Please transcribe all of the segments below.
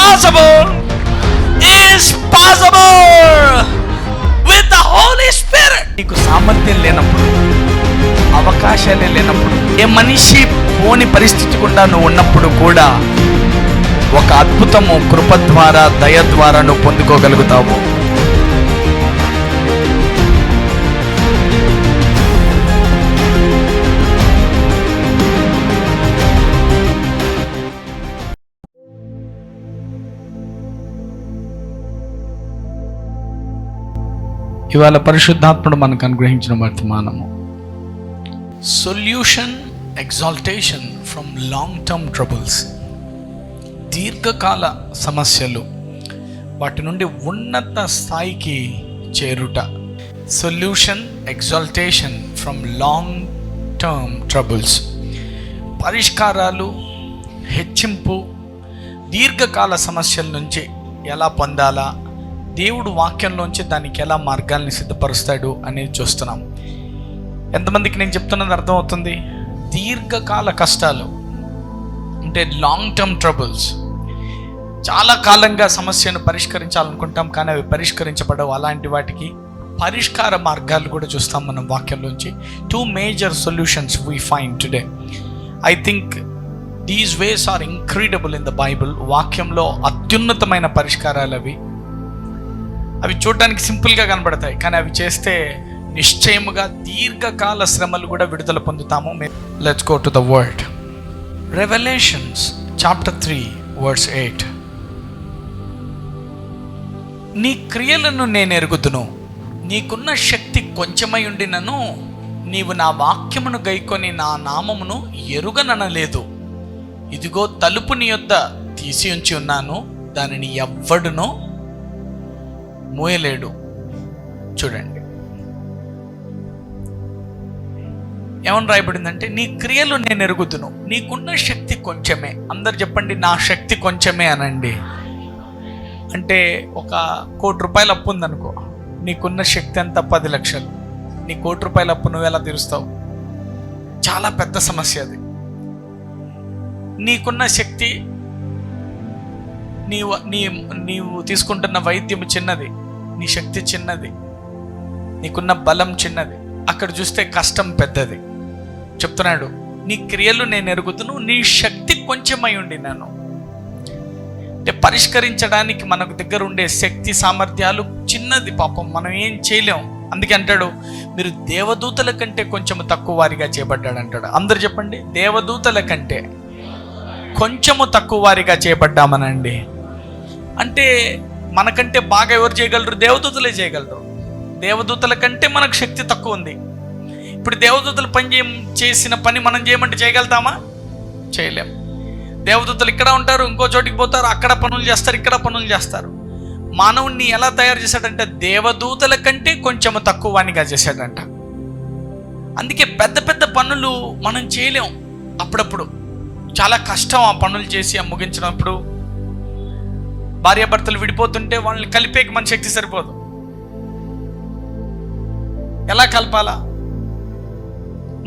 impossible is possible with the Holy Spirit. నీకు సామర్థ్యం లేనప్పుడు, అవకాశాలే లేనప్పుడు, ఏ మనిషి పోని పరిస్థితి గుండా నువ్వు ఉన్నప్పుడు కూడా ఒక అద్భుతము కృప ద్వారా, దయ ద్వారా నువ్వు పొందుకోగలుగుతావు. ఇవాళ పరిశుద్ధాత్ముడు మనకు అనుగ్రహించిన వర్తమానము solution, exaltation from long term troubles. దీర్ఘకాల సమస్యలు, వాటి నుండి ఉన్నత స్థాయికి చేరుట. Solution, exaltation from long term troubles. పరిష్కారాలు, హెచ్చింపు, దీర్ఘకాల సమస్యల నుంచి ఎలా పొందాలా, దేవుడు వాక్యంలోంచి దానికి ఎలా మార్గాల్ని సిద్ధపరుస్తాడు అనేది చూస్తున్నాం. ఎంతమందికి నేను చెప్తున్నది అర్థమవుతుంది? దీర్ఘకాల కష్టాలు అంటే లాంగ్ టర్మ్ ట్రబుల్స్. చాలా కాలంగా సమస్యను పరిష్కరించాలనుకుంటాం, కానీ అవి పరిష్కరించబడవు. అలాంటి వాటికి పరిష్కార మార్గాలు కూడా చూస్తాం మనం వాక్యంలోంచి. 2 major solutions we find today. I think these ways are incredible in the Bible. వాక్యంలో అత్యున్నతమైన పరిష్కారాలు అవి చూడడానికి సింపుల్గా కనబడతాయి, కానీ అవి చేస్తే నిశ్చయముగా దీర్ఘకాల శ్రమలు కూడా విడుదల పొందుతాము. Let's go to the word. Revelations chapter 3 verse 8. నీ క్రియలను నేను ఎరుగుదును, నీకున్న శక్తి కొంచెమై ఉండినను నీవు నా వాక్యమును గైకొని నా నామమును ఎరుగననలేదు. ఇదిగో తలుపు నీ యొద్ద తీసి ఉంచి ఉన్నాను, దానిని ఎవ్వడునో మోయలేడు. చూడండి ఏమని రాయబడిందంటే, నీ క్రియలు నేను ఎరుగుదును, నీకున్న శక్తి కొంచెమే. అందరు చెప్పండి, నా శక్తి కొంచెమే అనండి. అంటే ఒక ₹1,00,00,000 అప్పు ఉందనుకో, నీకున్న శక్తి అంతా 10 లక్షలు. నీ ₹1,00,00,000 అప్పు నువ్వు ఎలా తీరుస్తావు? చాలా పెద్ద సమస్య అది. నీకున్న శక్తి, నీవు తీసుకుంటున్న వైద్యం చిన్నది, నీ శక్తి చిన్నది, నీకున్న బలం చిన్నది. అక్కడ చూస్తే కష్టం పెద్దది. చెప్తున్నాడు, నీ క్రియలు నేను ఎరుగుదును, నీ శక్తి కొంచెమై ఉండినాను. అంటే పరిష్కరించడానికి మనకు దగ్గర ఉండే శక్తి సామర్థ్యాలు చిన్నది. పాపం మనం ఏం చేయలేం. అందుకే అంటాడు, మీరు దేవదూతల కంటే కొంచెము తక్కువ వారిగా చేయబడ్డాడు అంటాడు. అందరు చెప్పండి, దేవదూతల కంటే కొంచెము తక్కువ వారిగా చేయబడ్డామనండి. అంటే మనకంటే బాగా ఎవరు చేయగలరు? దేవదూతలే చేయగలరు. దేవదూతల కంటే మనకు శక్తి తక్కువ ఉంది. ఇప్పుడు దేవదూతలు చేసిన పని మనం చేయమంటే చేయగలుగుతామా? చేయలేం. దేవదూతలు ఇక్కడ ఉంటారు, ఇంకో చోటికి పోతారు, అక్కడ పనులు చేస్తారు, ఇక్కడ పనులు చేస్తారు. మానవుణ్ణి ఎలా తయారు చేశాడంటే దేవదూతల కంటే కొంచెం తక్కువ వానిగా చేశాడంట. అందుకే పెద్ద పెద్ద పనులు మనం చేయలేం. అప్పుడప్పుడు చాలా కష్టం ఆ పనులు చేసి ముగించినప్పుడు. భార్యాభర్తలు విడిపోతుంటే వాళ్ళని కలిపేకి మన శక్తి సరిపోదు. ఎలా కలపాలా?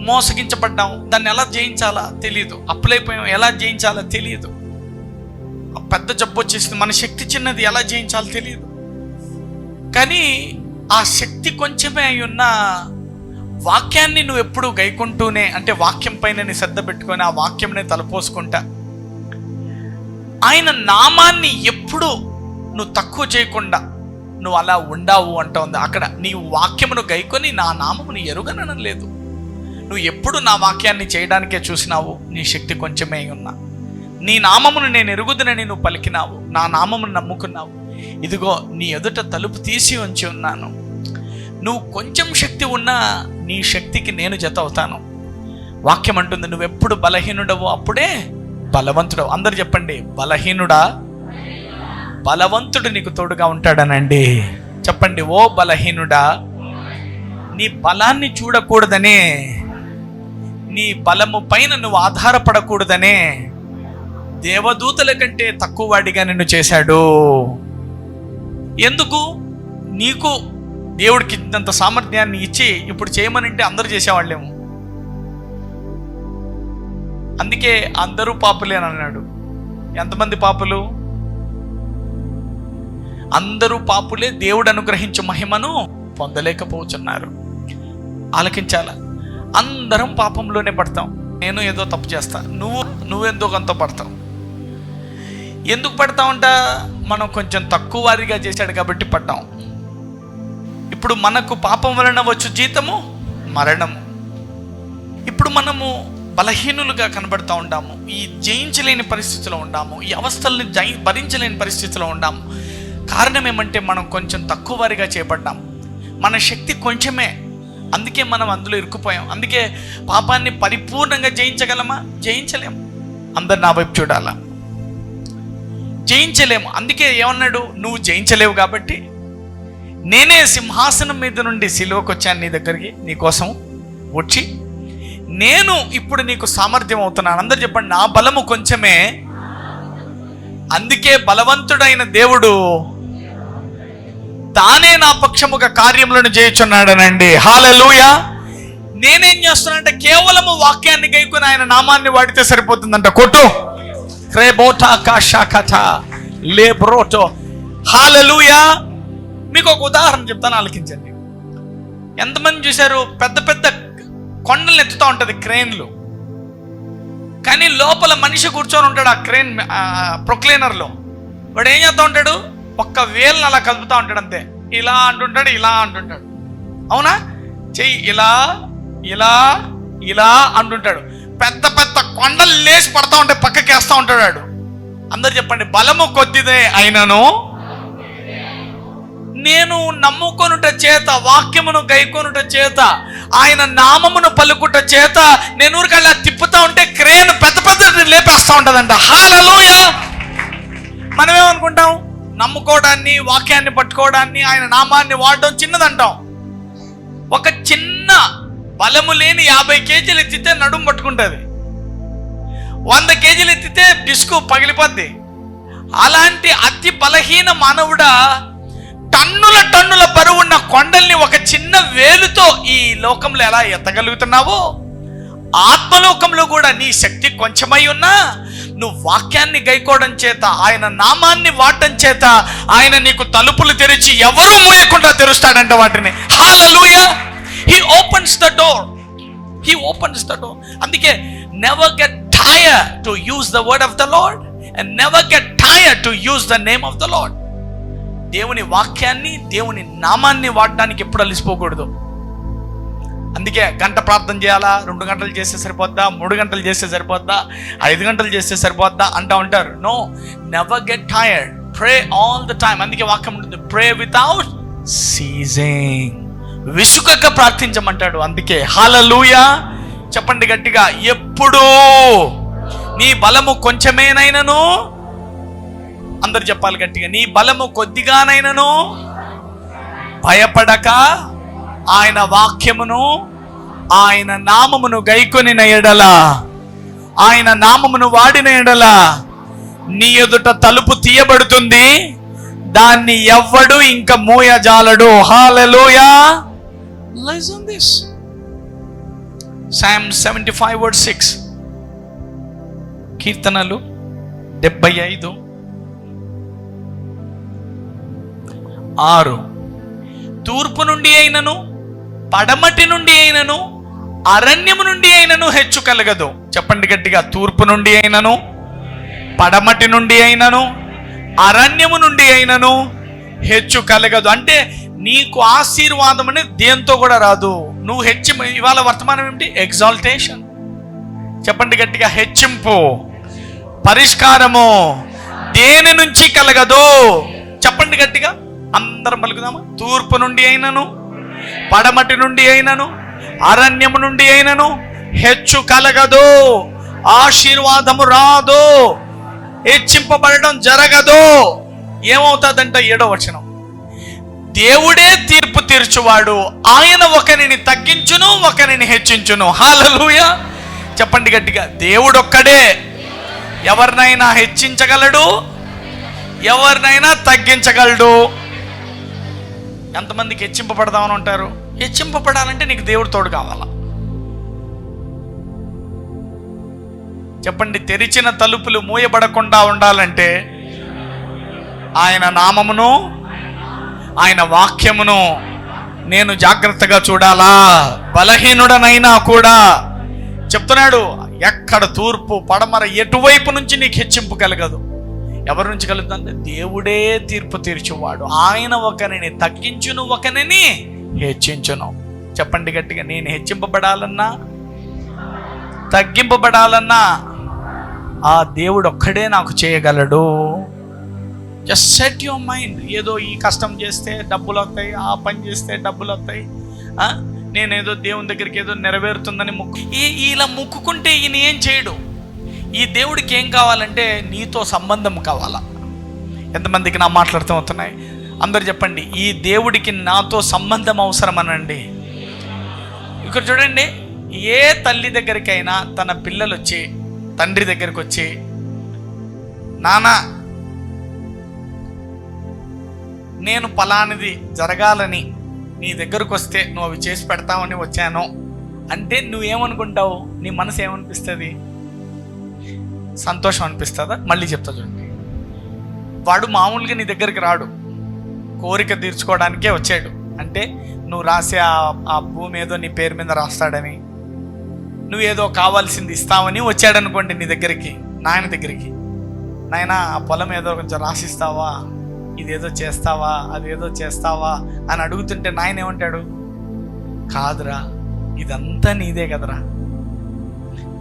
మోసగించబడ్డాం, దాన్ని ఎలా జయించాలా తెలియదు. అప్పులైపోయాం, ఎలా జయించాలో తెలియదు. పెద్ద జబ్బు వచ్చేసింది, మన శక్తి చిన్నది, ఎలా జయించాలో తెలియదు. కానీ ఆ శక్తి కొంచెమే అయి ఉన్న వాక్యాన్ని నువ్వు ఎప్పుడు గైకుంటూనే, అంటే వాక్యం పైన నీ శ్రద్ధ పెట్టుకొని ఆ వాక్యంని తలపోసుకుంటా, ఆయన నామాన్ని ఎప్పుడు నువ్వు తక్కువ చేయకుండా నువ్వు అలా ఉండావు అంటా ఉంది అక్కడ. నీ వాక్యమును గైకొని నా నామమును ఎరుగనడం లేదు. నువ్వు ఎప్పుడు నా వాక్యాన్ని చేయడానికే చూసినావు, నీ శక్తి కొంచెమే ఉన్నా. నీ నామమును నేను ఎరుగుదునని నువ్వు పలికినావు, నా నామమును నమ్ముకున్నావు. ఇదిగో నీ ఎదుట తలుపు తీసి ఉంచి ఉన్నాను. నువ్వు కొంచెం శక్తి ఉన్నా నీ శక్తికి నేను జత అవుతాను. వాక్యం అంటుంది, నువ్వెప్పుడు బలహీనుడవో అప్పుడే బలవంతుడవు. అందరు చెప్పండి, బలహీనుడా బలవంతుడు నీకు తోడుగా ఉంటాడనండి. చెప్పండి, ఓ బలహీనుడా, నీ బలాన్ని చూడకూడదనే, నీ బలము పైన నువ్వు ఆధారపడకూడదనే దేవదూతల కంటే తక్కువ వాడిగా నిన్ను చేశాడు. ఎందుకు? నీకు దేవుడికి ఇంత సామర్థ్యాన్ని ఇచ్చి ఇప్పుడు చేయమనంటే అందరూ చేసేవాళ్ళేమో. అందుకే అందరూ పాపులే అని అన్నాడు. ఎంతమంది పాపులు? అందరూ పాపులే, దేవుడు అనుగ్రహించే మహిమను పొందలేకపోతున్నారు. ఆలకించాల, అందరం పాపంలోనే పడతాం. నేను ఏదో తప్పు చేస్తా, నువ్వెందో కొంత పడతావు. ఎందుకు పడతామంట? మనం కొంచెం తక్కువ వారిగా చేశాడు కాబట్టి పడ్డాం. ఇప్పుడు మనకు పాపం వలన వచ్చు జీతము మరణము. ఇప్పుడు మనము బలహీనులుగా కనబడుతూ ఉంటాము, ఈ జయించలేని పరిస్థితిలో ఉంటాము, ఈ అవస్థల్ని భరించలేని పరిస్థితిలో ఉంటాము. కారణం ఏమంటే మనం కొంచెం తక్కువ వారిగా చేపడ్డాం. మన శక్తి కొంచెమే, అందుకే మనం అందులో ఇరుక్కుపోయాం. అందుకే పాపాన్ని పరిపూర్ణంగా జయించగలమా? జయించలేము. అందరు నా వైపు చూడాలా, జయించలేము. అందుకే ఏమన్నాడు? నువ్వు జయించలేవు కాబట్టి నేనే సింహాసనం మీద నుండి సిలువకు వచ్చాను నీ దగ్గరికి, నీ కోసం వచ్చి నేను ఇప్పుడు నీకు సామర్థ్యం అవుతున్నాను. అందరు చెప్పండి, నా బలము కొంచెమే, అందుకే బలవంతుడైన దేవుడు తానే నా పక్షముగా కార్యములను చేయుచున్నాడనండి. హల్లెలూయా. నేనేం చేస్తున్నానంటే కేవలము వాక్యాన్ని గైకొని ఆయన నామాన్ని వాడితే సరిపోతుందంట. కొట్టు క్రేబోటా కాషాకట లేబ్రోటో. హల్లెలూయా. మీకు ఒక ఉదాహరణ చెప్తాను, ఆలకించండి. ఎంతమంది చూశారు? పెద్ద పెద్ద కొండలు ఎత్తుతూ ఉంటుంది క్రేన్లు, కానీ లోపల మనిషి కూర్చొని ఉంటాడు ఆ క్రేన్ ప్రొక్లైనర్లో. వాడు ఏం చేస్తూ ఉంటాడు? ఒక్క వేలను అలా కదుపుతూ ఉంటాడు, అంతే. ఇలా అంటుంటాడు, ఇలా అంటుంటాడు. అవునా? చెయ్యి ఇలా ఇలా ఇలా అంటుంటాడు. పెద్ద పెద్ద కొండలు లేచి పడతా ఉంటాయి, పక్కకి వేస్తూ ఉంటాడు వాడు. అందరు చెప్పండి, బలము కొద్దిదే అయినను నేను నమ్ముకొనుట చేత, వాక్యమును గైకొనుట చేత, ఆయన నామమును పలుకుట చేత నేను ఊరికల్లా తిప్పుతా ఉంటే క్రేన్ పెద్ద పెద్ద లేపేస్తూ ఉంటుందంట. హల్లెలూయా. మనం ఏమనుకుంటాం? నమ్ముకోవడాన్ని, వాక్యాన్ని పట్టుకోవడాన్ని, ఆయన నామాన్ని వాడడం చిన్నదంటాం. ఒక చిన్న బలము లేని 50 కేజీలు ఎత్తితే నడుము పట్టుకుంటుంది, 100 కేజీలు ఎత్తితే డిస్కు పగిలిపోద్ది. అలాంటి అతి బలహీన మానవుడా టన్నుల బరువున్న కొండల్ని ఒక చిన్న వేలుతో ఈ లోకంలో ఎలా ఎత్తగలుగుతున్నావో, ఆత్మలోకంలో కూడా నీ శక్తి కొంచెమై ఉన్నా నువ్వు వాక్యాన్ని గైకోవడం చేత, ఆయన నామాన్ని వాడటం చేత ఆయన నీకు తలుపులు తెరిచి ఎవరూ మూయకుండా తెరుస్తాడంట వాటిని. Hallelujah. He opens the door. He opens the door. అందుకే never get tired to use the word of the Lord and never get tired to use the name of the Lord. దేవుని వాక్యాన్ని, దేవుని నామాన్ని వాడడానికి ఎప్పుడు అలిసిపోకూడదు. అందుకే గంట ప్రార్థన చేయాలా, 2 గంటలు చేస్తే సరిపోద్దా, 3 గంటలు చేస్తే సరిపోద్దా, 5 గంటలు చేస్తే సరిపోద్దా అంటూ ఉంటారు. No, never get tired, pray all the time. అందుకే వాక్యం ఉంటుంది, ప్రే వితౌట్ సీజింగ్. విసుగక ప్రార్థించమంటాడు. అందుకే హల్లెలూయా. చెప్పండి గట్టిగా, ఎప్పుడు నీ బలము కొంచెమేనైనను, అందరు చెప్పాలి గట్టిగా, నీ బలము కొద్దిగానైనను భయపడక ఆయన వాక్యమును, ఆయన నామమును గైకొనిన ఎడల, ఆయన నామమును వాడిన ఎడల నీ ఎదుట తలుపు తీయబడుతుంది, దాన్ని ఎవ్వడు ఇంకా మూయజాలడు. హల్లెలూయా. Listen this. Psalm 75:6. కీర్తనలు 75:6. తూర్పు నుండి అయినను, పడమటి నుండి అయినను, అరణ్యము నుండి అయినను హెచ్చు కలగదు. చెప్పండి గట్టిగా, తూర్పు నుండి అయినను, పడమటి నుండి అయినను, అరణ్యము నుండి అయినను హెచ్చు కలగదు. అంటే నీకు ఆశీర్వాదం అనేది దేంతో కూడా రాదు. నువ్వు ఇవాళ వర్తమానం ఏమిటి? ఎగ్జాల్టేషన్. చెప్పండి గట్టిగా, హెచ్చింపు, పరిష్కారము దేని నుంచి కలగదు. చెప్పండి గట్టిగా, అందరం పలుకుదామా? తూర్పు నుండి అయినను, పడమటి నుండి అయినను, అరణ్యము నుండి అయినను హెచ్చు కలగదు. ఆశీర్వాదము రాదు, హెచ్చింపబడడం జరగదు. ఏమవుతుందంట? 7వ వచనం, దేవుడే తీర్పు తీర్చువాడు, ఆయన ఒకరిని తగ్గించును, ఒకరిని హెచ్చించును. హల్లెలూయా. చెప్పండి గట్టిగా, దేవుడొక్కడే ఎవరినైనా హెచ్చించగలడు, ఎవరినైనా తగ్గించగలడు. ఎంతమందికి హెచ్చింపబడదామని ఉంటారు? హెచ్చింపబడాలంటే నీకు దేవుడు తోడు కావాలా? చెప్పండి, తెరిచిన తలుపులు మూయబడకుండా ఉండాలంటే ఆయన నామమును ఆయన వాక్యమును నేను జాగ్రత్తగా చూడాలా. బలహీనుడనైనా కూడా చెప్తున్నాడు, ఎక్కడ తూర్పు పడమర ఎటువైపు నుంచి నీకు హెచ్చింపు కలగదు. ఎవరి నుంచి కలుగుతుందంటే దేవుడే తీర్పు తీర్చువాడు. ఆయన ఒకరిని తగ్గించును, ఒకరిని హెచ్చించును. చెప్పండి గట్టిగా, నేను హెచ్చింపబడాలన్నా తగ్గింపబడాలన్నా ఆ దేవుడు ఒక్కడే నాకు చేయగలడు. Just set your mind. ఏదో ఈ కష్టం చేస్తే డబ్బులు వస్తాయి, ఆ పని చేస్తే డబ్బులు వస్తాయి, నేనేదో దేవుని దగ్గరికి ఏదో నెరవేరుతుందని ఇలా ముక్కుకుంటే ఈయన ఏం చేయడు. ఈ దేవుడికి ఏం కావాలంటే నీతో సంబంధం కావాలా. ఎంతమందికి నా మాట్లాడుతూ అవుతున్నాయి? అందరు చెప్పండి, ఈ దేవుడికి నాతో సంబంధం అవసరం అనండి. ఇక్కడ చూడండి, ఏ తల్లి దగ్గరికైనా తన పిల్లలు వచ్చి తండ్రి దగ్గరికి వచ్చి, నాన్న నేను పలానిది జరగాలని నీ దగ్గరకు వస్తే నువ్వు అవి చేసి పెడతావని వచ్చాను అంటే నువ్వేమనుకుంటావు? నీ మనసు ఏమనిపిస్తుంది? సంతోషం అనిపిస్తుందా? మళ్ళీ చెప్తా చూడండి, వాడు మామూలుగా నీ దగ్గరికి రాడు, కోరిక తీర్చుకోవడానికే వచ్చాడు. అంటే నువ్వు రాసే ఆ భూమి ఏదో నీ పేరు మీద రాస్తాడని, నువ్వేదో కావాల్సింది ఇస్తావని వచ్చాడనుకోండి నీ దగ్గరికి, నాయన దగ్గరికి. నాయన ఆ పొలం ఏదో కొంచెం రాసిస్తావా, ఇదేదో చేస్తావా, అదేదో చేస్తావా అని అడుగుతుంటే నాయన ఏమంటాడు? కాదురా, ఇదంతా నీదే కదరా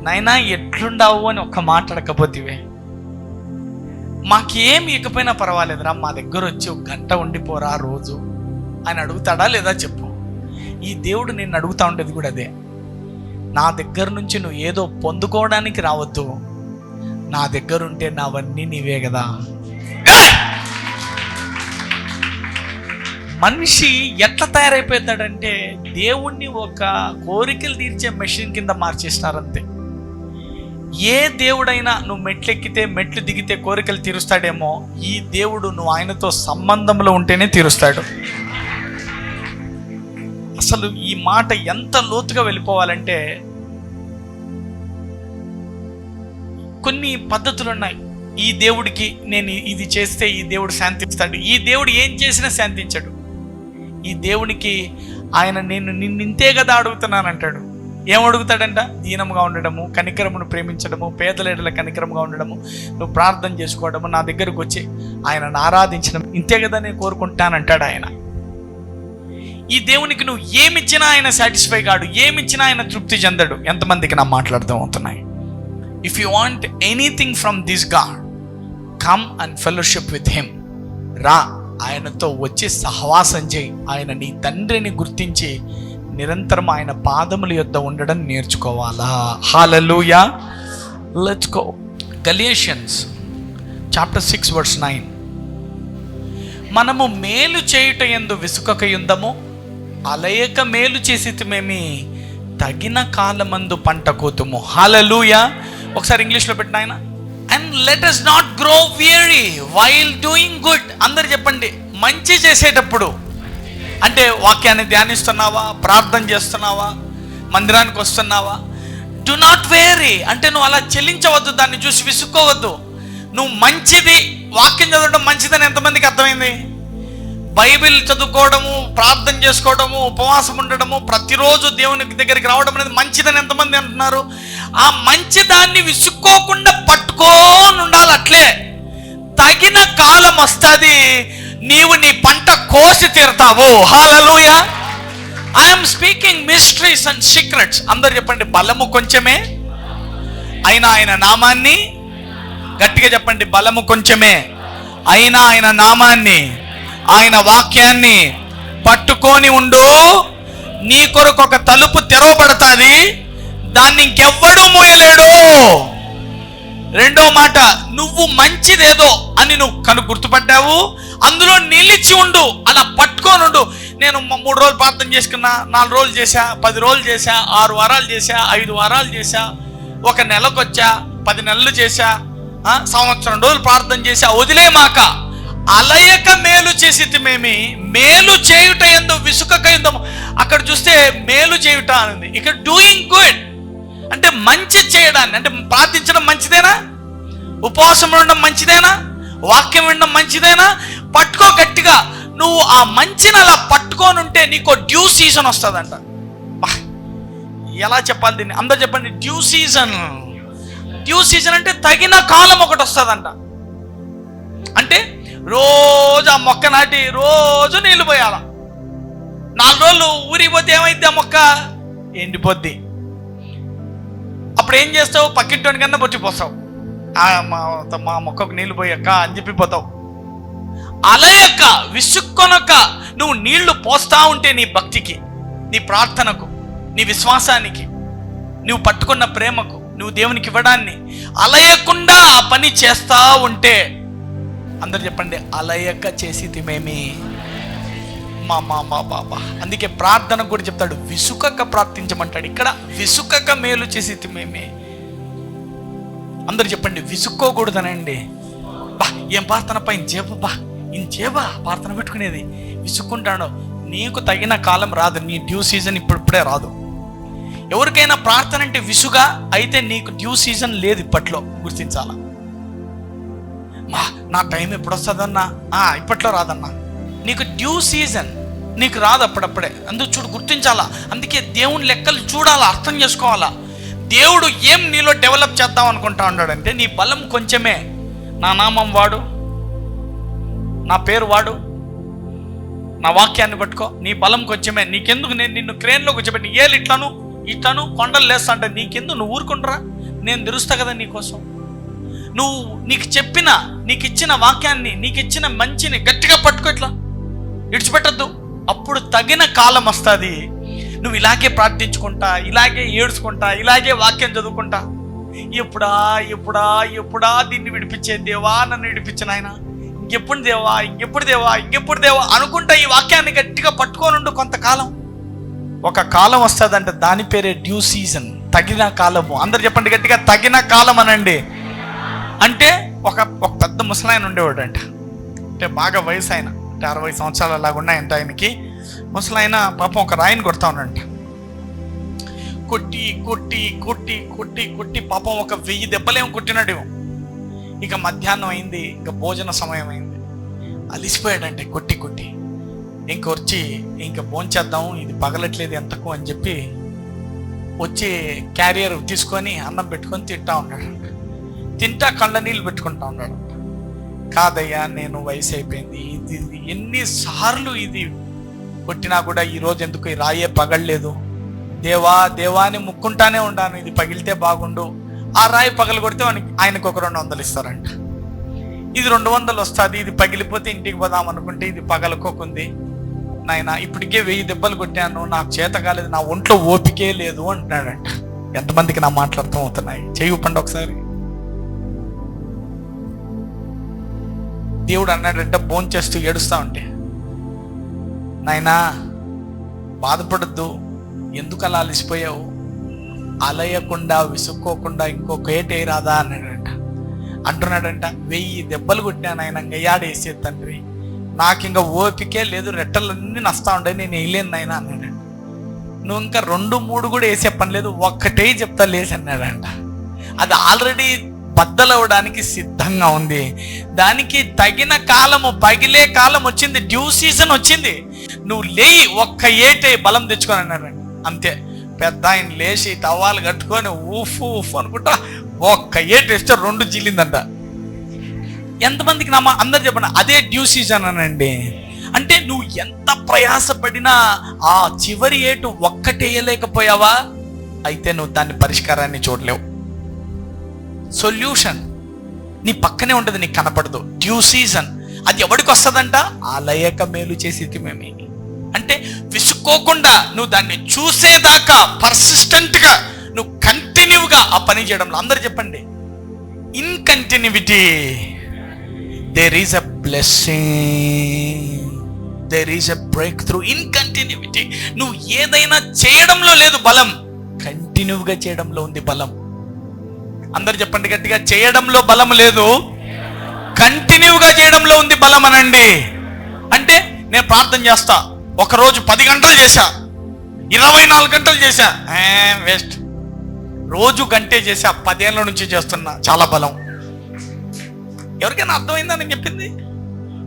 నాయనా, ఎట్లుండావు అని ఒక్క మాట్లాడకపోతేవే, మాకేం ఇకపోయినా పర్వాలేదురా, మా దగ్గర వచ్చి 1 గంట ఉండిపోరా రోజు అని అడుగుతాడా లేదా చెప్పు? ఈ దేవుడు నిన్ను అడుగుతా ఉండేది కూడా అదే. నా దగ్గర నుంచి నువ్వు ఏదో పొందుకోవడానికి రావద్దు, నా దగ్గర ఉంటే నావన్నీ నీవే కదా. మనిషి ఎట్లా తయారైపోతాడంటే దేవుణ్ణి ఒక కోరికలు తీర్చే మెషిన్ కింద మార్చేసినారంతే. ఏ దేవుడైనా నువ్వు మెట్లు ఎక్కితే మెట్లు దిగితే కోరికలు తీరుస్తాడేమో, ఈ దేవుడు నువ్వు ఆయనతో సంబంధంలో ఉంటేనే తీరుస్తాడు. అసలు ఈ మాట ఎంత లోతుగా వెళ్ళిపోవాలంటే, కొన్ని పద్ధతులు ఉన్నాయి. ఈ దేవుడికి నేను ఇది చేస్తే ఈ దేవుడు శాంతిస్తాడు. ఈ దేవుడు ఏం చేసినా శాంతించాడు. ఈ దేవునికి ఆయన నేను నిన్నింతే కదా అడుగుతున్నానంటాడు. ఏం అడుగుతాడంట? దీనంగా ఉండడము, కనికరమును ప్రేమించడము, పేదల ఎడల కనికరముగా ఉండడము, నువ్వు ప్రార్థన చేసుకోవడము, నా దగ్గరకు వచ్చి ఆయనను ఆరాధించడం, ఇంతే కదా నేను కోరుకుంటానంటాడు ఆయన. ఈ దేవునికి నువ్వు ఏమిచ్చినా ఆయన సాటిస్ఫై కాడు, ఏమిచ్చినా ఆయన తృప్తి చెందడు. ఎంతమందికి నా మాట్లాడదాం అవుతున్నాయి? If you want anything from this God, come and fellowship with him. రా, ఆయనతో వచ్చి సహవాసం చేయి. ఆయన నీ తండ్రిని గుర్తించి నిరంతరం ఆయన పాదముల యొద్ద ఉండడం నేర్చుకోవాలా. Hallelujah. Let's go. Galatians chapter 6 verse 9. మనము మేలు చేయుట యందు విసుకకయుందము, అలయక మేలు చేసితిమేమి, తగిన కాలమందు పంట కోతుము. హల్లెలూయా. ఒకసారి ఇంగ్లీష్లో పెట్టిన ఆయన, and let us not grow weary while doing good. అందరు చెప్పండి, మంచి చేసేటప్పుడు. అంటే వాక్యాన్ని ధ్యానిస్తున్నావా, ప్రార్థన చేస్తున్నావా, మందిరానికి వస్తున్నావా, డు నాట్ వేరీ అంటే నువ్వు అలా చెల్లించవద్దు, దాన్ని చూసి విసుక్కోవద్దు. నువ్వు మంచిది, వాక్యం చదవడం మంచిదని ఎంతమందికి అర్థమైంది? బైబిల్ చదువుకోవడము, ప్రార్థన చేసుకోవడము, ఉపవాసం ఉండడము, ప్రతిరోజు దేవుని దగ్గరికి రావడం అనేది మంచిదని ఎంతమంది అంటున్నారు? ఆ మంచి దాన్ని విసుక్కోకుండా పట్టుకొని ఉండాలి. అట్లే తగిన కాలం వస్తుంది, నీవు నీ పంట కోసి తీరుతావు. Hallelujah. I'm speaking mysteries and secrets. అందరు చెప్పండి, బలము కొంచెమే అయినా ఆయన నామాన్ని, గట్టిగా చెప్పండి, బలము కొంచెమే అయినా ఆయన నామాన్ని, ఆయన వాక్యాన్ని పట్టుకొని ఉండు. నీ కొరకు ఒక తలుపు తెరవబడతాది, దాన్ని ఇంకెవ్వడూ మూయలేడు. రెండో మాట, నువ్వు మంచిదేదో అని నువ్వు గుర్తుపడ్డావు, అందులో నిలిచి ఉండు, అలా పట్టుకొని ఉండు. నేను 3 రోజులు ప్రార్థన చేసుకున్నా, 4 రోజులు చేశా, 10 రోజులు చేశా, 6 వారాలు చేశా, 5 వారాలు చేశా, 1 నెలకు వచ్చా, 10 నెలలు చేశా, సంవత్సరం రోజులు ప్రార్థన చేశా, వదిలేమాక. అలయక మేలు చేసితిమేమి, మేలు చేయుట యందు విసుకకయుందము. అక్కడ చూస్తే మేలు చేయుట అని, ఇక్కడ డూయింగ్ గుడ్ అంటే మంచి చేయడాన్ని. అంటే ప్రార్థించడం మంచిదేనా? ఉపవాసం ఉండడం మంచిదేనా? వాక్యం వినడం మంచిదేనా? పట్టుకో గట్టిగా. నువ్వు ఆ మంచిని అలా పట్టుకొని ఉంటే నీకు డ్యూ సీజన్ వస్తుందంట. ఎలా చెప్పాలి దీన్ని? అందరూ చెప్పండి. Due season. డ్యూ సీజన్ అంటే తగిన కాలం ఒకటి వస్తుందంట. అంటే రోజు ఆ మొక్క నాటి రోజు నీళ్ళు పోయాల. 4 రోజులు ఊరికి పోతే ఏమైంది? ఆ మొక్క ఎండిపోద్ది. అప్పుడు ఏం చేస్తావు? పక్కింటి కన్నా పొచ్చిపోతావు. మా మొక్కకు నీళ్ళు పోయాక అని చెప్పిపోతావు. అలయక విసుక్కొనక నువ్వు నీళ్లు పోస్తా ఉంటే నీ భక్తికి, నీ ప్రార్థనకు, నీ విశ్వాసానికి, నువ్వు పట్టుకున్న ప్రేమకు, నువ్వు దేవునికి ఇవ్వడాన్ని అలయకుండా ఆ పని చేస్తా ఉంటే, అందరు చెప్పండి, అలయక చేసితిమేమి మా బాబా. అందుకే ప్రార్థన కూడా చెప్తాడు, విసుకక ప్రార్థించమంటాడు. ఇక్కడ విసుకక మేలు చేసితిమేమి. అందరు చెప్పండి, విసుక్కోకూడదనండి. ఏం ప్రార్థన పైన ఇంచేబా ప్రార్థన పెట్టుకునేది. విసుక్కుంటాడు. నీకు తగిన కాలం రాదు. నీ డ్యూ సీజన్ ఇప్పుడే రాదు. ఎవరికైనా ప్రార్థన అంటే విసుగా అయితే నీకు డ్యూ సీజన్ లేదు. ఇప్పట్లో గుర్తించాలా. నా టైం ఎప్పుడు వస్తుందన్నా? ఇప్పట్లో రాదన్నా. నీకు డ్యూ సీజన్ నీకు రాదు అప్పుడప్పుడే. అందుకు చూడు, గుర్తించాలా. అందుకే దేవుని లెక్కలు చూడాలా, అర్థం చేసుకోవాలా. దేవుడు ఏం నీలో డెవలప్ చేద్దాం అనుకుంటా ఉన్నాడంటే, నీ బలం కొంచెమే. నా నామం వాడు, నా పేరు వాడు, నా వాక్యాన్ని పట్టుకో. నీ బలం కొంచెమే. నీకెందుకు? నేను నిన్ను క్రేన్లో కూర్చోబెట్టి ఏళ్ళు ఇట్లాను కొండలు లేస్తా అంటే నీకెందుకు? నువ్వు ఊరుకుంటరా? నేను తెరుస్తా కదా నీకోసం. నువ్వు నీకు ఇచ్చిన వాక్యాన్ని, నీకు ఇచ్చిన మంచిని గట్టిగా పట్టుకో. ఇట్లా విడిచిపెట్టద్దు. అప్పుడు తగిన కాలం వస్తుంది. నువ్వు ఇలాగే ప్రార్థించుకుంటా, ఇలాగే ఏడ్చుకుంటా, ఇలాగే వాక్యం చదువుకుంటా, ఎప్పుడా దీన్ని విడిపించే దేవా, నన్ను విడిపించిన ఆయన, ఇంకెప్పుడు దేవా అనుకుంటా ఈ వాక్యాన్ని గట్టిగా పట్టుకోనుండు కొంతకాలం. ఒక కాలం వస్తుందంటే దాని పేరే డ్యూ సీజన్, తగిన కాలము. అందరు చెప్పండి గట్టిగా, తగిన కాలం అనండి. అంటే ఒక పెద్ద ముసలాయన ఉండేవాడు అంట. అంటే బాగా వయసు ఆయన, అంటే 60 సంవత్సరాలు అలాగా ఉన్నాయంట ఆయనకి. ముసలాయన పాపం ఒక రాయిని కొడతా ఉన్నాడంట. కొట్టి పాపం ఒక 1000 దెబ్బలేమో కొట్టినాడు. ఇక మధ్యాహ్నం అయింది, ఇక భోజన సమయం అయింది. అలిసిపోయాడంటే కొట్టి ఇంకొచ్చి ఇంక భోంచేద్దాం, ఇది పగలట్లేదు ఎంతకు అని చెప్పి వచ్చి క్యారియర్ తీసుకొని అన్నం పెట్టుకొని తింటా ఉన్నాడంట. తింటా కళ్ళ నీళ్ళు పెట్టుకుంటా ఉన్నాడు. కాదయ్యా, నేను వయసు అయిపోయింది, ఇది ఎన్నిసార్లు ఇది కొట్టినా కూడా ఈరోజు ఎందుకు ఈ రాయే పగలలేదు, దేవా అని ముక్కుంటానే ఉండాను, ఇది పగిలితే బాగుండు. ఆ రాయి పగలు కొడితే ఆయనకు ఒక 200 ఇస్తారంట. ఇది 200 వస్తుంది, ఇది పగిలిపోతే ఇంటికి పోదాం అనుకుంటే ఇది పగలకోకుంది. నాయన ఇప్పటికే 1000 దెబ్బలు కొట్టాను, నాకు చేత కాలేదు, నా ఒంట్లో ఓపికే లేదు అంటున్నాడంట. ఎంతమందికి నా మాటలు అర్థం అవుతున్నాయి? చెయ్యి ఒకసారి. దేవుడు అన్నాడంట, భోంచేస్తూ ఏడుస్తా ఉంటే, నాయనా బాధపడద్దు, ఎందుకు అలా అలసిపోయావు, అలయకుండా విసుక్కోకుండా ఇంకొక ఏటే రాదా అంటున్నాడంట. 1000 దెబ్బలు కొట్టాను ఆయన, గయ్యాడేసే తండ్రి, నాకు ఇంకా ఓపికే లేదు, రెట్టలన్నీ నస్తా ఉండే, నేను వేయలేను నాయన అన్నాడు. నువ్వు ఇంకా 2-3 కూడా వేసే పని లేదు, ఒక్కటే చెప్తా లేసి అన్నాడంట. అది ఆల్రెడీ బద్దలవడానికి సిద్ధంగా ఉంది. దానికి తగిన కాలము, పగిలే కాలం వచ్చింది, డ్యూ సీజన్ వచ్చింది. నువ్వు లేయి, ఒక్క ఏటే బలం తెచ్చుకొని అన్నాడంట. అంతే, పెద్ద ఆయన లేచి టవాలు కట్టుకొని ఊఫ్ అనుకుంటా ఒక్క ఏటు వేస్తే 2 జిల్లిందంట. ఎంతమందికి అందరు చెప్పండి, అదే డ్యూ సీజన్ అనండి. అంటే నువ్వు ఎంత ప్రయాసపడినా ఆ చివరి ఏటు ఒక్కటేయలేకపోయావా, అయితే నువ్వు దాని పరిష్కారాన్ని చూడలేవు. సొల్యూషన్ నీ పక్కనే ఉంటుంది, నీకు కనపడదు. డ్యూ సీజన్ అది ఎవరికి వస్తుందంట? అలయక మేలు చేసితిమేమి. అంటే విసుక్కోకుండా నువ్వు దాన్ని చూసేదాకా పర్సిస్టెంట్గా నువ్వు కంటిన్యూగా ఆ పని చేయడంలో, అందరు చెప్పండి, in continuity there is a blessing, there is a breakthrough. In continuity. నువ్వు ఏదైనా చేయడంలో లేదు బలం, కంటిన్యూగా చేయడంలో ఉంది బలం. అందరు చెప్పండి గట్టిగా, చేయడంలో బలం లేదు, కంటిన్యూగా చేయడంలో ఉంది బలం అనండి. అంటే నేను ప్రార్థన చేస్తా, ఒకరోజు 10 గంటలు చేశా, 24 గంటలు చేశా, వేస్ట్. రోజు గంటే చేశా, 10 ఏళ్ళ నుంచి చేస్తున్నా, చాలా బలం. ఎవరికైనా అర్థమైందా నేను చెప్పింది?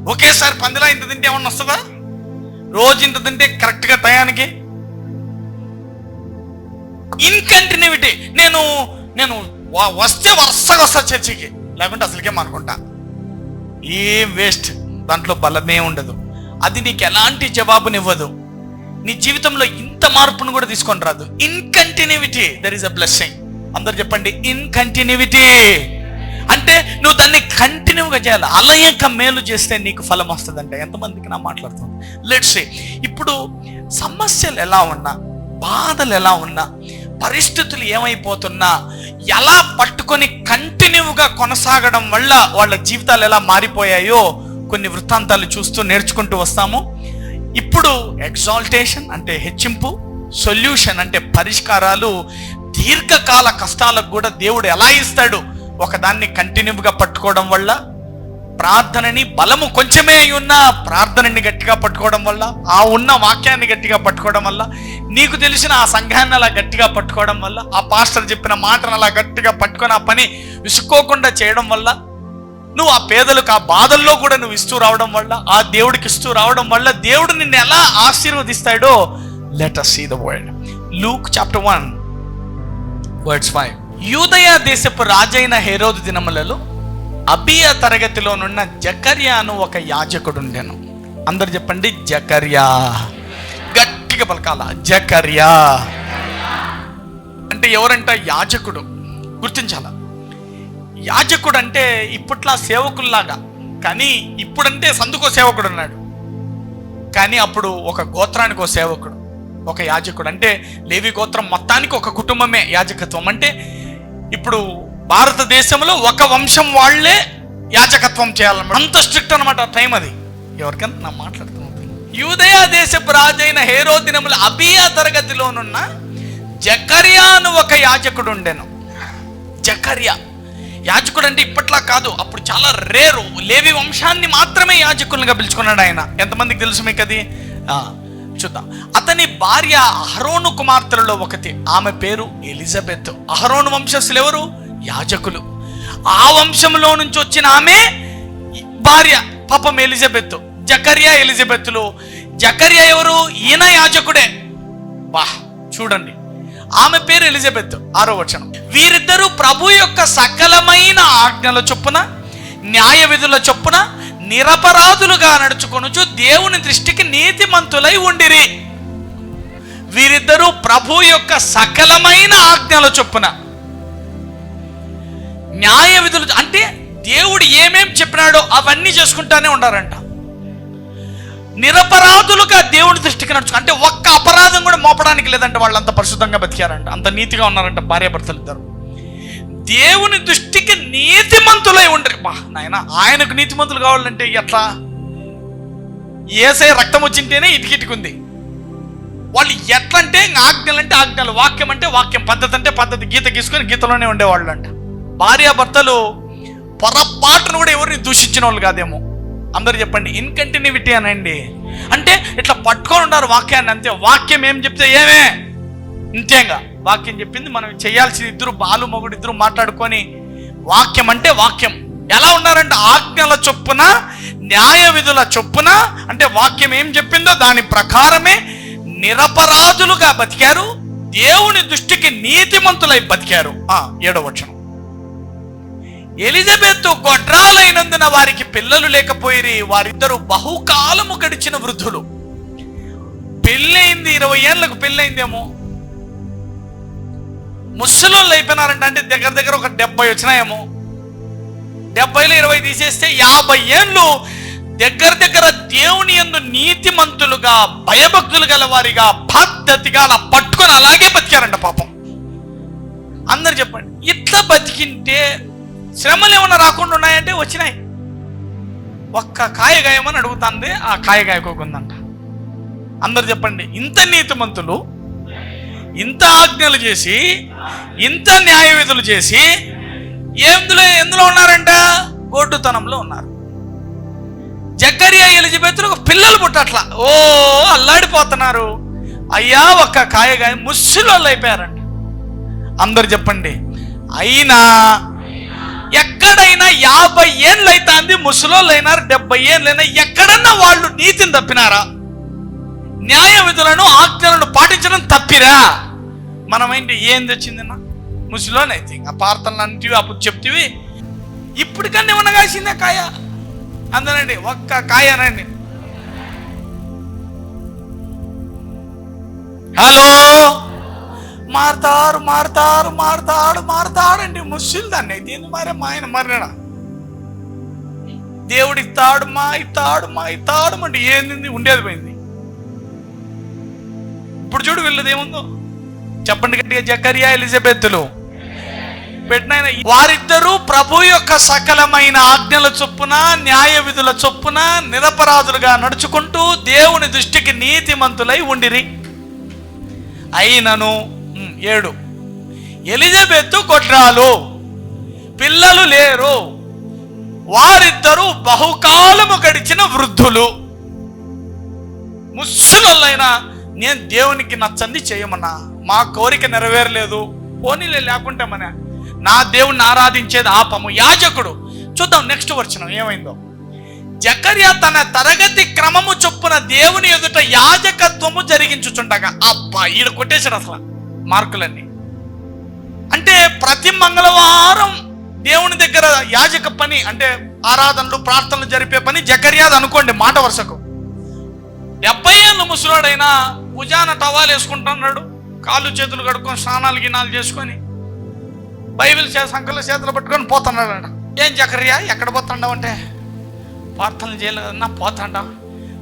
ఒకేసారి పందిలా ఇంత తింటే ఏమన్నా వస్తుందా? రోజు ఇంత తింటే కరెక్ట్గా టయానికి. ఇన్కంటిన్యూటీ. నేను వస్తే వరుసగా వస్తా చర్చికి, లేకుంటే అసలుకే అనుకుంటా. ఏం వేస్ట్, దాంట్లో బలమే ఉండదు. అది నీకు ఎలాంటి జవాబునివ్వదు. నీ జీవితంలో ఇంత మార్పును కూడా తీసుకొని రాదు. ఇన్కంటిన్యూటీ, దర్ ఈస్ అ బ్లెస్సింగ్. అందరు చెప్పండి, ఇన్కంటిన్యూటీ. అంటే నువ్వు దాన్ని కంటిన్యూగా చేయాలి. అలయక మేలు చేస్తే నీకు ఫలం వస్తుందంటే ఎంతమందికి నా మాట్లాడుతుంది. లెట్స్ సే, ఇప్పుడు సమస్యలు ఎలా ఉన్నా, బాధలు ఎలా ఉన్నా, పరిస్థితులు ఏమైపోతున్నా, ఎలా పట్టుకొని కంటిన్యూగా కొనసాగడం వల్ల వాళ్ళ జీవితాలు ఎలా మారిపోయాయో కొన్ని వృత్తాంతాలు చూస్తూ నేర్చుకుంటూ వస్తాము. ఇప్పుడు ఎగ్జాల్టేషన్ అంటే హెచ్చింపు, సొల్యూషన్ అంటే పరిష్కారాలు. దీర్ఘకాల కష్టాలకు కూడా దేవుడు ఎలా ఇస్తాడు? ఒకదాన్ని కంటిన్యూగా పట్టుకోవడం వల్ల, ప్రార్థనని బలము కొంచెమే అయి ఉన్న ప్రార్థనని గట్టిగా పట్టుకోవడం వల్ల, ఆ ఉన్న వాక్యాన్ని గట్టిగా పట్టుకోవడం వల్ల, నీకు తెలిసిన ఆ సంఘాన్ని అలా గట్టిగా పట్టుకోవడం వల్ల, ఆ పాస్టర్ చెప్పిన మాటను అలా గట్టిగా పట్టుకొని ఆ పని విసుకోకుండా చేయడం వల్ల, నువ్వు ఆ పేదలకు ఆ బాధల్లో కూడా నువ్వు ఇస్తూ రావడం వల్ల, ఆ దేవుడికి ఇస్తూ రావడం వల్ల దేవుడు నిన్ను ఎలా ఆశీర్వదిస్తాడో. Let us see the word. Luke chapter 1 verse 5. యూదయ దేశపు రాజైన హేరోదు దినములలో అబియ తరగతిలోనున్న జకర్యా అను ఒక యాజకుడు ఉండెను. అందరు చెప్పండి, జకర్యా. గట్టిగా పలకాల, జకర్యా. అంటే ఎవరంట? యాజకుడు. గుర్తించాల, యాజకుడు అంటే ఇప్పట్లా సేవకుల్లాగా, కానీ ఇప్పుడంటే సందుకో సేవకుడు ఉన్నాడు, కానీ అప్పుడు ఒక గోత్రానికి ఒక సేవకుడు, ఒక యాజకుడు. అంటే లేవి గోత్రం మొత్తానికి ఒక కుటుంబమే యాజకత్వం. అంటే ఇప్పుడు భారతదేశంలో ఒక వంశం వాళ్లే యాజకత్వం చేయాలన్నమాట. అంత స్ట్రిక్ట్ అనమాట టైం అది. ఎవరికైనా నా మాట్లాడుతున్నా. యూదయ దేశపు రాజైన హేరోదు దినముల అబియా తరగతిలోనున్న జకర్యా అను ఒక యాజకుడు ఉండెను. జకర్యా యాజకుడు అంటే ఇప్పట్లా కాదు, అప్పుడు చాలా రేరు. లేవి వంశాన్ని మాత్రమే యాజకులుగా పిలుచుకున్నాడు ఆయన. ఎంతమందికి తెలుసు మీకు అది? చూద్దాం. అతని భార్య అహరోను కుమార్తెలలో ఒకటి, ఆమె పేరు ఎలిజబెత్. అహరోను వంశస్థులు ఎవరు? యాజకులు. ఆ వంశంలో నుంచి వచ్చిన ఆమె భార్య పాపం ఎలిజబెత్. జకర్యా ఎలిజబెత్లు. జకర్యా ఎవరు? ఈయన యాజకుడే. చూడండి, ఆమె పేరు ఎలిజబెత్. 6వ వచనం. వీరిద్దరూ ప్రభు యొక్క సకలమైన ఆజ్ఞల చొప్పున, న్యాయ విధుల చొప్పున నిరపరాధులుగా నడుచుకొనుచు దేవుని దృష్టికి నీతిమంతులై ఉండిరి. వీరిద్దరూ ప్రభు యొక్క సకలమైన ఆజ్ఞల చొప్పున, న్యాయ విధులు అంటే దేవుడు ఏమేం చెప్పినాడో అవన్నీ చేసుకుంటానే ఉండారంట. నిరపరాధులుగా దేవుని దృష్టికి నడుచు అంటే ఒక్క అపరాధం కూడా మోపడానికి లేదంట. వాళ్ళంత పరిశుద్ధంగా బతికారంట, అంత నీతిగా ఉన్నారంట భార్యాభర్తలు ఇద్దరు. దేవుని దృష్టికి నీతిమంతులై ఉండరు. నాయన, ఆయనకు నీతిమంతులు కావాలంటే ఎట్లా? యేసయ్య రక్తం వచ్చింటేనే ఇటుకిటుకుంది. వాళ్ళు ఎట్లంటే ఆజ్ఞలు అంటే ఆజ్ఞలు, వాక్యం అంటే వాక్యం, పద్ధతి అంటే పద్ధతి, గీత గీసుకొని గీతలోనే ఉండేవాళ్ళు అంట. భార్యాభర్తలు పొరపాటును కూడా ఎవరిని దూషించిన వాళ్ళు కాదేమో. అందరు చెప్పండి, ఇన్కంటిన్యూటీ అనండి. అంటే ఇట్లా పట్టుకొని ఉన్నారు వాక్యాన్ని, అంతే. వాక్యం ఏం చెప్తే ఏమే, ఇంతేగా వాక్యం చెప్పింది మనం చేయాల్సింది. ఇద్దరు బాలు మొగుడు ఇద్దరు మాట్లాడుకొని, వాక్యం అంటే వాక్యం. ఎలా ఉన్నారంటే ఆజ్ఞల చొప్పున, న్యాయ విధుల చొప్పున, అంటే వాక్యం ఏం చెప్పిందో దాని ప్రకారమే నిరపరాధులుగా బతికారు, దేవుని దృష్టికి నీతిమంతులై బతికారు. 7వ వచనం. ఎలిజబెత్ గొడ్రాలైనందున వారికి పిల్లలు లేకపోయిరి. వారిద్దరు బహుకాలము గడిచిన వృద్ధులు. పెళ్ళయింది, 20 ఏళ్ళకు పెళ్ళయిందేమో. ముసలోళ్ళు అయిపోయినారంట. అంటే దగ్గర దగ్గర ఒక 70 వచ్చినాయేమో. 70లో 20 తీసేస్తే 50 ఏళ్ళు దగ్గర దగ్గర దేవుని యందు నీతిమంతులుగా, భయభక్తులు గల వారిగా, పద్ధతిగా అలా పట్టుకొని అలాగే బతికారంట పాపం. అందరు చెప్పండి, ఇట్లా బతికింటే శ్రమలు ఏమన్నా రాకుండా ఉన్నాయంటే వచ్చినాయి. ఒక్క కాయ గాయమని అడుగుతుంది, ఆ కాయ గాయకోకుందంట. అందరు చెప్పండి, ఇంత నీతిమంతులు, ఇంత ఆజ్ఞలు చేసి, ఇంత న్యాయ విధులు చేసి ఎందులో ఉన్నారంట? గొడ్డుతనంలో ఉన్నారు. జకర్యా ఎలిజబెత్లకు పిల్లలు పుట్టట్లా, అల్లాడిపోతున్నారు. అయ్యా ఒక్క కాయగాయ ముస్సులోళ్ళు అయిపోయారంట. అందరు చెప్పండి, అయినా ఎక్కడైనా 50 ఏళ్ళు అవుతుంది, ముసలోళ్ళు అయినారు, 70 ఏళ్ళైనా, ఎక్కడన్నా వాళ్ళు నీతిని తప్పినారా? న్యాయ విధులను ఆజ్ఞలను పాటించడం తప్పిరా? మనమేంటి ఏం తెచ్చిందన్నా? ముసలోని అయితే ఇంకా ప్రార్థనలు అంటివి, అప్పుడు చెప్తివి, ఇప్పటికన్నా ఏమన్నా కాసిందే కాయ? అందరండి ఒక్క కాయనండి. హలో, మారుతాడండి ముస్లిం దాన్ని అయితే ఏంది మారే? మా ఆయన మరణడా? దేవుడు ఇస్తాడు అంటే ఏంది? ఉండేది పోయింది. ఇప్పుడు చూడు వీళ్ళది ఏముందో చెప్పండి గట్టిగా. జకర్యా, ఎలిజబెత్తులు పెట్టిన వారిద్దరూ ప్రభు యొక్క సకలమైన ఆజ్ఞల చొప్పున, న్యాయ విధుల చొప్పున నిరపరాధులుగా నడుచుకుంటూ దేవుని దృష్టికి నీతిమంతులై ఉండిరి. అయినను 7 ఎలిజబెత్తు గొడ్రాలు, పిల్లలు లేరు, వారిద్దరూ బహుకాలము గడిచిన వృద్ధులు. ముసలోళ్ళైనా నేను దేవునికి నచ్చంది చేయమన్నా, మా కోరిక నెరవేరలేదు, పోనీలే లేకుంటే మన నా దేవుణ్ణి ఆరాధించేది ఆపము. యాజకుడు చూద్దాం నెక్స్ట్ వచనం ఏమైందో. జకర్యా తన తరగతి క్రమము చొప్పున దేవుని ఎదుట యాజకత్వము జరిగించుచుండగా, అబ్బా ఈడ కొట్టేశాడు అసలు మార్కులన్నీ. అంటే ప్రతి మంగళవారం దేవుని దగ్గర యాజక పని, అంటే ఆరాధనలు ప్రార్థనలు జరిపే పని జకర్యాది అనుకోండి మాట వరుసకు. 70 ఏళ్ళు ముసలోడైనా భుజాన టవాలు వేసుకుంటున్నాడు, కాళ్ళు చేతులు కడుక్కొని స్నానాలు గినాలు చేసుకొని బైబిల్ సంఖ్యలో చేతులు పట్టుకొని పోతున్నాడు అంట. ఏం జకర్యా ఎక్కడ పోతాండావు అంటే, ప్రార్థనలు చేయలేదన్నా. పోతాండా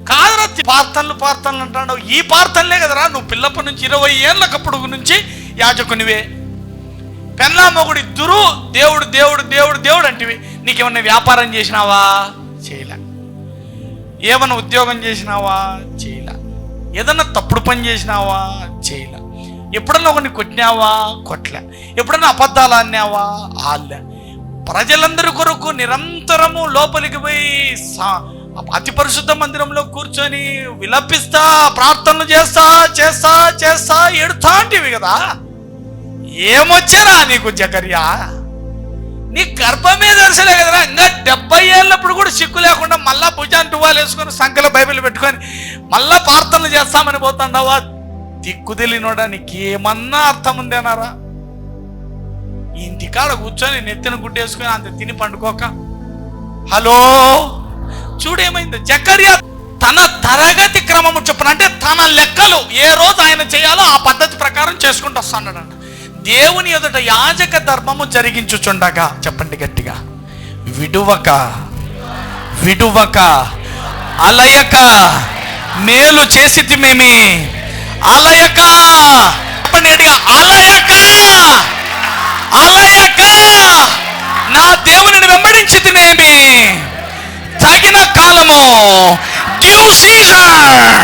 కాదురా, ప్రార్థనలు అంటాడు. ఈ ప్రార్థనలే కదరా, నువ్వు పిల్లప్పటి నుంచి 20 ఏళ్ళకప్పుడు నుంచి యాజకునివే. పెన్నా మొగుడు ఇద్దరు దేవుడు దేవుడు దేవుడు దేవుడు అంటివి. నీకేమన్నా వ్యాపారం చేసినావా? చేయలే. ఏమన్నా ఉద్యోగం చేసినావా? చేయలే. ఏదన్నా తప్పుడు పని చేసినావా? చేయలే. ఎప్పుడన్నా ఒకరిని కొట్టినావా? కొట్టలే. ఎప్పుడన్నా అబద్ధాలు అన్నావా? ఆళ్ళే. ప్రజలందరి కొరకు నిరంతరము లోపలికి పోయి అతి పరిశుద్ధ మందిరంలో కూర్చొని విలపిస్తా, ప్రార్థనలు చేస్తా చేస్తా చేస్తా ఎడుతా అంటివి కదా. ఏమొచ్చారా నీకు జకర్యా? నీ గర్భమే దర్శలే కదరా. ఇంకా 70 ఏళ్ళప్పుడు కూడా సిక్కు లేకుండా మళ్ళా భుజాన్ని టువాలు వేసుకొని సంఖ్యలో బైబిల్ పెట్టుకొని మళ్ళా ప్రార్థనలు చేస్తామని పోతాండావా? దిక్కు తెలియనోడా, నీకేమన్నా అర్థం ఉందేనారా? ఇంటికాడ కూర్చొని నెత్తిన గుడ్డేసుకొని అంత తిని పండుకోక. హలో, చూడేమైంది. జకర్యా తన తరగతి క్రమము చొప్పున, అంటే తన లెక్కలు ఏ రోజు ఆయన చేయాలో ఆ పద్ధతి ప్రకారం చేసుకుంటూ వస్తాడంట. దేవుని ఎదుట యాజక ధర్మము జరిగించుచుండగా, చెప్పండి గట్టిగా, విడువక అలయక మేలు చేసితిమేమి, అలయక, చెప్పండి గట్టిగా, అలయక నా దేవునిని వెంబడించితినేమి. తగిన కాలము, డ్యూ సీజన్,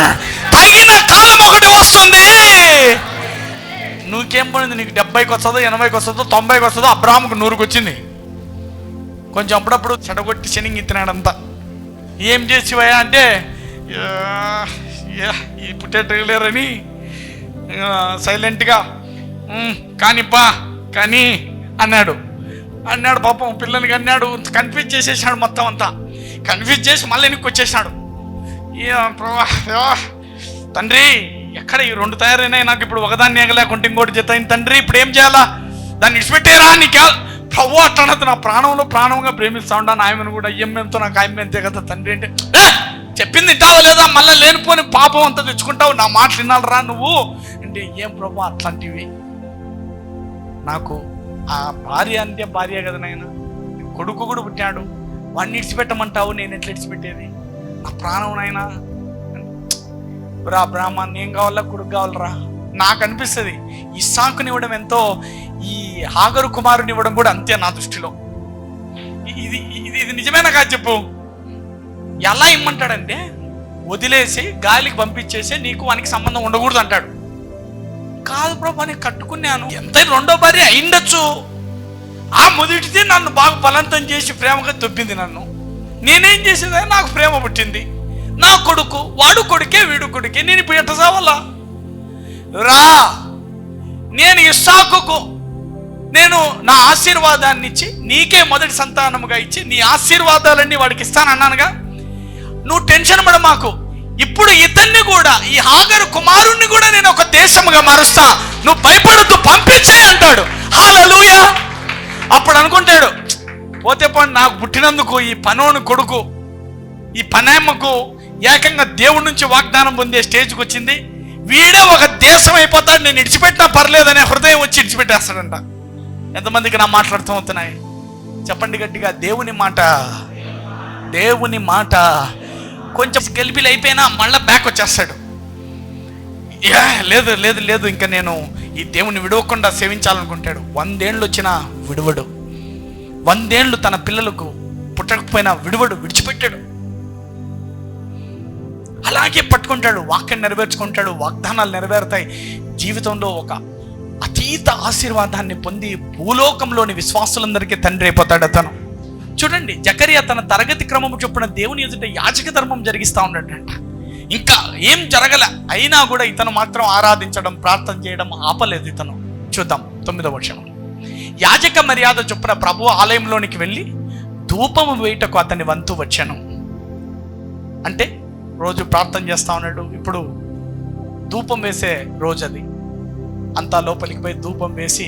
తగిన కాలం ఒకటి వస్తుంది. నువ్వుకేం పడింది? నీకు 70కి వస్తుందో, 80కి వస్తుందో, 90కి వస్తుందో. అబ్రాహాముకు 100కి వచ్చింది. కొంచెం అప్పుడప్పుడు చెడగొట్టి శనింగ్ ఇస్తున్నాడంతా. ఏం చేసివయా అంటే, ఈ పుట్టేటలేరని సైలెంట్గా కానీ అన్నాడు. పాపం పిల్లలకి అన్నాడు. కన్ఫ్యూజ్ చేసేసాడు, మొత్తం అంతా కన్ఫ్యూజ్ చేసి మళ్ళీ వెనక్కి వచ్చేసాడు. తండ్రి ఎక్కడ ఈ 2 తయారైనాయి, నాకు ఇప్పుడు ఒకదాన్ని ఎగలేకుంటే ఇంకోటి జత అయింది తండ్రి, ఇప్పుడు ఏం చేయాలా? దాన్ని ఇచ్చిపెట్టేరా? నీకే ప్రభు అట్లనదు, నా ప్రాణంలో ప్రాణంగా ప్రేమిస్తా ఉంటాను ఆయమను కూడా. ఎంతో నాకు ఆయమ్మ అంతే కదా తండ్రి అంటే, చెప్పింది తింటావా లేదా? మళ్ళీ లేనిపోని పాపం అంతా తెచ్చుకుంటావు, నా మాటలు వినాలరా నువ్వు అంటే. ఏం ప్రభు అట్లాంటివి? నాకు ఆ భార్య అంటే భార్య కదా నాయన, కొడుకు కూడా పుట్టాడు, వాడిని ఇడిచిపెట్టమంటావు, నేను ఎట్లా ఇడిచిపెట్టేది? నా ప్రాణం నాయన రా. బ్రాహ్మణ్ ఏం కావాలా? కొడుకు కావాలరా. నాకు అనిపిస్తుంది ఇస్సాకుని ఇవ్వడం ఎంతో, ఈ హాగరు కుమారుని ఇవ్వడం కూడా అంతే నా దృష్టిలో. ఇది నిజమేనా కాదు చెప్పు? ఎలా ఇమ్మంటాడంటే, వదిలేసి గాలికి పంపించేసి నీకు వానికి సంబంధం ఉండకూడదు అంటాడు. కాదు ప్రభు, నేను కట్టుకున్నాను, ఎంతైనా 2వ భార్య అయిండొచ్చు. ఆ మొదటిది నన్ను బాగా బలవంతం చేసి ప్రేమగా దొబ్బింది నన్ను. నేనేం చేసింది? నాకు ప్రేమ పుట్టింది. నా కొడుకు, వాడు కొడుకే వీడు కొడుకే, నేను ఇప్పుడు ఎట్ట సావాలా? రా, నేను ఇస్సాకుకు నేను నా ఆశీర్వాదాన్ని ఇచ్చి నీకే మొదటి సంతానముగా ఇచ్చి నీ ఆశీర్వాదాలన్నీ వాడికి ఇస్తానన్నానుగా, నువ్వు టెన్షన్ పడ మాకు. ఇప్పుడు ఇతన్ని కూడా, ఈ హాగరు కుమారుణ్ణి కూడా నేను ఒక దేశముగా మారుస్తా, నువ్వు భయపడద్దు, పంపించే అంటాడు. హల్లెలూయా. అప్పుడు అనుకుంటాడు, పోతే పోనీ నాకు పుట్టినందుకు ఈ పనోని కొడుకు, ఈ పనేమ్మకు ఏకంగా దేవుడి నుంచి వాగ్దానం పొందే స్టేజ్కి వచ్చింది, వీడే ఒక దేశం అయిపోతాడు, నేను ఇడిచిపెట్టినా పర్లేదనే హృదయం వచ్చి ఇడిచిపెట్టేస్తాడంట. ఎంతమందికి నా మాటలు అర్థమవుతున్నాయి? చెప్పండి గట్టిగా. దేవుని మాట, దేవుని మాట. కొంచెం గెలిపిలు అయిపోయినా మళ్ళీ బ్యాక్ వచ్చేస్తాడు. లేదు లేదు లేదు, ఇంకా నేను ఈ దేవుని విడవకుండా సేవించాలనుకుంటాడు. 100 ఏళ్ళు వచ్చినా విడవడు. 100 ఏళ్ళు తన పిల్లలకు పుట్టకపోయినా విడవడు, విడిచిపెట్టాడు. అలాగే పట్టుకుంటాడు, వాక్యం నెరవేర్చుకుంటాడు, వాగ్దానాలు నెరవేరుతాయి. జీవితంలో ఒక అతీత ఆశీర్వాదాన్ని పొంది భూలోకంలోని విశ్వాసులందరికీ తండ్రి అయిపోతాడు అతను. చూడండి, జకరియా తన తరగతి క్రమము చొప్పున దేవుని ఎదుట యాజక ధర్మం జరిగిస్తూ ఉన్నాడంట. ఇంకా ఏం జరగల, అయినా కూడా ఇతను మాత్రం ఆరాధించడం, ప్రార్థన చేయడం ఆపలేదు ఇతను. చూద్దాం 9వ వచనం. యాజక మర్యాద చొప్పున ప్రభు ఆలయంలోనికి వెళ్ళి ధూపము వేయుటకు అతని వంతు వచ్చాను. అంటే రోజు ప్రార్థన చేస్తా ఉన్నాడు, ఇప్పుడు ధూపం వేసే రోజు అది. అంతా లోపలికి పోయి ధూపం వేసి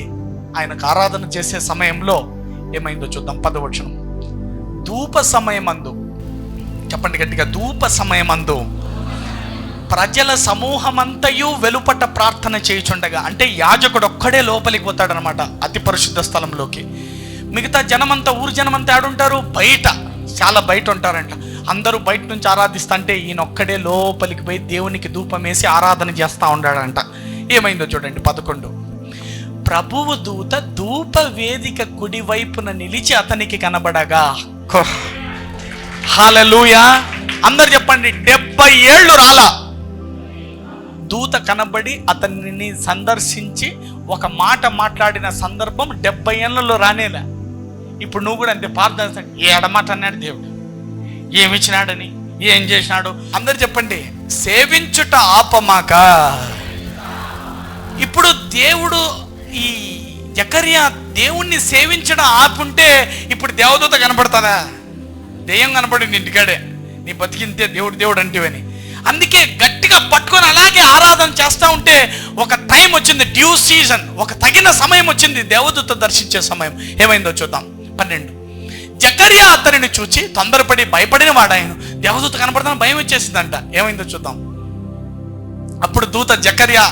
ఆయనకు ఆరాధన చేసే సమయంలో ఏమైందో చూద్దాం. 10వ వచనం. ధూప సమయమందు, చెప్పండి గట్టిగా, ధూప సమయమందు ప్రజల సమూహమంతయు వెలుపట ప్రార్థన చేయుచుండగా, అంటే యాజకుడు ఒక్కడే లోపలికి పోతాడనమాట అతి పరిశుద్ధ స్థలంలోకి. మిగతా జనమంతా, ఊరు జనమంతా ఆడుంటారు, బయట, చాలా బయట ఉంటారంట. అందరూ బయట నుంచి ఆరాధిస్తుంటే ఈయన ఒక్కడే లోపలికి పోయి దేవునికి ధూపం వేసి ఆరాధన చేస్తూ ఉన్నాడంట. ఏమైందో చూడండి 11. ప్రభువు దూత ధూప వేదిక కుడి వైపున నిలిచి అతనికి కనబడగా. హల్లెలూయా. అందరు చెప్పండి, 70 ఏళ్ళు రాలా. దూత కనబడి అతనిని సందర్శించి ఒక మాట మాట్లాడిన సందర్భం 70 ఏళ్లలో రానేలా. ఇప్పుడు నువ్వు కూడా అంతే, ప్రార్థన ఏడమాట అన్నాడు దేవుడు, ఏమిచ్చినాడని, ఏం చేసినాడు. అందరు చెప్పండి, సేవించుట ఆపమాక. ఇప్పుడు దేవుడు, ఈ జకరియా దేవుణ్ణి సేవించడం ఆపుంటే ఇప్పుడు దేవదూత కనపడతాదా? దెయ్యం కనపడింది ఇంటికాడే, నీ బతికింతే దేవుడు దేవుడు అంటేవని. అందుకే గట్టిగా పట్టుకొని అలాగే ఆరాధన చేస్తూ ఉంటే ఒక టైం వచ్చింది, డ్యూ సీజన్, ఒక తగిన సమయం వచ్చింది, దేవదూత దర్శించే సమయం. ఏమైందో చూద్దాం 12. జకరియా అతనిని చూచి తొందరపడి భయపడిన వాడాయను. దేవదూత కనపడతాను భయం వచ్చేసిందంట. ఏమైందో చూద్దాం. అప్పుడు దూత జకరియా,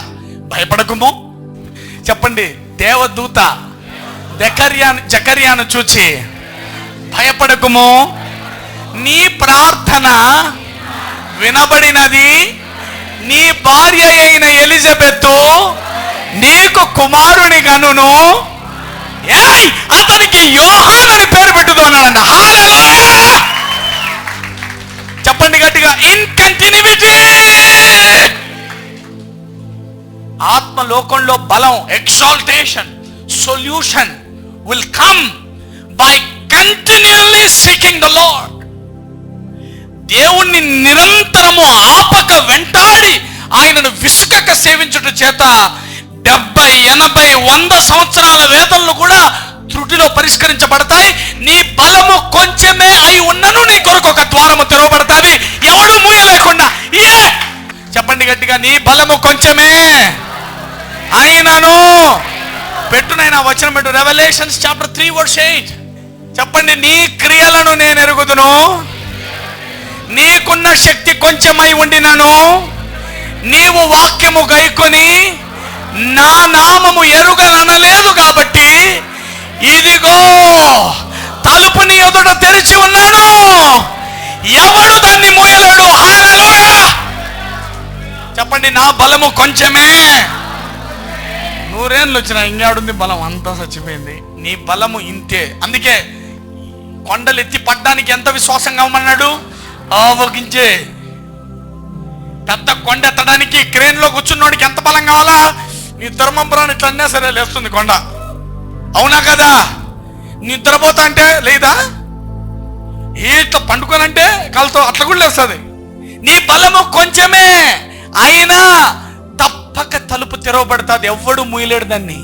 భయపడకుము. చెప్పండి, దేవదూత జకరియాను చూచి, భయపడకుము, నీ ప్రార్థన వినబడినది, నీ భార్య అయిన ఎలిజబెత్ నీకు కుమారుని గనును, అతనికి యోహాను అని పేరు పెట్టుతున్నాడంట. హల్లెలూయా. చెప్పండి గట్టిగా, ఇన్ కంటిన్యూటీ. ఆత్మలోకంలో బలం, exaltation, solution will come by continually seeking the Lord. దేవుణ్ణి నిరంతరము ఆపక వెంటాడి ఆయనను విసుకక సేవించుట చేత 70, 80, 100 సంవత్సరాల వేదనలు కూడా త్రుటిలో పరిష్కరించబడతాయి. నీ బలము కొంచెమే అయి ఉన్నను నీ కొరకు ఒక ద్వారము తెరవబడతాది, ఎవడు మూయలేకుండా. చెప్పండి గట్టిగా, నీ బలము కొంచెమే అయినను. పెట్టునైనా వచనం పెట్టు, రెవల్యూషన్స్ చాప్టర్ 3:8. చెప్పండి, నీ క్రియలను నేను ఎరుగుదును, నీకున్న శక్తి కొంచెమై ఉండినను, నీవు వాక్యము గైకొని నా నామము ఎరుగననలేదు కాబట్టి, ఇదిగో తలుపు నీ ఎదుట తెరిచి ఉన్నాను, ఎవడు దాన్ని మూయలేడు. హల్లెలూయా. చెప్పండి, నా బలము కొంచెమే. 100 ఏళ్ళు వచ్చినా ఇంగాడుంది బలం, అంతా చచ్చిపోయింది. నీ బలము ఇంతే. అందుకే కొండలు ఎత్తి పడ్డానికి ఎంత విశ్వాసంగా ఉన్నాడు, ఆవగించే. పెద్ద కొండ ఎత్తడానికి క్రేన్లో కూర్చున్నోడికి ఎంత బలం కావాలా? నిద్రమంబరాన్ని ఇట్లా అన్నా సరే లేస్తుంది కొండ, అవునా కదా? నిద్రపోతా అంటే లేదా, ఇట్లా పండుకోనంటే కాలుతో అట్లా కూడా లేస్తుంది. నీ బలము కొంచెమే అయినా తప్పక తలుపు తెరవబడుతుంది, ఎవ్వడు మూయలేడు దాన్ని.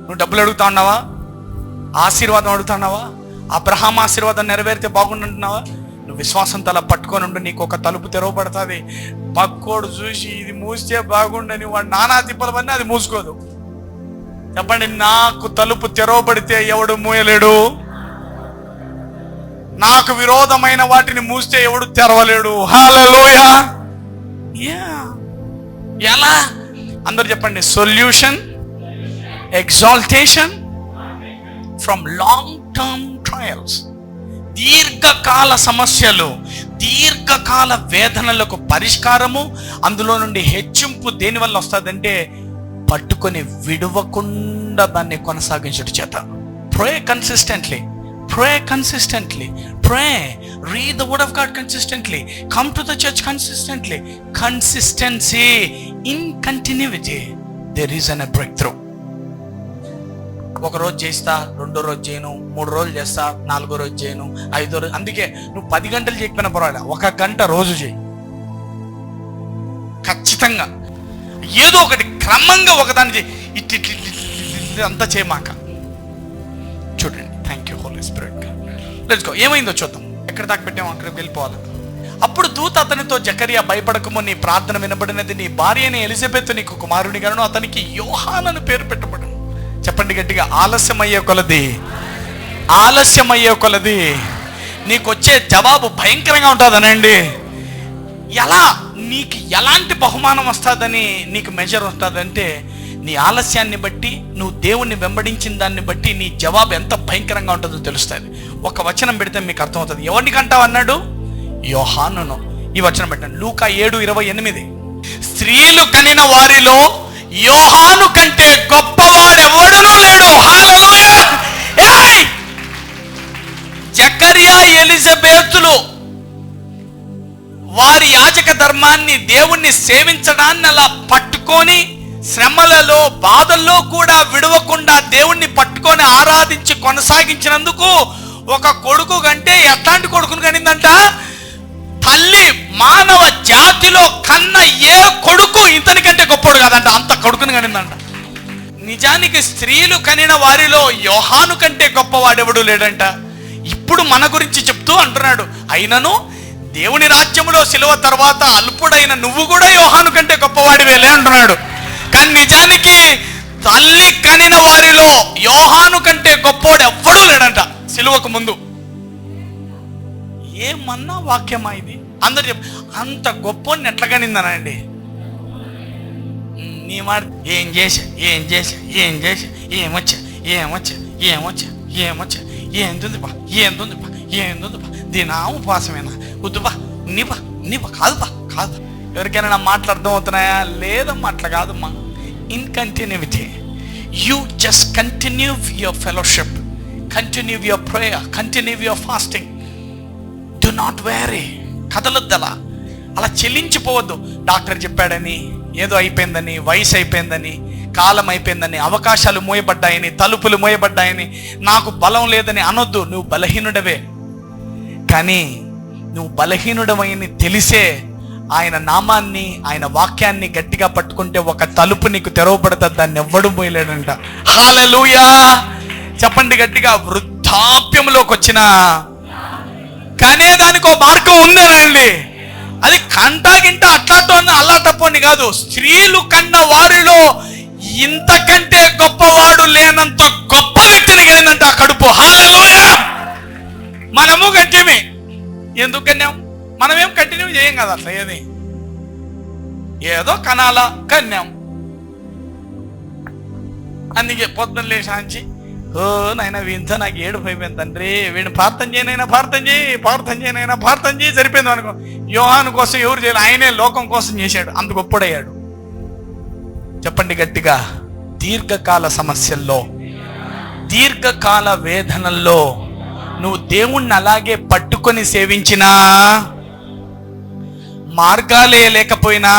నువ్వు డబ్బులు అడుగుతా ఉన్నావా? ఆశీర్వాదం అడుగుతున్నావా? అబ్రహాం ఆశీర్వాదం నెరవేరితే బాగుంటున్నావా? నువ్వు విశ్వాసంతో అలా పట్టుకొని ఉండు, నీకు ఒక తలుపు తెరవబడుతుంది. పక్కోడు చూసి ఇది మూస్తే బాగుండని వాడు నానా తిప్పలవన్నీ అది మూసుకోదు. చెప్పండి, నాకు తలుపు తెరవబడితే ఎవడు మూయలేడు, నాకు విరోధమైన వాటిని మూస్తే ఎవడు తెరవలేడు. హల్లెలూయా. ఎలా? అందరు చెప్పండి. Solution, exaltation from long term trials. దీర్ఘకాల సమస్యలు, దీర్ఘకాల వేదనలకు పరిష్కారము, అందులో నుండి హెచ్చింపు దేనివల్ల వస్తుందంటే పట్టుకొని విడవకుండా దాన్ని కొనసాగించడం చేత. Pray consistently. Pray consistently. Pray. Read the word of God consistently. Come to the church consistently. Consistency in continuity. There is a breakthrough. ఒక రోజు చేస్తా, రెండో రోజు చేయను, 3 రోజులు చేస్తా, 4వ రోజు చేయను, 5వ రోజు. అందుకే నువ్వు 10 గంటలు చేయకపోయినా పర్వాలేదు, 1 గంట రోజు చేయి. ఖచ్చితంగా ఏదో ఒకటి క్రమంగా ఒకదాన్ని చేయి. ఇట్ అంతా చేయమాక. చూడండి. Thank you Holy Spirit. Let's go. ఏమైందో చూద్దాం. ఎక్కడ దాకా పెట్టామో అక్కడికి వెళ్ళిపోవాలి. అప్పుడు దూత అతనితో, జకరియా భయపడకము, నీ ప్రార్థన వినబడినది, నీ భార్య అయిన ఎలిజబెత్ నీకు కుమారుని గాను, అతనికి యోహానను పేరు పెట్టబడును. చెప్పండి గట్టిగా. ఆలస్యమయ్యే కొలది నీకు వచ్చే జవాబు భయంకరంగా ఉంటుందనండి. ఎలా నీకు ఎలాంటి బహుమానం వస్తుందని నీకు మెజర్ వస్తుందంటే, నీ ఆలస్యాన్ని బట్టి, నువ్వు దేవుణ్ణి వెంబడించిన దాన్ని బట్టి నీ జవాబు ఎంత భయంకరంగా ఉంటుందో తెలుస్తుంది. ఒక వచనం పెడితే మీకు అర్థమవుతుంది. ఎవరిని కంటావు అన్నాడు? యోహానును. ఈ వచనం పెట్టండి. లూకా 7:28. స్త్రీలు కనిన వారిలో యోహాను కంటే గొప్పవాడెవడునూ లేడు. హల్లెలూయా. జకరియా ఎలిజబెతులు వారి యాజక ధర్మాన్ని, దేవుణ్ణి సేవించడాన్ని అలా పట్టుకొని, శ్రమలలో బాధల్లో కూడా విడవకుండా దేవుణ్ణి పట్టుకొని ఆరాధించి కొనసాగించినందుకు ఒక కొడుకు కంటే ఎట్లాంటి కొడుకును కనిందంట? తల్లి మానవ జాతిలో కన్న ఏ కొడుకు ఇతని కంటే గొప్పడు కాదంట, అంత కొడుకుని కనిందంట. నిజానికి స్త్రీలు కనిన వారిలో యోహాను కంటే గొప్పవాడెవడు లేడంట. ఇప్పుడు మన గురించి చెప్తూ అంటున్నాడు, అయినను దేవుని రాజ్యములో సిలువ తర్వాత అల్పుడైన నువ్వు కూడా యోహాను కంటే గొప్పవాడివేలే అంటున్నాడు. కానీ నిజానికి తల్లి కనిన వారిలో యోహాను కంటే గొప్పవాడు ఎవ్వడూ లేడంట సిలువకు ముందు. ఏమన్నా వాక్యమా ఇది? అందరు చెప్పు. అంత గొప్పని ఎట్లా కనిందనండి. నీ మాట ఏం చేసా ఏందుంది బా దీని ఉపవాసమేనా? వద్దుబా, నీబా కాదు. ఎవరికైనా నా మాటలు అర్థమవుతున్నాయా? లేదమ్మా, అట్లా కాదమ్మా. In continuity, you just continue your fellowship, continue your prayer, continue your fasting. Do not worry. కదలొద్దు, అలా చెల్లించిపోవద్దు. డాక్టర్ చెప్పాడని, ఏదో అయిపోయిందని, వయసు అయిపోయిందని, కాలం అయిపోయిందని, అవకాశాలు మూయబడ్డాయని, తలుపులు మూయబడ్డాయని, నాకు బలం లేదని అనొద్దు. నువ్వు బలహీనుడవే. కానీ నువ్వు బలహీనుడవని తెలిసే ఆయన నామాన్ని, ఆయన వాక్యాన్ని గట్టిగా పట్టుకుంటే ఒక తలుపు నీకు తెరవబడుతుంది. దాన్ని ఎవ్వడు మూయలేడంట. హల్లెలూయా. చెప్పండి గట్టిగా. వృద్ధాప్యంలోకి వచ్చిన కనేదానికి ఒక మార్గం ఉందేనండి. అది కంటాగింట అల్లాటపోని కాదు. స్త్రీలు కన్న వారిలో ఇంతకంటే గొప్పవాడు లేనంత గొప్ప వ్యక్తిని కలిగిందంట ఆ కడుపు. హల్లెలూయా. మనము కంటిమి. ఎందుకు కన్యాం? మనమేం కంటిన్యూ చేయం కదా అట్లా. ఏదో కనాలా కన్యాం. అందుకే పొద్దున్న లేచాంచి, ఓ నాయన వీంతో నాకు ఏడుపు అయిపోయింది తండ్రి, వీడిని ప్రార్థన చేయి సరిపోయింది అనుకో. యోహాను కోసం ఎవరు చేయాలి? ఆయనే లోకం కోసం చేశాడు, అంత గొప్పడయ్యాడు. చెప్పండి గట్టిగా. దీర్ఘకాల సమస్యల్లో, దీర్ఘకాల వేదనల్లో నువ్వు దేవుణ్ణి అలాగే పట్టుకొని సేవించినా, మార్గాలే లేకపోయినా,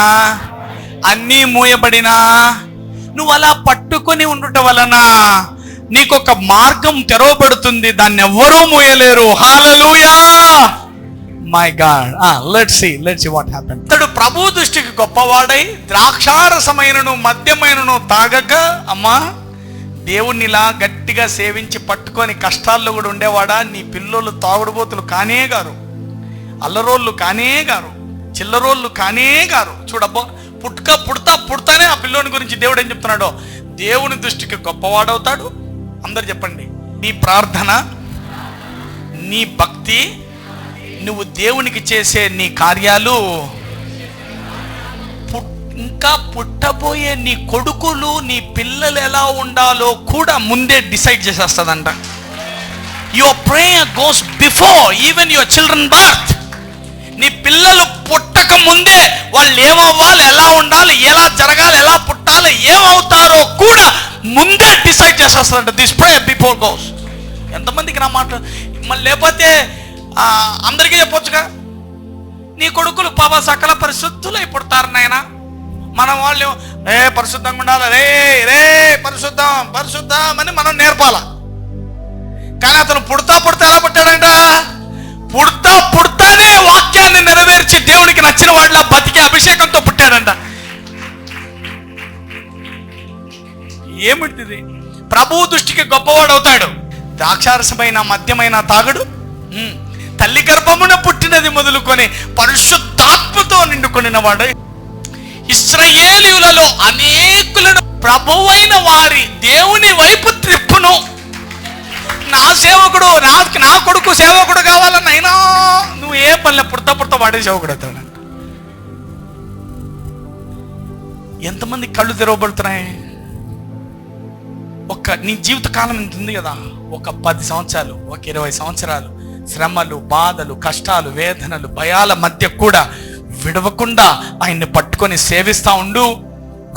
అన్నీ మూయబడినా, నువ్వు అలా పట్టుకొని ఉండటం వలన నీకొక మార్గం తెరవబడుతుంది. దాన్ని ఎవ్వరూ మూయలేరు. Hallelujah. My God. Let's see what happen. అతడు ప్రభు దృష్టికి గొప్పవాడై ద్రాక్షారసమైనను మద్యమైనను తాగక, అమ్మా దేవుణ్ణి ఇలా గట్టిగా సేవించి పట్టుకొని కష్టాల్లో కూడా ఉండేవాడా? నీ పిల్లోళ్ళు తాగుడుబోతులు కానే గారు, అల్లరోళ్ళు కానే గారు, చిల్లరోళ్ళు కానే గారు. చూడబ్బో, పుడతానే ఆ పిల్లోని గురించి దేవుడు ఏం చెప్తున్నాడో, దేవుని దృష్టికి గొప్పవాడవుతాడు. అందరు చెప్పండి, నీ ప్రార్థన, నీ భక్తి, నువ్వు దేవునికి చేసే నీ కార్యాలు, ఇంకా పుట్టబోయే నీ కొడుకులు, నీ పిల్లలు ఎలా ఉండాలో కూడా ముందే డిసైడ్ చేసేస్తుందంట. Your prayer goes before even your children birth. నీ పిల్లలు పుట్టక ముందే వాళ్ళు ఏమవ్వాలి, ఎలా ఉండాలి, ఎలా జరగాలి, ఎలా పుట్టాలి, ఏమవుతారో కూడా ముందే డిసైడ్ చేసేస్తుందంట. This prayer before goes. ఎంతమందికి నా మాట? మళ్ళీ లేకపోతే అందరికీ చెప్పొచ్చుగా, నీ కొడుకులు పాప సకల పరిశుద్ధులై పుడతారు నాయన. మన వాళ్ళు పరిశుద్ధంగా ఉండాలి, రే పరిశుద్ధం అని మనం నేర్పాల. కానీ అతను పుడతా ఎలా పుట్టాడంట? పుడతానే వాక్యాన్ని నెరవేర్చి దేవునికి నచ్చిన వాళ్ళ బతికే అభిషేకంతో పుట్టాడంట. ఏమిటిది? ప్రభువు దృష్టికి గొప్పవాడు అవుతాడు. ద్రాక్షారసమైన మద్యమైన తాగడు, తల్లి గర్భమున పుట్టినది మొదలుకొని పరిశుద్ధాత్మతో నిండుకొనిన వాడు. ఇశ్రాయేలీయులలో అనేకులను ప్రభువైన వారి దేవుని వైపు త్రిప్పును. నా సేవకుడు, నా కొడుకు సేవకుడు కావాలని అయినా నువ్వు ఏ పల్లె పుడతా వాడే సేవకుడు అవుతాడంట. ఎంతమంది కళ్ళు తెరవబడుతున్నాయి? నీ జీవిత కాలం ఇంత ఉంది కదా, ఒక 10 సంవత్సరాలు, ఒక 20 సంవత్సరాలు శ్రమలు, బాధలు, కష్టాలు, వేదనలు, భయాల మధ్య కూడా విడవకుండా ఆయన్ని పట్టుకొని సేవిస్తా ఉండు.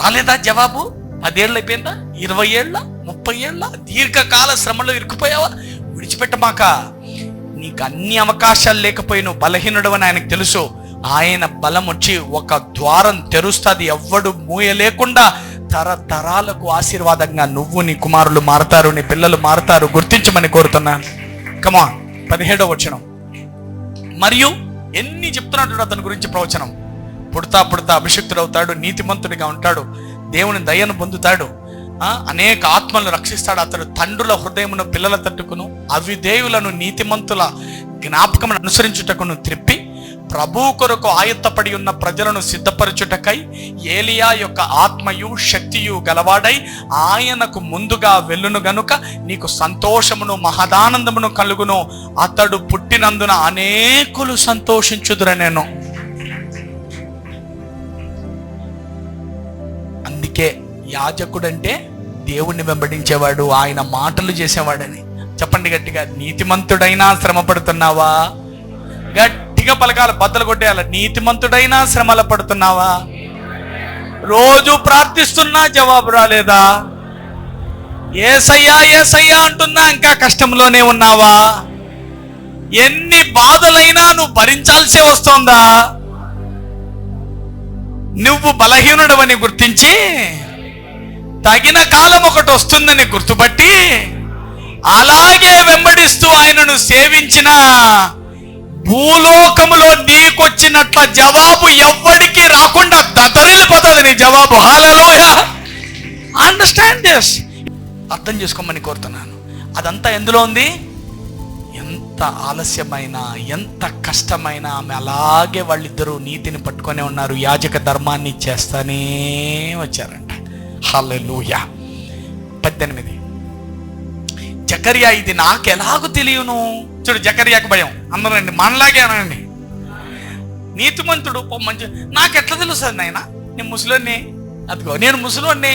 రాలేదా జవాబు? 10 ఏళ్ళు అయిపోయిందా? 20 ఏళ్ళ, 30 ఏళ్ళ దీర్ఘకాల శ్రమలో ఇరుక్కుపోయావా? విడిచిపెట్టమాక. నీకు అన్ని అవకాశాలు లేకపోయినా బలహీనుడు అని ఆయనకు తెలుసు. ఆయన బలం వచ్చి ఒక ద్వారం తెరుస్తుంది, ఎవ్వడు మూయలేకుండా. తరతరాలకు ఆశీర్వాదంగా నువ్వు, నీ కుమారులు మారతారు, నీ పిల్లలు మారతారు. గుర్తించమని కోరుతున్నాను. కమాన్. 17వ వచనం. మరియు ఎన్ని చెప్తున్నాడు అతని గురించి ప్రవచనం. పుడతా అభిషిక్తుడు అవుతాడు, నీతిమంతుడిగా ఉంటాడు, దేవుని దయను పొందుతాడు, అనేక ఆత్మలను రక్షిస్తాడు. అతడు తండ్రుల హృదయమును పిల్లల తట్టుకును, అవిధేయులను నీతిమంతుల జ్ఞాపకమును అనుసరించుటకును త్రిప్పి, ప్రభువు కొరకు ఆయత్తపడి ఉన్న ప్రజలను సిద్ధపరచుటకై ఏలియా యొక్క ఆత్మయు శక్తియు గలవాడై ఆయనకు ముందుగా వెళ్ళును గనుక నీకు సంతోషమును మహదానందమును కలుగును. అతడు పుట్టినందున అనేకులు సంతోషించుదురనేను. అందుకే యాజకుడంటే దేవుణ్ణి వెంబడించేవాడు, ఆయన మాటలు చేసేవాడని. చెప్పండి గట్టిగా, నీతిమంతుడైనా శ్రమ పడుతున్నావా? గట్టిగా పలకాల, బద్దలు కొట్టేయాల. నీతిమంతుడైనా శ్రమల పడుతున్నావా? రోజు ప్రార్థిస్తున్నా జవాబు రాలేదా? ఏసయ్యా అంటున్నా ఇంకా కష్టంలోనే ఉన్నావా? ఎన్ని బాధలైనా నువ్వు భరించాల్సి వస్తోందా? నువ్వు బలహీనుడవని గుర్తించి తగిన కాలం ఒకటి వస్తుందని గుర్తుపట్టి అలాగే వెంబడిస్తూ ఆయనను సేవించిన భూలోకములో నీకొచ్చినట్ల జవాబు ఎవ్వడికి రాకుండా దద్దరిల్లిపోతుంది నీ జవాబు. హల్లెలూయా. Understand this. అర్థం చేసుకోమని కోరుతున్నాను. అదంతా ఎందులో ఉంది? ఎంత ఆలస్యమైన, ఎంత కష్టమైన ఆమె అలాగే వాళ్ళిద్దరూ నీతిని పట్టుకొని ఉన్నారు, యాజక ధర్మాన్ని చేస్తానే వచ్చారంట. హల్లెలూయా. 18. జకర్యా, ఇది నాకు ఎలాగూ తెలియను. చూడు, జకర్యాకు భయం. అందరండి మనలాగే అనండి. నీతిమంతుడు మంచి, నాకు ఎట్లా తెలుస్తుంది నాయన? నేను ముసలోన్ని, అదిగో నేను ముసలోన్ని,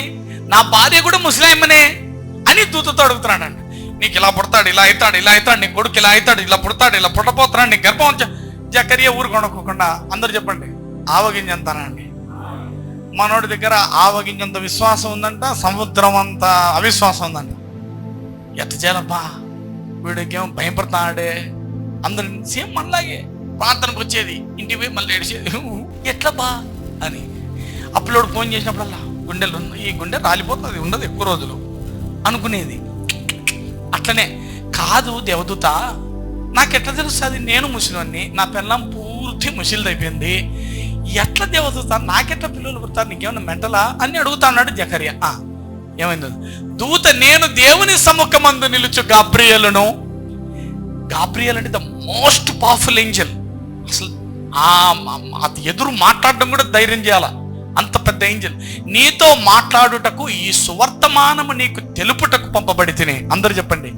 నా భార్య కూడా ముసలాయమ్మనే అని దూతతో అడుగుతున్నాడండి. నీకు ఇలా పుడతాడు, ఇలా అవుతాడు, నీ కొడుకు ఇలా అవుతాడు, ఇలా పుడతాడు, ఇలా పుట్టపోతున్నాడు, నీ గర్భం. జకర్యా ఊరు కొనుక్కోకుండా అందరు చెప్పండి, ఆవగింజంతానండి. మనోడి దగ్గర ఆవగింజంత విశ్వాసం ఉందంట, సముద్రం అంత అవిశ్వాసం ఉందంట. ఎట్ట చేయాలబ్బా, వీడికేమో భయపడతాడే. అందరు సేమ్ మనలాగే ప్రార్థనకు వచ్చేది, ఇంటికి పోయి మళ్ళీ ఏడిచేది, ఎట్లా బా అని. అప్పులోడు ఫోన్ చేసినప్పుడల్లా గుండెలు ఈ గుండె రాలిపోతుంది, ఉండదు ఎక్కువ రోజులు అనుకునేది. అట్లనే కాదు దేవదూత, నాకెట్లా తెలుస్తుంది? నేను ముసలివాన్ని, నా పిల్లం పూర్తి ముసిలిదైపోయింది, ఎట్లా దేవదూత నాకెట్లా పిల్లలు పుడతారు? నీకేమన్నా మెంటలా అని అడుగుతా అన్నాడు జకర్యా. ఏమైంది? దూత, నేను దేవుని సముఖమందు నిలుచు గాబ్రియేలును. గాబ్రియల్ అంటే ద మోస్ట్ పవర్ఫుల్ ఏంజల్. అసలు అది ఎదురు మాట్లాడడం కూడా ధైర్యం చేయాల, అంత పెద్ద ఏంజల్. నీతో మాట్లాడుటకు ఈ సువర్తమానము నీకు తెలుపుటకు పంపబడి తిని. అందరూ చెప్పండి.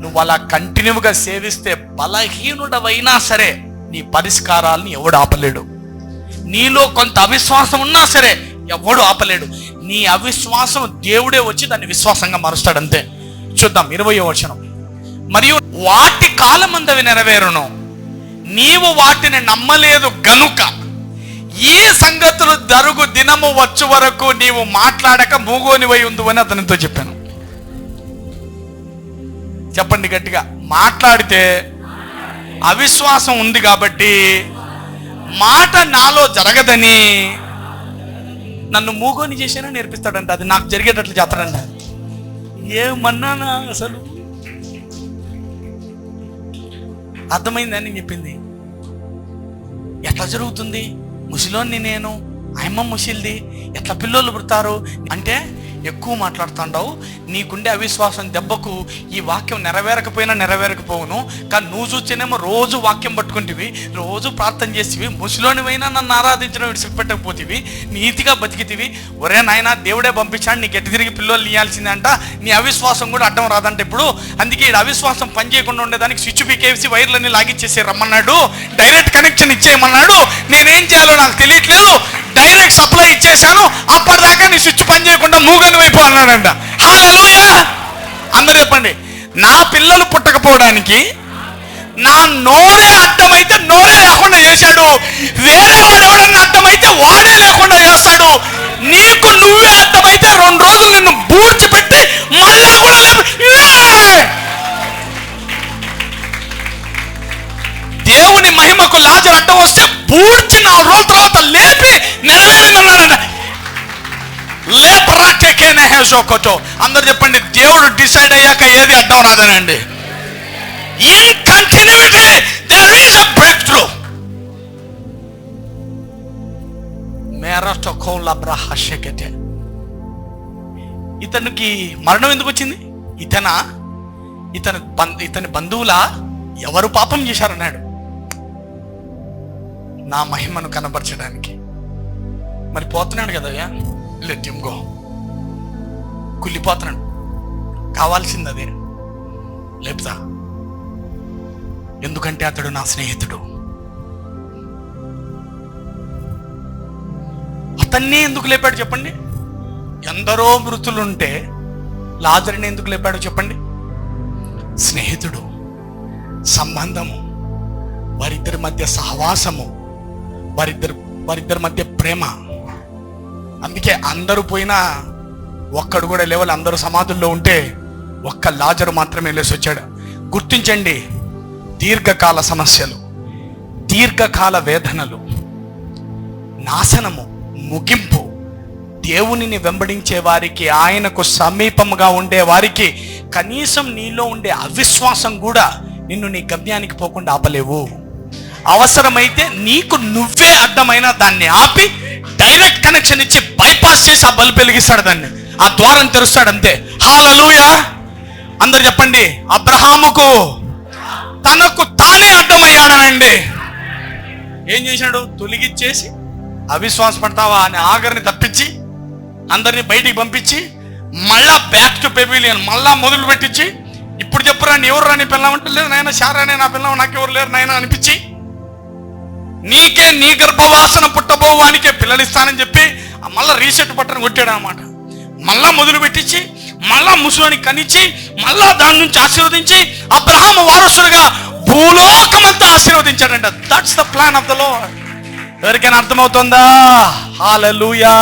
నువ్వు అలా కంటిన్యూగా సేవిస్తే బలహీనుడవైనా సరే నీ పరిష్కారాలని ఎవడు ఆపలేడు. నీలో కొంత అవిశ్వాసం ఉన్నా సరే ఎవడు ఆపలేడు. నీ అవిశ్వాసం దేవుడే వచ్చి దాన్ని విశ్వాసంగా మారుస్తాడంతే. చూద్దాం 20వ వచనం. మరియు వాటి కాలమందవి నెరవేరును, నీవు వాటిని నమ్మలేదు గనుక ఈ సంగతులు జరుగు దినము వచ్చు వరకు నీవు మాట్లాడక మూగోనివై ఉందు అని అతనితో చెప్పాను. చెప్పండి గట్టిగా. మాట్లాడితే అవిశ్వాసం ఉంది కాబట్టి మాట నాలో జరగదని నన్ను మూగోని చేసేనా నేర్పిస్తాడంట. అది నాకు జరిగేటట్లు చేస్తాడంట. ఏమన్నానా అసలు అర్థమైందని చెప్పింది. ఎట్లా జరుగుతుంది? ముసిలోని నేను, ఆయమ్మ ముసిల్ది, ఎట్లా పిల్లోళ్ళు పుడతారు అంటే ఎక్కువ మాట్లాడుతుండవు. నీకుండే అవిశ్వాసం దెబ్బకు ఈ వాక్యం నెరవేరకపోవును. కానీ నువ్వు చూస్తేనేమో రోజు వాక్యం పట్టుకుంటేవి, రోజు ప్రార్థన చేసేవి, ముసిలోనివైనా నన్ను ఆరాధించడం విడిచిపెట్టకపోతేవి, నీతిగా బతికితివి. ఒరే నాయన, దేవుడే పంపించాడు, నీకు ఎటు తిరిగి పిల్లలు ఇవ్వాల్సిందే అంట. నీ అవిశ్వాసం కూడా అడ్డం రాదంట ఇప్పుడు. అందుకే ఈ అవిశ్వాసం పని చేయకుండా ఉండేదానికి స్విచ్ పీకేసి వైర్లన్నీ లాగిచ్చేసి రమ్మన్నాడు, డైరెక్ట్ కనెక్షన్ ఇచ్చేయమన్నాడు. నేనేం చేయాలో నాకు తెలియట్లేదు, డైరెక్ట్ సప్లై ఇచ్చేసాను, అప్పటిదాకా నీ స్విచ్ పని చేయకుండా మూగని వైపు అన్నాడంట. హల్లెలూయా. అందరూ చెప్పండి. నా పిల్లలు పుట్టకపోవడానికి నా నోరే అడ్డమైతే నోరే లేకుండా చేశాడు. వేరే వాడు ఎవడన్నా అడ్డమైతే వాడే లేకుండా చేస్తాడు. నీకు నువ్వే అడ్డమైతే 2 రోజులు నిన్ను బూడ్చిపెట్టి మళ్ళా కూడా దేవుని మహిమకు లాజరు అడ్డం వస్తే బూడ్చి 4 రోజుల తర్వాత లేపి నెరవేరమన్నాడంట. అందరు చెప్పండి. దేవుడు డిసైడ్ అయ్యాక ఏది అడ్డం రాదనండి. In continuity there is a breakthrough. ఇతనికి మరణం ఎందుకు వచ్చింది? ఇతని బంధువుల ఎవరు పాపం చేశారన్నాడు, నా మహిమను కనపరచడానికి. మరి పోతున్నాడు కదయ్యా, లెట్ హిమ్ గో. కుళ్ళిపోతున్నాడు, కావాల్సింది అదే, లేపుతా. ఎందుకంటే అతడు నా స్నేహితుడు. అతన్నే ఎందుకు లేపాడు చెప్పండి? ఎందరో మృతులుంటే లాజరుని ఎందుకు లేపాడు చెప్పండి? స్నేహితుడు, సంబంధము, వారిద్దరి మధ్య సహవాసము, వారిద్దరి మధ్య ప్రేమ. అందుకే అందరూ పోయినా ఒక్కడు కూడా లేవాలి. అందరూ సమాధుల్లో ఉంటే ఒక్క లాజరు మాత్రమే లేచి వచ్చాడు. గుర్తించండి, దీర్ఘకాల సమస్యలు, దీర్ఘకాల వేదనలు, నాశనము, ముగింపు, దేవునిని వెంబడించే వారికి, ఆయనకు సమీపంగా ఉండే వారికి కనీసం నీలో ఉండే అవిశ్వాసం కూడా నిన్ను నీ గమ్యానికి పోకుండా ఆపలేవు. అవసరమైతే నీకు నువ్వే అడ్డమైన దాన్ని ఆపి డైరెక్ట్ కనెక్షన్ ఇచ్చి బైపాస్ చేసి ఆ బల్బు వెలిగిస్తాడు, దాన్ని ఆ ద్వారం తెరుస్తాడు అంతే. హల్లెలూయా. అందరు చెప్పండి. అబ్రహాముకు తనకు తానే అడ్డమయ్యాడనండి. ఏం చేశాడు? తొలగిచ్చేసి అవిశ్వాసపడతావా అని ఆగర్ని తప్పించి అందరినీ బయటికి పంపించి మళ్ళా బ్యాక్ టు పెవిలియన్ మళ్ళా మొదలు పెట్టించి, ఇప్పుడు చెప్పురా నీ ఎవరు రాని పిల్లం అంటే, లేదు నాయన శారానే నా పిల్లం, నాకెవరు లేరు నాయన అనిపించి, నీకే నీ గర్భవాసన పుట్టబోవానికే పిల్లలు ఇస్తానని చెప్పి మళ్ళా రీసెట్ బట్టను కొట్టాడు అన్నమాట. మళ్ళా మొదలు పెట్టించి మళ్ళా ముసుని కనిచ్చి మళ్ళా దాని నుంచి ఆశీర్వదించి అబ్రహాము వారసుడుగా భూలోకమంతా ఆశీర్వదించాడంట. That's the plan of the Lord. ఎవరికైనా అర్థమవుతుందా? హల్లెలూయా.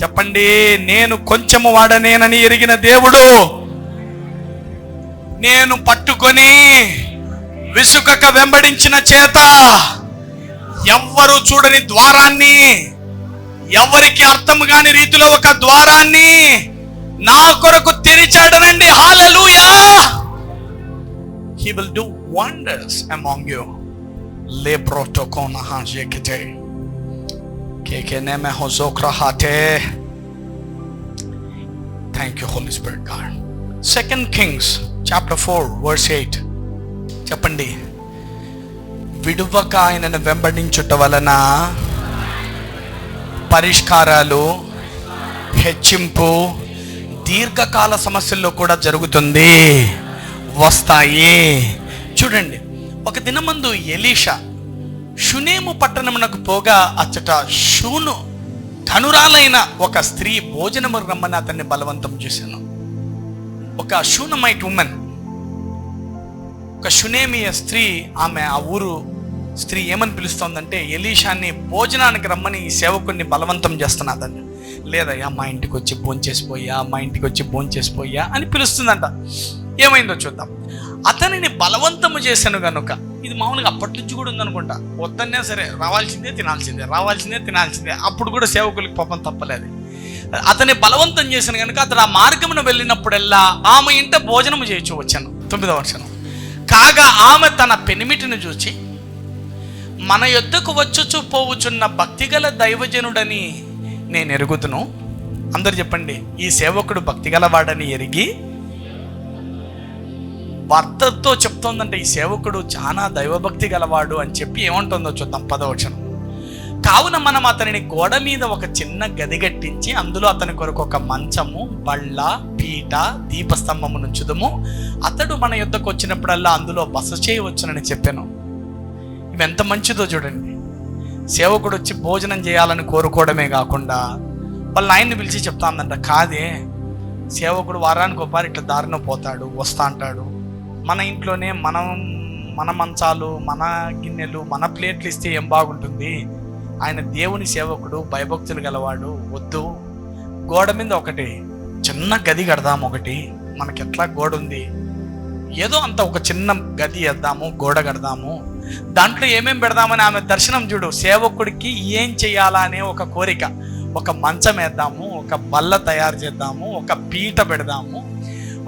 చెప్పండి. నేను కొంచెము వాడనేనని ఎరిగిన దేవుడు నేను పట్టుకొని విసుకక వెంబడించిన చేత ఎవ్వరు చూడని ద్వారాన్ని, ఎవరికి అర్థం కాని రీతిలో ఒక ద్వారాన్ని నా కొరకు తెరిచాడనండి. హల్లెలూయా. He will do wonders among you. Le protokona hanjekete kekeneme hozokrahate. Thank you Holy Spirit God. 2 Kings chapter 4 verse 8 చెప్పండి. విడువక ఆయనను వెంబడించుట వలన పరిష్కారాలు, హెచ్చింపు దీర్ఘకాల సమస్యల్లో కూడా జరుగుతుంది, వస్తాయి. చూడండి, ఒక దినమందు ఎలీషా షునేము పట్టణమునకు పోగా అచ్చట షూను ధనురాలైన ఒక స్త్రీ భోజనము రమ్మని అతన్ని బలవంతం చేశాను. ఒక షూనమైట్ ఉమెన్, ఒక షునేమియ స్త్రీ, ఆమె ఆ ఊరు స్త్రీ ఏమని పిలుస్తోందంటే ఎలీషాని భోజనానికి రమ్మని ఈ సేవకుడిని బలవంతం చేస్తున్నదండి. లేదయ్యా మా ఇంటికి వచ్చి భోంచేసిపోయా, మా ఇంటికి వచ్చి భోంచేసిపోయా అని పిలుస్తుందంట. ఏమైందో చూద్దాం. అతనిని బలవంతము చేశాను కనుక, ఇది మామూలుగా అప్పటి నుంచి కూడా ఉందనుకుంటా, వద్దన్నా సరే రావాల్సిందే తినాల్సిందే, రావాల్సిందే తినాల్సిందే. అప్పుడు కూడా సేవకులకి పాపం తప్పలేదు. అతన్ని బలవంతం చేశాను కనుక అతడు ఆ మార్గమును వెళ్ళినప్పుడల్లా ఆమె ఇంట భోజనము చేయొచ్చు వచ్చాను. 9వ వచనం. కాగా ఆమె తన పెనిమిటిని చూచి, మన యొద్దకు వచ్చుచు పోవుచున్న భక్తిగల దైవజనుడని నేను ఎరుగుతును. అందరు చెప్పండి, ఈ సేవకుడు భక్తిగలవాడని ఎరిగి, భర్తతో చెప్తోందంటే ఈ సేవకుడు చాలా దైవభక్తి గలవాడు అని చెప్పి ఏమంటుందో చూద్దాం. 10వ వచనం. కావున మనం అతనిని గోడ మీద ఒక చిన్న గది కట్టించి అందులో అతని కొరకు ఒక మంచము, బళ్ళ, పీట, దీపస్తంభము నుంచుదము. అతడు మన యొద్దకు వచ్చినప్పుడల్లా అందులో బస చేయవచ్చునని చెప్పాను. ఇవి ఎంత మంచిదో చూడండి. సేవకుడు వచ్చి భోజనం చేయాలని కోరుకోవడమే కాకుండా వాళ్ళ ఆయన్ని పిలిచి చెప్తాందంట, కాదే సేవకుడు వారానికి ఒకసారి ఇట్లా దారిన పోతాడు, వస్తా అంటాడు. మన ఇంట్లోనే మన మంచాలు, మన గిన్నెలు, మన ప్లేట్లు ఇస్తే ఏం బాగుంటుంది? ఆయన దేవుని సేవకుడు, భయభక్తులు గలవాడు. వద్దు, గోడ మీద ఒకటి చిన్న గది కడదాం. ఒకటి మనకి ఎట్లా గోడ ఉంది, ఏదో అంత ఒక చిన్న గది వేద్దాము, గోడ కడదాము. దాంట్లో ఏమేం పెడదామని ఆమె దర్శనం చూడు. సేవకుడికి ఏం చేయాలా అనే ఒక కోరిక. ఒక మంచం వేద్దాము, ఒక బల్ల తయారు చేద్దాము, ఒక పీట పెడదాము,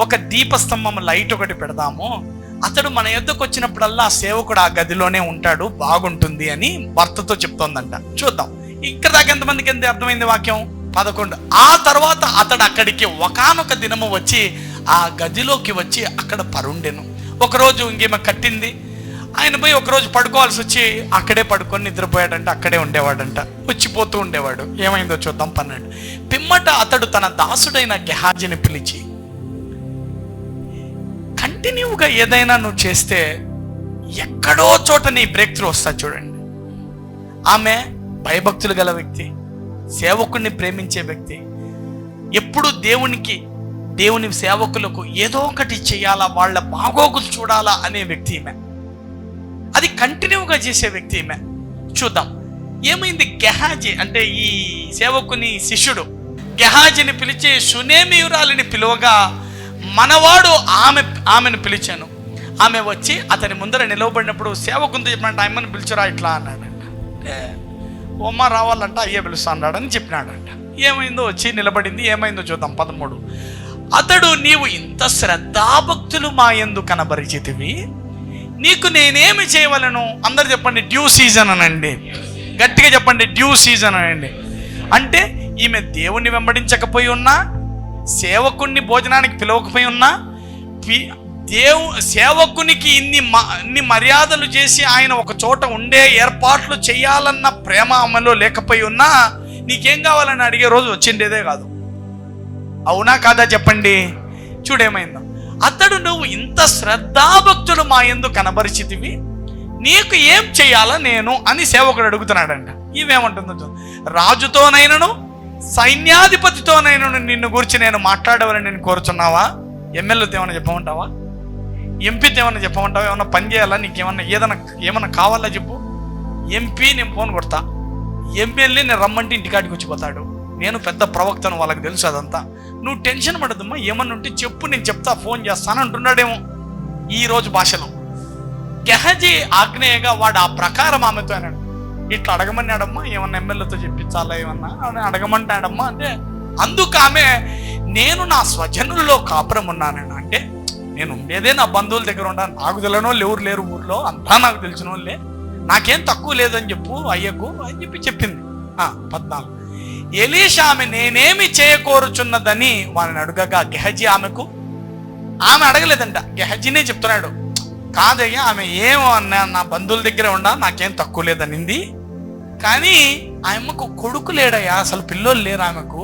ఒక దీపస్తంభం లైట్ ఒకటి పెడదాము. అతడు మన యొద్దకు వచ్చినప్పుడల్లా సేవకుడు ఆ గదిలోనే ఉంటాడు, బాగుంటుంది అని భర్తతో చెప్తోందంట. చూద్దాం ఇక్కడ దాకా ఎంతమందికి ఎంత అర్థమైంది వాక్యం. 11. ఆ తర్వాత అతడు అక్కడికి ఒకానొక దినము వచ్చి ఆ గదిలోకి వచ్చి అక్కడ పరుండెను. ఒకరోజు ఇంకేమో కట్టింది, ఆయన పోయి ఒకరోజు పడుకోవాల్సి వచ్చి అక్కడే పడుకొని నిద్రపోయాడంట, అక్కడే ఉండేవాడంట, వచ్చిపోతూ ఉండేవాడు. ఏమైందో చూద్దాం. 12. పిమ్మట అతడు తన దాసుడైన గెహాజీని పిలిచి, కంటిన్యూగా ఏదైనా నువ్వు చేస్తే ఎక్కడో చోట నీ బ్రేక్ త్రూ వస్తా చూడండి. ఆమె భయభక్తులు గల వ్యక్తి, సేవకుడిని ప్రేమించే వ్యక్తి, ఎప్పుడు దేవుని సేవకులకు ఏదో ఒకటి చేయాలా, వాళ్ళ బాగోగులు చూడాలా అనే వ్యక్తి ఈమె. అది కంటిన్యూగా చేసే వ్యక్తి ఈమె. చూద్దాం ఏమైంది. గెహాజీ అంటే ఈ సేవకుని శిష్యుడు గెహాజీని పిలిచి షునేమీయురాలిని పిలువగా మనవాడు ఆమెను పిలిచాను. ఆమె వచ్చి అతని ముందర నిలవబడినప్పుడు సేవకుంది చెప్పినట్టు ఆయమ్మని పిలిచరా ఇట్లా అన్నాడంట. అంటే ఓమ్మ రావాలంట, అయ్యే పిలుస్తా అన్నాడని చెప్పినాడంట. ఏమైందో వచ్చి నిలబడింది. ఏమైందో చూద్దాం. 13. అతడు, నీవు ఇంత శ్రద్ధాభక్తులు మా యందు కనబరిచితివి, నీకు నేనేమి చేయవలను? అందరు చెప్పండి డ్యూ సీజన్ అనండి, గట్టిగా చెప్పండి డ్యూ సీజన్ అనండి. అంటే ఈమె దేవుణ్ణి వెంబడించకపోయి ఉన్నా, సేవకుణ్ణి భోజనానికి పిలవకపోయి ఉన్నా, సేవకునికి ఇన్ని మర్యాదలు చేసి ఆయన ఒక చోట ఉండే ఏర్పాట్లు చేయాలన్న ప్రేమ ఆమెలో లేకపోయి ఉన్నా, నీకేం కావాలని అడిగే రోజు వచ్చిండేదే కాదు. అవునా కాదా చెప్పండి. చూడేమైందో. అతడు, నువ్వు ఇంత శ్రద్ధాభక్తులు మా యందు కనబరిచితివి, నీకు ఏం చెయ్యాలా నేను అని సేవకుడు అడుగుతున్నాడంట. ఇవేమంటుందో, రాజుతోనైనను సైన్యాధిపతితోనైనను నిన్ను గురించి నేను మాట్లాడవాలని నేను కోరుచున్నావా? ఎమ్మెల్యేతో ఏమన్నా చెప్పమంటావా? ఎంపీతో ఏమన్నా చెప్పమంటావా? ఏమన్నా పని చేయాలా? నీకేమన్నా ఏమన్నా కావాలా చెప్పు. ఎంపీ నేను ఫోన్ కొడతా, ఎమ్మెల్యే నేను రమ్మంటే ఇంటికాడికి వచ్చిపోతాడు. నేను పెద్ద ప్రవక్తను, వాళ్ళకి తెలుసు అదంతా. నువ్వు టెన్షన్ పడద్దమ్మా, ఏమన్నా ఉంటే చెప్పు, నేను చెప్తా, ఫోన్ చేస్తాను అంటున్నాడేమో ఈరోజు భాషలో. గెహజీ ఆగ్నేయగా వాడు ఆ ప్రకారం ఆమెతో అన్నాడు, ఇట్లా అడగమన్నాడమ్మా, ఏమన్నా ఎమ్మెల్యేతో చెప్పించాలా, ఏమన్నా అడగమంటాడమ్మా అంటే, అందుకు ఆమె, నేను నా స్వజనుల్లో కాపురం ఉన్నాను. అంటే నేను ఉండేదే నా బంధువుల దగ్గర ఉన్నాను, నాకు తెలియనోళ్ళు ఎవరు లేరు ఊర్లో, అంతా నాకు తెలిసిన వాళ్ళే, నాకేం తక్కువ లేదని చెప్పు అయ్యకు అని చెప్పింది. 14. ఎలీషా ఆమె నేనేమి చేయకోరుచున్నదని వారిని అడగగా గెహజీ ఆమె అడగలేదంట, గెహజీనే చెప్తున్నాడు, కాదయ్యా ఆమె ఏమో అన్నా నా బంధువుల దగ్గర ఉండా నాకేం తక్కువ లేదనింది, కానీ ఆమెకు కొడుకు లేడయ్యా, అసలు పిల్లోళ్ళు లేరు ఆమెకు,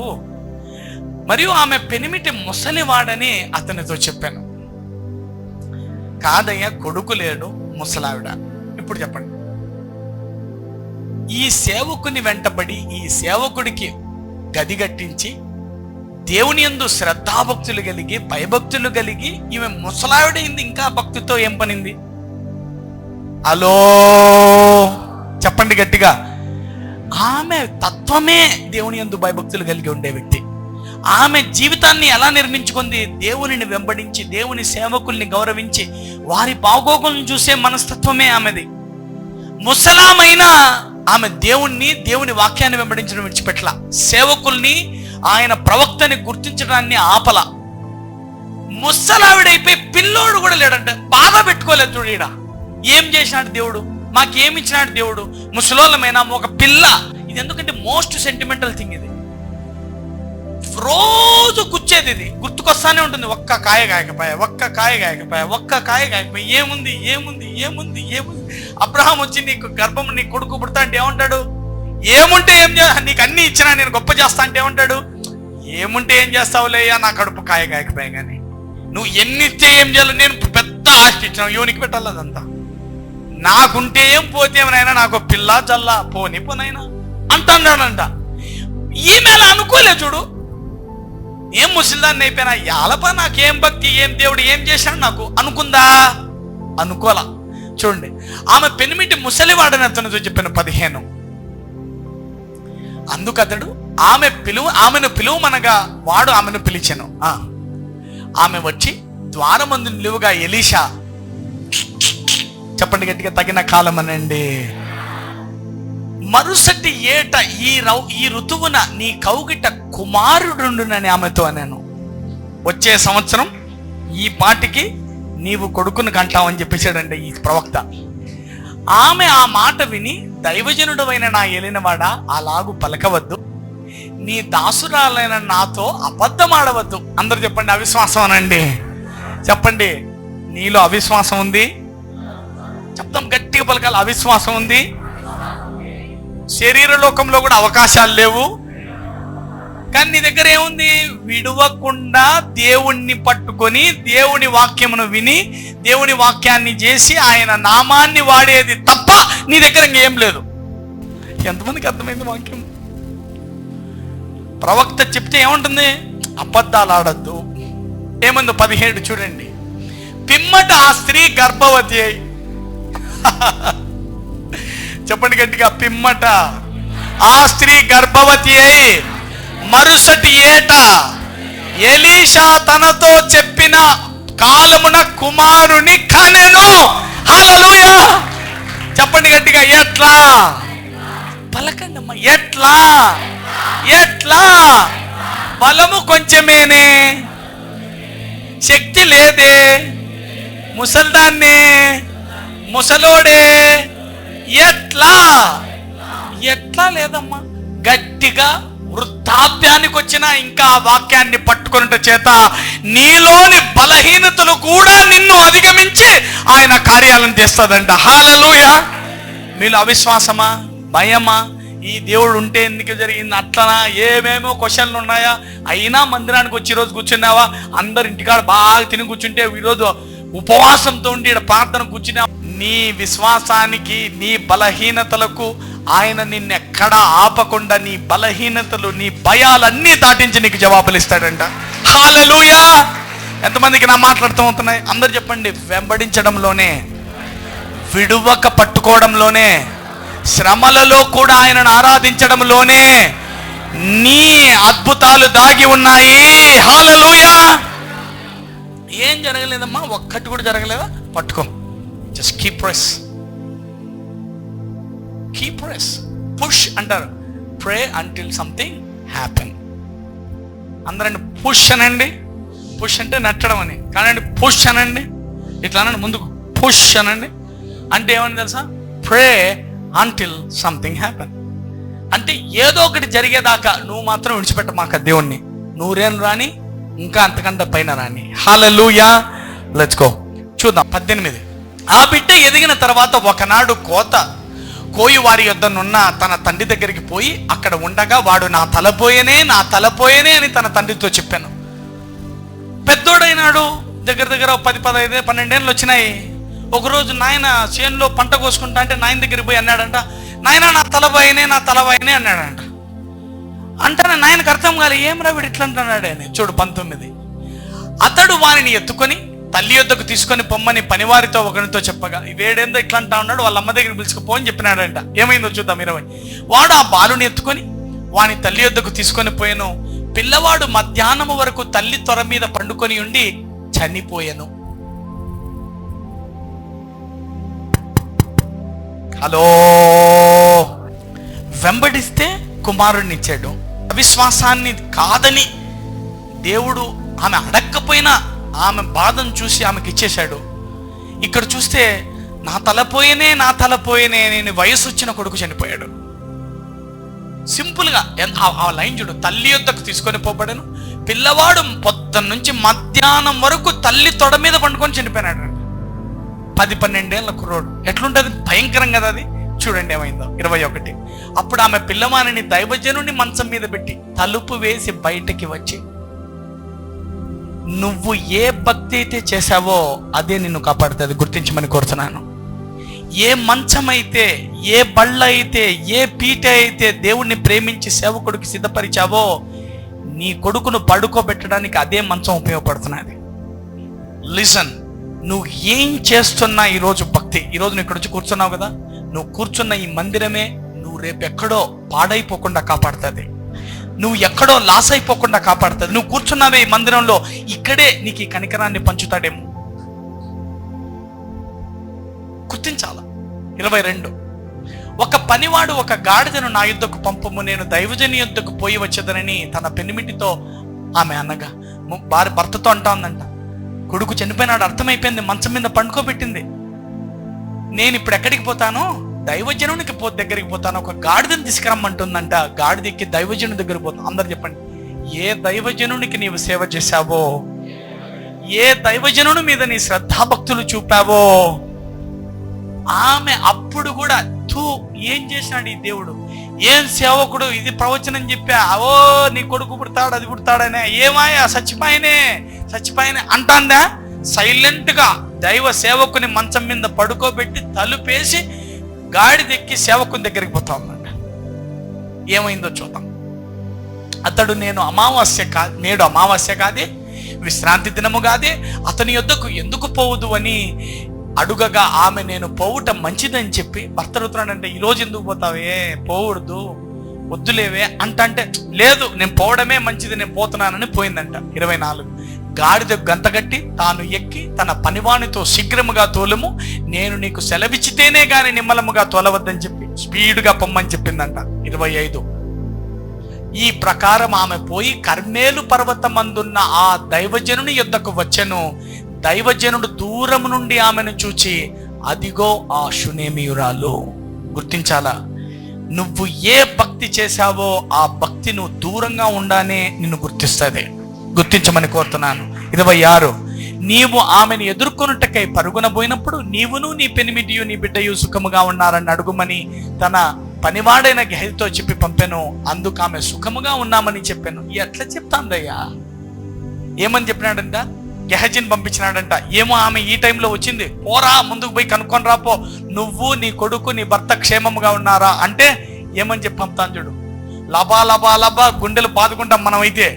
మరియు ఆమె పెనిమిటి ముసలివాడని అతనితో చెప్పాను. కాదయ్యా కొడుకు లేడు, ముసలావిడ. ఇప్పుడు చెప్పండి, ఈ సేవకుని వెంటబడి ఈ సేవకుడికి గది కట్టించి దేవుని యందు శ్రద్ధాభక్తులు కలిగి భయభక్తులు కలిగి ఈమె ముసలావిడైంది, ఇంకా భక్తితో ఏం పనింది? హలో చెప్పండి గట్టిగా. ఆమె తత్వమే దేవుని యందు భయభక్తులు కలిగి ఉండే వ్యక్తి. ఆమె జీవితాన్ని ఎలా నిర్మించుకుంది? దేవునిని వెంబడించి దేవుని సేవకుల్ని గౌరవించి వారి బాగోగులను చూసే మనస్తత్వమే ఆమెది. ముసలామైనా ఆమె దేవుని వాక్యాన్ని వెంబడించడం విడిచిపెట్టల, సేవకుల్ని ఆయన ప్రవక్తని గుర్తించడాన్ని ఆపల. ముసలావిడైపోయి పిల్లోడు కూడా లేడంట, బాధ పెట్టుకోలేదు. చూడ ఏం చేసినాడు దేవుడు, మాకేమిచ్చినాడు దేవుడు, ముసలోళ్ళమైనా ఒక పిల్ల. ఇది ఎందుకంటే మోస్ట్ సెంటిమెంటల్ థింగ్ ఇది, రోజు కూర్చేది, ఇది గుర్తుకొస్తానే ఉంటుంది. ఒక్క కాయ కాయకపోయా ఏముంది. అబ్రహాం వచ్చి నీకు గర్భం నీ కొడుకు పుడతా అంటే ఏమంటాడు? ఏముంటే ఏం నీకు అన్ని ఇచ్చినా నేను గొప్ప చేస్తా అంటే ఏమంటాడు? ఏముంటే ఏం చేస్తావులేయ్యా, నా కడుపు కాయకపోయా కానీ నువ్వు ఎన్ని ఇస్తే ఏం చేయాలి, నేను పెద్ద ఆస్తి ఇచ్చినావు, యోనికి పెట్టాలి అదంతా, నాకుంటే ఏం పోతే ఏమైనా నాకు పిల్ల చల్లా పోనైనా అంటున్నాడంట. ఈమె అలా అనుకోలే. చూడు ఏం ముసలిదాన్ని అయిపోయినా యాలప నాకేం భక్తి, ఏం దేవుడు ఏం చేశాడు నాకు అనుకుందా? అనుకోలా. చూడండి ఆమె పెనిమిటి ముసలివాడని అతనితో చెప్పిన 15. అందుకతడు ఆమెను పిలువమనగా వాడు ఆమెను పిలిచెను. ఆమె వచ్చి ద్వారమందు నిలువుగా ఎలీషా, చెప్పండి గట్టిగా, తగిన కాలం అనండి, మరుసటి ఏట ఈ ఋతువున నీ కౌగిట కుమారుడుండునని ఆమెతో అన్నాను. వచ్చే సంవత్సరం ఈ పాటికి నీవు కొడుకును కంటావని చెప్పేశాడండి ఈ ప్రవక్త. ఆమె ఆ మాట విని, దైవజనుడు అయిన నా ఏలినవాడా, అలాగు పలకవద్దు, నీ దాసురాలైన నాతో అబద్ధం ఆడవద్దు. అందరూ చెప్పండి అవిశ్వాసం అనండి. చెప్పండి, నీలో అవిశ్వాసం ఉంది. చెప్తాం గట్టిగా పలకాలి, అవిశ్వాసం ఉంది. శరీర లోకంలో కూడా అవకాశాలు లేవు, కానీ నీ దగ్గర ఏముంది? విడవకుండా దేవుణ్ణి పట్టుకొని దేవుని వాక్యమును విని దేవుని వాక్యాన్ని చేసి ఆయన నామాన్ని వాడేది తప్ప నీ దగ్గర ఇంకేం లేదు. ఎంతమందికి అర్థమైంది వాక్యం? ప్రవక్త చెప్తే ఏముంటుంది? అబద్ధాలు ఆడద్దు. ఏముందో 17 చూడండి. పిమ్మట ఆ స్త్రీ గర్భవతి అయి, చెప్పండి గట్టిగా, పిమ్మట ఆ స్త్రీ గర్భవతి అయి మరుసటి ఏట ఎలీషా తనతో చెప్పిన కాలమున కుమారుని కనెను. హల్లెలూయా. చెప్పండి గట్టిగా, ఎట్లా? పలకండి అమ్మా, ఎట్లా? బలము కొంచెమేనే, శక్తి లేదే, ముసల్దాన్నే, ముసలోడే, ఎట్లా లేదమ్మా. గట్టిగా వృద్ధాప్యానికి వచ్చినా ఇంకా ఆ వాక్యాన్ని పట్టుకున్నట చేత నీలోని బలహీనతలు కూడా నిన్ను అధిగమించి ఆయన కార్యాలను చేస్తుందంట. హల్లెలూయా. మీలో అవిశ్వాసమా, భయమా, ఈ దేవుడు ఉంటే ఎందుకు జరిగింది అట్లనా, ఏమేమో క్వశ్చన్లు ఉన్నాయా? అయినా మందిరానికి వచ్చి ఈరోజు కూర్చున్నావా? అందరు ఇంటికాడ బాగా తిని కూర్చుంటే ఈరోజు ఉపవాసంతో ఉండి ఇక్కడ ప్రార్థన కూర్చున్నా. నీ విశ్వాసానికి, నీ బలహీనతలకు ఆయన నిన్నెక్కడా ఆపకుండా నీ బలహీనతలు, నీ భయాలన్నీ దాటించి నీకు జవాబులు ఇస్తాడంట. హల్లెలూయా. ఎంతమందికి నా మాట్లాడుతూ ఉంటున్నాయి? అందరు చెప్పండి. వెంబడించడంలోనే, విడువక పట్టుకోవడంలోనే, శ్రమలలో కూడా ఆయనను ఆరాధించడంలోనే నీ అద్భుతాలు దాగి ఉన్నాయి. హల్లెలూయా. ఏం జరగలేదమ్మా, ఒక్కటి కూడా జరగలేదా? పట్టుకో. Just keep press. పుష్ అంటారు. ప్రే అంటిల్ సంథింగ్ హ్యాపెన్. అందరండి పుష్ అనండి. పుష్ అంటే నట్టడం అని కానండి, పుష్ అనండి. ఇట్లా అనండి, ముందుకు పుష్ అనండి. అంటే ఏమని తెలుసా? ప్రే అంటిల్ సంథింగ్ హ్యాపెన్. అంటే ఏదో ఒకటి జరిగేదాకా నువ్వు మాత్రం విడిచిపెట్టమాక దేవుణ్ణి. నూరేళ్ళు రాని, ఇంకా అంతకంటే పైన రాని. హల్లెలూయా. Let's go. చూద్దాం 18. ఆ బిడ్డ ఎదిగిన తర్వాత ఒకనాడు కోయి వారి యొద్దనున్న తన తండ్రి దగ్గరికి పోయి అక్కడ ఉండగా వాడు నా తలపోయేనే అని తన తండ్రితో చెప్పాను. పెద్దోడైనాడు, దగ్గర 10, 15, 12 ఏళ్ళు వచ్చినాయి. ఒకరోజు నాయన చేనులో పంట కోసుకుంటా అంటే నాయన దగ్గరికి పోయి అన్నాడంట, నాయన నా తలపోయినే అన్నాడంట. అంటే నాయనకు అర్థం కాలే, ఏం రా వీడు ఇట్లా అంటున్నాడు అని. చూడు 19. అతడు వారిని ఎత్తుకొని తల్లి యొద్దకు తీసుకొని పొమ్మని పనివారితో ఒకరితో చెప్పగా, వేడేందో ఇట్లా అంటా ఉన్నాడు, వాళ్ళ అమ్మ దగ్గరికి పిలుచుకుపో అని చెప్పినాడంట. ఏమైందో చూద్దాం 20. వాడు ఆ బాలుని ఎత్తుకొని వాని తల్లి యొద్దకు తీసుకొని పోయాను. పిల్లవాడు మధ్యాహ్నం వరకు తల్లి త్వర మీద పండుకొని ఉండి చనిపోయాను. హలో. వెంబడిస్తే కుమారుడిని ఇచ్చాడు. అవిశ్వాసాన్ని కాదని దేవుడు ఆమె అడక్కపోయినా ఆమె బాధను చూసి ఆమెకి ఇచ్చేశాడు. ఇక్కడ చూస్తే నా తలపోయేనే నేను వయసు వచ్చిన కొడుకు చనిపోయాడు. సింపుల్గా ఆ లైన్ చూడు. తల్లి యొద్దకు తీసుకొని పోబడను, పిల్లవాడు పొద్దున్న నుంచి మధ్యాహ్నం వరకు తల్లి తొడ మీద పండుకొని చనిపోయినాడు. 10-12 ఏళ్ళ కుర్రోడు. ఎట్లుంటుంది? భయంకరం కదా అది. చూడండి ఏమైందో 21. అప్పుడు ఆమె పిల్లవానిని దైవజనుని మంచం మీద పెట్టి తలుపు వేసి బయటికి వచ్చి, నువ్వు ఏ భక్తి అయితే చేశావో అదే నిన్ను కాపాడుతుంది, గుర్తించమని కోరుతున్నాను. ఏ మంచం అయితే, ఏ బళ్ళ అయితే, ఏ పీట అయితే దేవుణ్ణి ప్రేమించి సేవకుడికి సిద్ధపరిచావో నీ కొడుకును పడుకోబెట్టడానికి అదే మంచం ఉపయోగపడుతున్నది. లిసన్, నువ్వు ఏం చేస్తున్నా ఈరోజు భక్తి, ఈరోజు నువ్వు ఇక్కడ వచ్చి కూర్చున్నావు కదా, నువ్వు కూర్చున్న ఈ మందిరమే నువ్వు రేపు ఎక్కడో పాడైపోకుండా కాపాడుతుంది, నువ్వు ఎక్కడో లాస్ అయిపోకుండా కాపాడుతుంది. నువ్వు కూర్చున్నావే ఈ మందిరంలో, ఇక్కడే నీకు ఈ కనికరాన్ని పంచుతాడేమో. గుర్తించాల. 22. ఒక పనివాడు ఒక గాడిదను నా యుద్ధకు పంపము, నేను దైవజని యుద్ధకు పోయి వచ్చేదనని తన పెనిమిటితో ఆమె అనగా, భర్తతో అంటా ఉందంట, కొడుకు చనిపోయినాడు, అర్థమైపోయింది, మంచం మీద పండుకోబెట్టింది. నేను ఇప్పుడు ఎక్కడికి పోతాను? దైవజనునికి దగ్గరికి పోతాను. ఒక గాడిదని తీసుకురమ్మంటుందంట. గాడిదెక్కి దైవజను దగ్గరికి పోతాను. అందరు చెప్పండి, ఏ దైవజనునికి నీవు సేవ చేశావో, ఏ దైవజనుని మీద నీ శ్రద్ధాభక్తులు చూపావో, ఆమె అప్పుడు కూడా ఏం చేసినాడు ఈ దేవుడు, ఏం సేవకుడు, ఇది ప్రవచనం చెప్పా, అవో నీ కొడుకు పుడతాడు, అది పుడతాడనే, ఏమాయా చచ్చిపోయినే అంటాందా? సైలెంట్గా దైవ సేవకుని మంచం మీద పడుకోబెట్టి తలుపేసి గాడిదెక్కి సేవకుని దగ్గరికి పోతా ఉందంట. ఏమైందో చూద్దాం. అతడు నేడు అమావాస్య కాదే, విశ్రాంతి దినము కాదే, అతని యొద్దకు ఎందుకు పోవద్దు అని అడుగగా ఆమె, నేను పోవుట మంచిదని చెప్పి భర్త అడుగుతున్నాడంటే, ఈరోజు ఎందుకు పోతావే, పోవద్దు, వద్దులేవే అంటే, లేదు నేను పోవడమే మంచిది, నేను పోతున్నానని పోయిందంట. 24. గాడిద గంతగట్టి తాను ఎక్కి తన పనివానితో శీఘ్రముగా తోలము, నేను నీకు సెలవిచ్చితేనే గాని నిమ్మలముగా తోలవద్దని చెప్పి స్పీడ్గా పొమ్మని చెప్పిందంట. 25. ఈ ప్రకారం ఆమె పోయి కర్మేలు పర్వతమందున్న ఆ దైవజనుని యొద్దకు వచ్చెను. దైవజనుడు దూరం నుండి ఆమెను చూచి, అదిగో ఆ షునేమీయురాలు. గుర్తించాలా, నువ్వు ఏ భక్తి చేశావో ఆ భక్తి నువ్వు దూరంగా ఉండానే నిన్ను గుర్తించమని కోరుతున్నాను. 26. నీవు ఆమెను ఎదుర్కొనుటకై పరుగునబోయినప్పుడు నీవును నీ పెనిమిటియు నీ బిడ్డయు సుఖముగా ఉన్నారని అడుగుమని తన పనివాడైన గెహజీతో చెప్పి పంపెను. అందుకు ఆమె సుఖముగా ఉన్నామని చెప్పాను. ఎట్లా చెప్తాందయ్యా? ఏమని చెప్పినాడంట? గెహజీని పంపించినాడంట. ఏమో ఆమె ఈ టైంలో వచ్చింది, పోరా ముందుకు పోయి కనుక్కొని రాపో, నువ్వు నీ కొడుకు నీ భర్త క్షేమముగా ఉన్నారా అంటే ఏమని చెప్పి పంపుతాను చూడు. లబా గుండెలు బాదుకుంటాం మనం. అయితే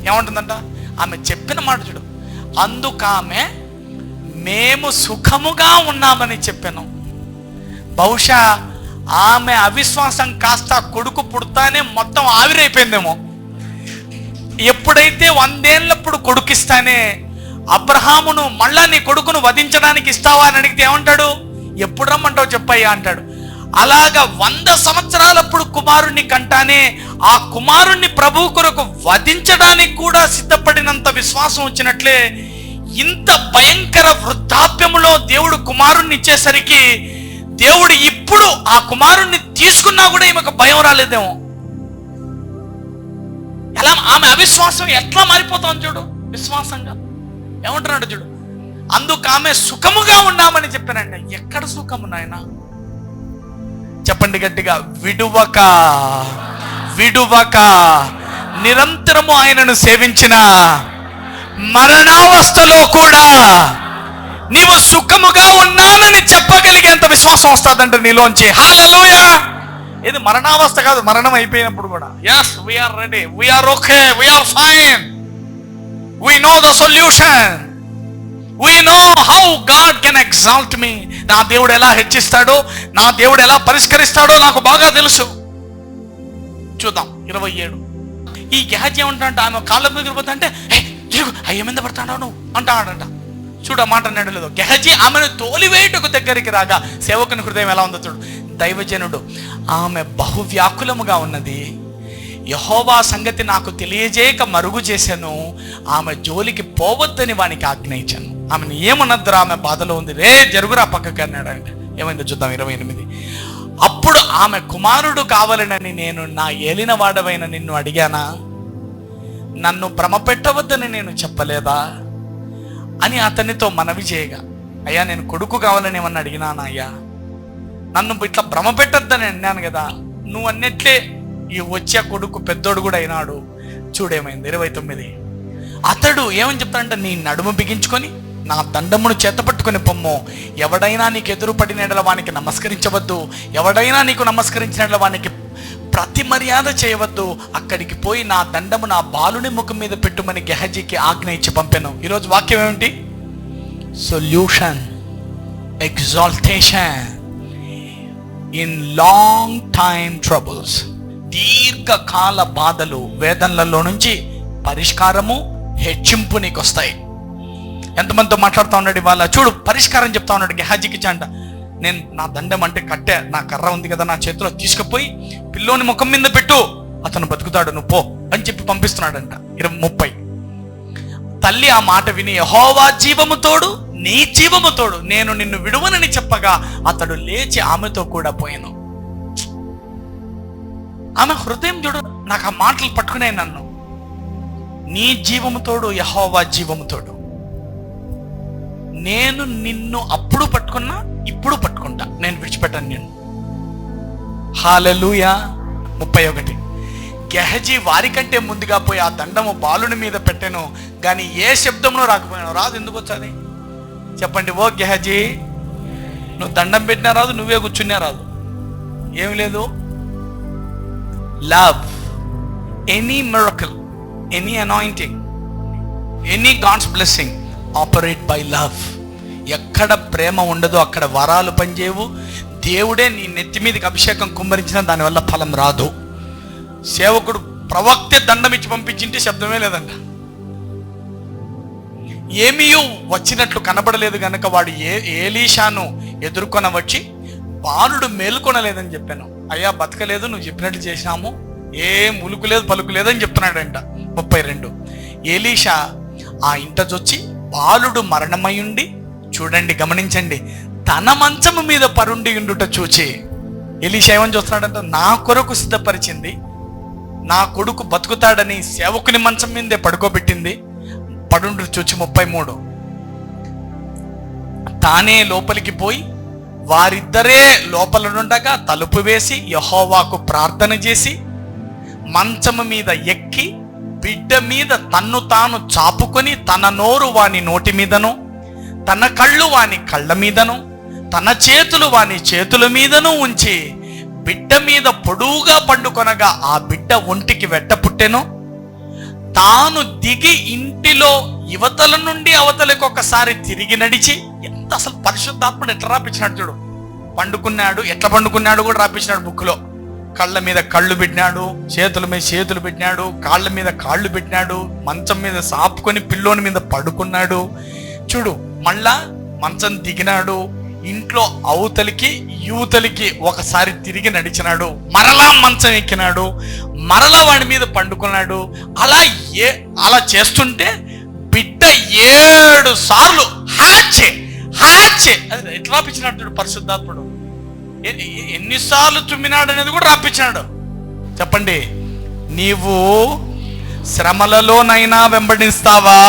ఏమంటుందంట ఆమె చెప్పిన మాట చూడు. అందుకామె మేము సుఖముగా ఉన్నామని చెప్పాను. బహుశా ఆమె అవిశ్వాసం కాస్త కొడుకు పుడతానే మొత్తం ఆవిరైపోయిందేమో. ఎప్పుడైతే 100 ఏళ్ళప్పుడు కొడుకిస్తానే, అబ్రహామును మళ్ళా నీ కొడుకును వధించడానికి ఇస్తావా అని అడిగితే ఏమంటాడు? ఎప్పుడు రమ్మంటావు చెప్పయ్యా అంటాడు. అలాగా 100 సంవత్సరాలప్పుడు కుమారుణ్ణి కంటానే ఆ కుమారుణ్ణి ప్రభువు కొరకు వధించడానికి కూడా సిద్ధపడినంత విశ్వాసం వచ్చినట్లే ఇంత భయంకర వృద్ధాప్యములో దేవుడు కుమారుణ్ణి ఇచ్చేసరికి దేవుడు ఈ ఇప్పుడు ఆ కుమారుణ్ణి తీసుకున్నా కూడా ఈమెకు భయం రాలేదేమో. ఎలా ఆమె అవిశ్వాసం ఎట్లా మారిపోతాం చూడు, విశ్వాసంగా ఏమంటున్నాడు చూడు. అందుకు ఆమె సుఖముగా ఉన్నామని చెప్పానండి. ఎక్కడ సుఖము నాయన చెప్పండి గట్టిగా. విడువక విడువక నిరంతరము ఆయనను సేవించిన మరణావస్థలో కూడా నీవు సుఖముగా ఉన్నానని చెప్పగలిగేంత విశ్వాసం వస్తుందంట నీలోంచి. హల్లెలూయా. ఇది మరణావస్థ కాదు, మరణం అయిపోయినప్పుడు కూడా yes we are ready, we are okay, we are fine, we know the solution, we know how God can exalt me. నా దేవుడు ఎలా హెచ్చిస్తాడో, నా దేవుడు ఎలా పరిష్కరిస్తాడో నాకు బాగా తెలుసు. చూద్దాం 27. ఈ గెహజీ ఏమంటాడంటే ఆమె కాళ్ళ మీద పోతుంటే అయ్య మీద పడతాడా నువ్వు అంటాడంట. చూడ మాట అన్నాడు లేదు. గెహజీ ఆమెను తోలివేయుటకు దగ్గరికి రాగా సేవకుని హృదయం ఎలా ఉందో చూడు. దైవజనుడు ఆమె బహువ్యాకులముగా ఉన్నది, యెహోవా సంగతి నాకు తెలియజేయక మరుగు చేశాను, ఆమె జోలికి పోవద్దని వానికి ఆజ్ఞయించాను. ఆమెను ఏమన్నద్దురా, ఆమె బాధలో ఉంది, రే జరుగురా పక్కకి అన్నాడంట. ఏమైందో చూద్దాం 28. అప్పుడు ఆమె కుమారుడు కావాలనని నేను నా ఏలినవాడవైన నిన్ను అడిగానా, నన్ను భ్రమ పెట్టవద్దని నేను చెప్పలేదా అని అతనితో మనవి చేయగా, అయ్యా నేను కొడుకు కావాలని ఏమన్నా అడిగినానా అయ్యా, నన్ను ఇట్లా భ్రమ పెట్టద్దని అన్నాను కదా, నువ్వు అన్నట్లే ఈ వచ్చే కొడుకు పెద్దోడు కూడా అయినాడు. చూడేమైంది 29. అతడు ఏమని చెప్తాడంటే, నీ నడుము బిగించుకొని నా దండమును చేతపట్టుకొని పొమ్ము, ఎవడైనా నీకు ఎదురు పడిన వానికి నమస్కరించవద్దు, ఎవడైనా నీకు నమస్కరించిన వానికి ప్రతి మర్యాద చేయవద్దు, అక్కడికి పోయి నా దండము నా బాలుని ముఖం మీద పెట్టుమని గెహజీకి ఆజ్ఞ ఇచ్చి పంపాను. ఈరోజు వాక్యం ఏమిటి? Solution, exaltation in long time troubles. దీర్ఘకాల బాధలు, వేదనలలో నుంచి పరిష్కారము, హెచ్చింపు నీకు వస్తాయి. ఎంతమందితో మాట్లాడుతూ ఉన్నాడు ఇవాళ చూడు, పరిష్కారం చెప్తా ఉన్నాడు గెహజీకి. చంట నేను నా దండం అంటే కట్టె, నా కర్ర ఉంది కదా నా చేతిలో, తీసుకుపోయి పిల్లోని ముఖం మీద పెట్టు, అతను బతుకుతాడు, నువ్వు పో అని చెప్పి పంపిస్తున్నాడంట. 30. తల్లి ఆ మాట విని, యెహోవా జీవము తోడు నీ జీవము తోడు, నేను నిన్ను విడువనని చెప్పగా అతడు లేచి ఆమెతో కూడా పోయాను. ఆమె హృదయం చూడు, నాకు ఆ మాటలు పట్టుకునే నన్ను. నీ జీవము తోడు, యెహోవా జీవము తోడు, నేను నిన్ను అప్పుడు పట్టుకున్నా ఇప్పుడు పట్టుకుంటా, నేను విడిచిపెట్టాను నిన్ను. హల్లెలూయా. 31. గెహజీ వారికంటే ముందుగా పోయి ఆ దండము బాలుని మీద పెట్టాను, కానీ ఏ శబ్దంలో రాకపోయాను. రాదు, ఎందుకు వచ్చాది చెప్పండి. ఓ గెహజీ, నువ్వు దండం పెట్టినా రాదు, నువ్వే కూర్చున్నా రాదు, ఏమి లేదు. Love, any miracle, any anointing, any God's blessing operate by love. ఎక్కడ ప్రేమ ఉండదో అక్కడ వరాలు పనిచేయవు. దేవుడే నీ నెత్తి మీదకి అభిషేకం కుమ్మరించిన దానివల్ల ఫలం రాదు. సేవకుడు ప్రవక్తే దండం ఇచ్చి పంపించింటే శబ్దమే లేదంట. ఏమీ వచ్చినట్లు కనబడలేదు గనక వాడు ఏలీషాను ఎదుర్కొన వచ్చి బాలుడు మేలుకొనలేదని చెప్పాను. అయ్యా బతకలేదు, నువ్వు చెప్పినట్లు చేసినాము, ఏం ఉలుకు లేదు పలుకు లేదని చెప్తున్నాడంట. 32. ఏలీషా ఆ ఇంటజొచ్చి బాలుడు మరణమయుండి, చూడండి గమనించండి, తన మంచము మీద పరుండి ఉండుట చూచి, ఎలీషా ఏమని చూస్తున్నాడంట, నా కొరకు సిద్ధపరిచింది, నా కొడుకు బతుకుతాడని సేవకుని మంచం మీదే పడుకోబెట్టింది, పడుండు చూచి. 33. తానే లోపలికి పోయి వారిద్దరే లోపల నుండగా తలుపు వేసి యెహోవాకు ప్రార్థన చేసి మంచము మీద ఎక్కి బిడ్డ మీద తన్ను తాను చాపుకొని తన నోరు వాని నోటి మీదను, తన కళ్ళు వాని కళ్ళ మీదను, తన చేతులు వాని చేతుల మీదను ఉంచి బిడ్డ మీద పొడువుగా పండుకొనగా ఆ బిడ్డ ఒంటికి వెట్ట పుట్టెను. తాను దిగి ఇంటిలో యువతల నుండి అవతలకు ఒకసారి తిరిగి నడిచి, ఎంత అసలు పరిశుద్ధాత్ముడు ఎట్లా రాపించినాడు చూడు. పండుకున్నాడు, ఎట్లా పండుకున్నాడు కూడా రాపించినాడు బుక్లో. కళ్ళ మీద కళ్ళు పెట్టినాడు, చేతుల మీద చేతులు పెట్టినాడు, కాళ్ళ మీద కాళ్ళు పెట్టినాడు, మంచం మీద సాపుకొని పిల్లోని మీద పడుకున్నాడు చూడు. మళ్ళా మంచం దిగినాడు, ఇంట్లో అవతలికి యువతలికి ఒకసారి తిరిగి నడిచినాడు, మరలా మంచం ఎక్కినాడు, మరలా వాడి మీద పండుకున్నాడు. అలా చేస్తుంటే బిడ్డ 7 సార్లు హ్యాచే హ్యాచే అది ఎట్లా రాపించినట్టు పరిశుద్ధాత్ముడు. ఎన్నిసార్లు తుమ్మినాడు అనేది కూడా రాపించాడు. చెప్పండి, నీవు శ్రమలలోనైనా వెంబడిస్తావా?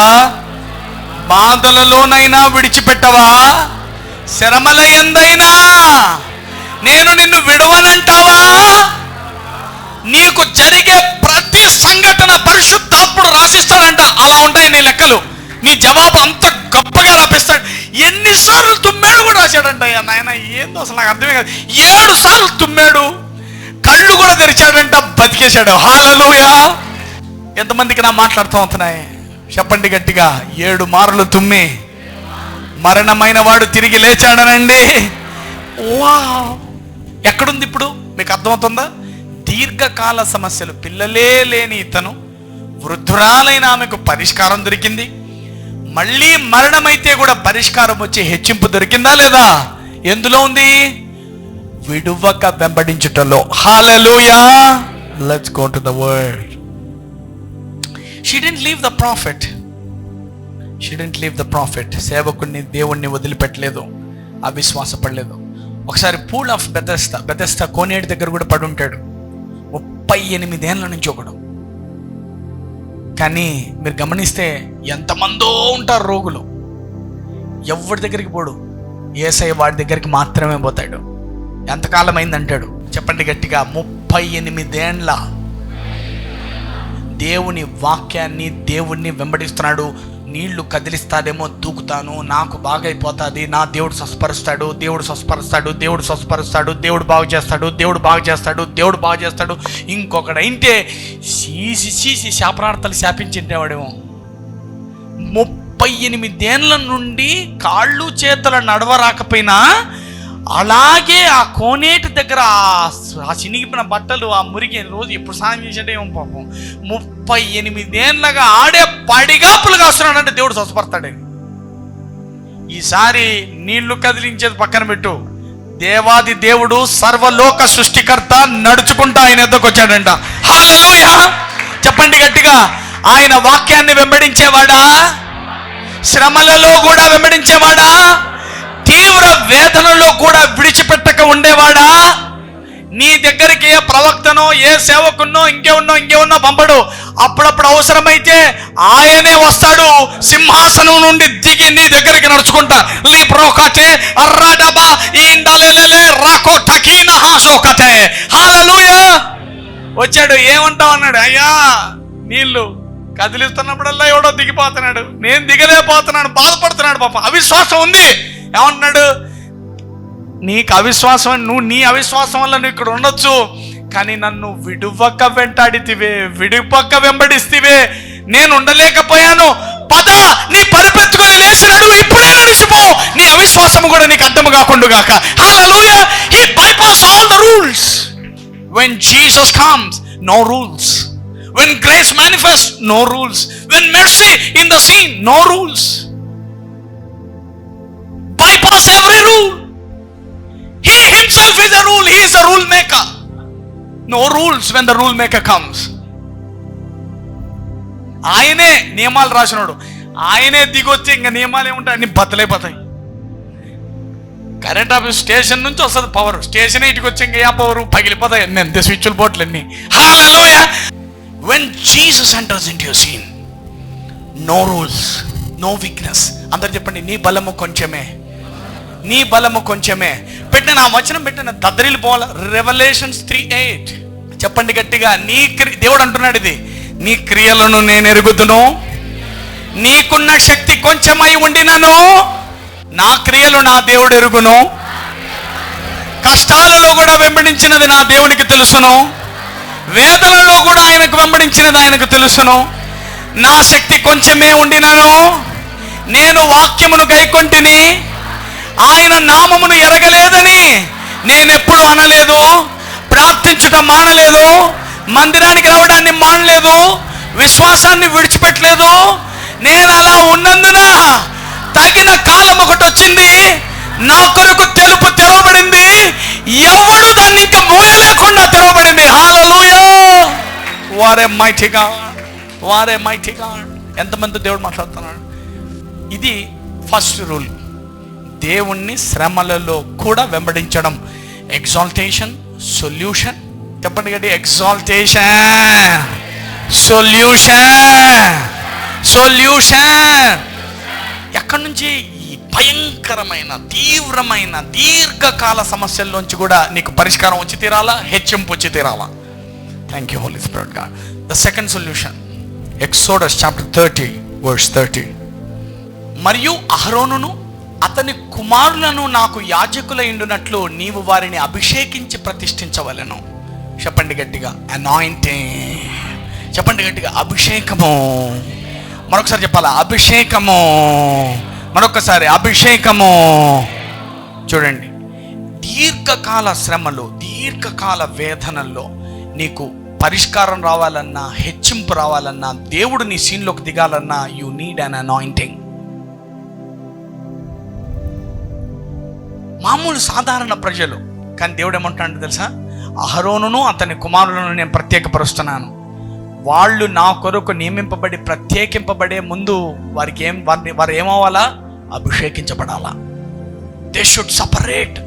బాధలలోనైనా విడిచిపెట్టవా? శ్రమల యందైనా నేను నిన్ను విడవనంటావా? నీకు జరిగే ప్రతి సంఘటన పరిశుద్ధాత్ముడు రాసిస్తాడంట. అలా ఉంటాయి నీ లెక్కలు. నీ జవాబు అంత గొప్పగా రాపిస్తాడు. ఎన్నిసార్లు తుమ్మాడు కూడా రాశాడంట. నాయన ఏందో అసలు నాకు అర్థమే కాదు. 7 సార్లు తుమ్మాడు, కళ్ళు కూడా తెరిచాడంట, బతికేశాడు. హల్లెలూయా! ఎంతమందికి నా మాట్లాడుతూ అవుతున్నాయి? చెప్పండి గట్టిగా. 7 మార్లు తుమ్మి మరణమైన వాడు తిరిగి లేచాడనండి. వా! ఎక్కడుంది ఇప్పుడు? మీకు అర్థమవుతుందా? దీర్ఘకాల సమస్యలు, పిల్లలే లేని ఇతను, వృద్ధురాలైన ఆమెకు పరిష్కారం దొరికింది. మళ్ళీ మరణమైతే కూడా పరిష్కారం వచ్చి హెచ్చింపు దొరికిందా లేదా? ఎందులో ఉంది? విడువక వెంబడించుటలో. Hallelujah! Let's go to the word. She didn't leave the prophet. She didn't leave the prophet. సేవకుడిని, దేవుణ్ణి వదిలిపెట్టలేదు, అవిశ్వాసపడలేదు. ఒకసారి పూల్ ఆఫ్ బెతెస్దా కోనేటి దగ్గర కూడా పడి ఉంటాడు 38 ఏళ్ళ నుంచి ఒకడు. కానీ మీరు గమనిస్తే ఎంతమందో ఉంటారు రోగులు, ఎవరి దగ్గరికి పోడు. యేసయ్య వాడి దగ్గరికి మాత్రమే పోతాడు. ఎంతకాలం అయిందంటాడు? చెప్పండి గట్టిగా. 38 ఏళ్ళ దేవుని వాక్యాన్ని, దేవుణ్ణి వెంబడిస్తున్నాడు. నీళ్లు కదిలిస్తాడేమో దూకుతాను, నాకు బాగైపోతుంది, నా దేవుడు స్వస్థపరుస్తాడు, దేవుడు స్వస్థపరుస్తాడు, దేవుడు స్వస్థపరుస్తాడు, దేవుడు బాగు చేస్తాడు, దేవుడు బాగు చేస్తాడు, దేవుడు బాగు చేస్తాడు. ఇంకొకడైతే చీసి శాపనార్థాలు శాపించిండేవాడేమో. 38 ఏళ్ళ నుండి కాళ్ళు చేతుల నడవరాకపోయినా అలాగే ఆ కోనేటి దగ్గర ఆ చినిగిపోయిన బట్టలు, ఆ మురికి రోజు ఎప్పుడు స్నానం చేసేటే ఏమో పాపం. 38 ఏళ్ళగా ఆడే పడిగాపులు కాస్తున్నాడంటే దేవుడు స్వస్థపడతాడు. ఈసారి నీళ్లు కదిలించేది పక్కన పెట్టు, దేవాది దేవుడు సర్వలోక సృష్టికర్త నడుచుకుంటా ఆయన ఎద్దకు వచ్చాడంట. హల్లెలూయా! చెప్పండి గట్టిగా. ఆయన వాక్యాన్ని వెంబడించేవాడా? శ్రమలలో కూడా వెంబడించేవాడా? తీవ్ర వేదనలో కూడా విడిచిపెట్టక ఉండేవాడా? నీ దగ్గరికి ఏ ప్రవక్తనో, ఏ సేవకున్నో, ఇంకేమన్నో పంపడు. అప్పుడప్పుడు అవసరమైతే ఆయనే వస్తాడు, సింహాసనం నుండి దిగి నీ దగ్గరికి నడుచుకుంటా. లీప్రోకతే అర్రాడబా ఇండలెలెలే రాకో టకీనా హాసోకతే. హల్లెలూయా! వచ్చాడు. ఏమంటావు అన్నాడు. అయ్యా, నీళ్ళు కదిలిస్తున్నప్పుడల్లా ఎవడో దిగిపోతున్నాడు, నేను దిగలేకపోతున్నాను, బాధపడుతున్నాడు. పాప అవిశ్వాసం ఉంది. ఏమంటున్నాడు? నీకు అవిశ్వాసం, నువ్వు నీ అవిశ్వాసం వల్ల నువ్వు ఇక్కడ ఉండొచ్చు, కానీ నన్ను విడువక వెంటాడితివే, విడుపక్క వెంబడిstiవే, నేను ఉండలేకపోయాను. పద, నీ పరిపెత్తుకొని లేచి నడువు, ఇప్పుడే నడిచిపో. నీ అవిశ్వాసం కూడా నీకు అర్థం కాకుండా గాక. హల్లెలూయా! He bypassed all the rules. When Jesus comes, no rules. When grace manifests, no rules. When mercy in the scene, no rules. Bypass every rule. He himself is a rule. He is a rule maker. No rules when the rule maker comes. ఆయనే నియమాలు రాసినాడు. ఆయనే దిగొచ్చి ఇంకా నియమాలు ఏముంటాయి, అన్ని బద్దలైపోతాయి. Current office station నుంచి వస్తుంది పవర్, స్టేషన్ ఇంటికి వచ్చి ఇంకా ఏ పవర్ పగిలిపోతాయి అన్ని, అంతే స్విచ్ల బోర్డులు అన్ని. హల్లెలూయా! When Jesus enters into your scene, no rules, no weakness. అందరు చెప్పండి, నీ బలము కొంచెమే, నీ బలము కొంచెమే. పెట్టిన ఆ వచనం పెట్టిన దద్దరిల్లి పోవాల. రెవల్యూషన్స్ 3:8. చెప్పండి గట్టిగా. దేవుడు అంటున్నాడు ఇది, నీ క్రియలను నేను ఎరుగుదును, నీకున్న శక్తి కొంచెమై ఉండినను నా క్రియలు నా దేవుడు ఎరుగును. కష్టాలలో కూడా వెంబడించినది నా దేవునికి తెలుసును, వేదనలో కూడా ఆయనకు వెంబడించినది ఆయనకు తెలుసును. నా శక్తి కొంచెమే ఉండినను నేను వాక్యమును గైకొంటిని, ఆయన నామమును ఎరగలేదని నేనెప్పుడు అనలేదు. ప్రార్థించుట మానలేదు, మందిరానికి రావడాన్ని మానలేదు, విశ్వాసాన్ని విడిచిపెట్టలేదు. నేను అలా ఉన్నందున తగిన కాలం ఒకటి వచ్చింది, నా కొరకు తెలుపు తెరవబడింది, ఎవడు దాన్ని ఇంకా మోయలేకుండా తెరవబడింది. Hallelujah! What a mighty God, what a mighty God. ఎంతమంది దేవుడు మాట్లాడుతున్నాడు. ఇది ఫస్ట్ రూల్, దేవుణ్ణి శ్రమలలో కూడా వెంబడించడం. Exaltation, solution. చెప్పండి గట్టి, ఎగ్జాల్టేషన్, సొల్యూషన్, సొల్యూషన్. ఎక్కడి నుంచి? ఈ భయంకరమైన, తీవ్రమైన, దీర్ఘకాల సమస్యల్లోంచి కూడా నీకు పరిష్కారం వచ్చి తీరాలా, హెచ్చింపు వచ్చి తీరాలా. Thank you Holy Spirit God. The second solution, Exodus chapter 30 verse 30. మరియు అహరోనును అతని కుమారులను నాకు యాజకుల ఇండునట్లు నీవు వారిని అభిషేకించి ప్రతిష్ఠించవలెను. చెప్పండి గట్టిగా, అనాయింటింగ్. చెప్పండి గట్టిగా, అభిషేకము. మరొకసారి చెప్పాలా, అభిషేకము. మరొకసారి, అభిషేకము. చూడండి, దీర్ఘకాల శ్రమలు, దీర్ఘకాల వేదనల్లో నీకు పరిష్కారం రావాలన్నా, హెచ్చింపు రావాలన్నా, దేవుడు నీ సీన్లోకి దిగాలన్నా, యు నీడ్ అన్ అనాయింటింగ్. మామూలు సాధారణ ప్రజలు, కానీ దేవుడు ఏమంటాడు తెలుసా? అహరోనును అతని కుమారులను నేను ప్రత్యేకపరుస్తున్నాను. వాళ్ళు నా కొరకు నియమింపబడి ప్రత్యేకింపబడే ముందు వారు ఏమవ్వాలా? అభిషేకించబడాలా. They should separate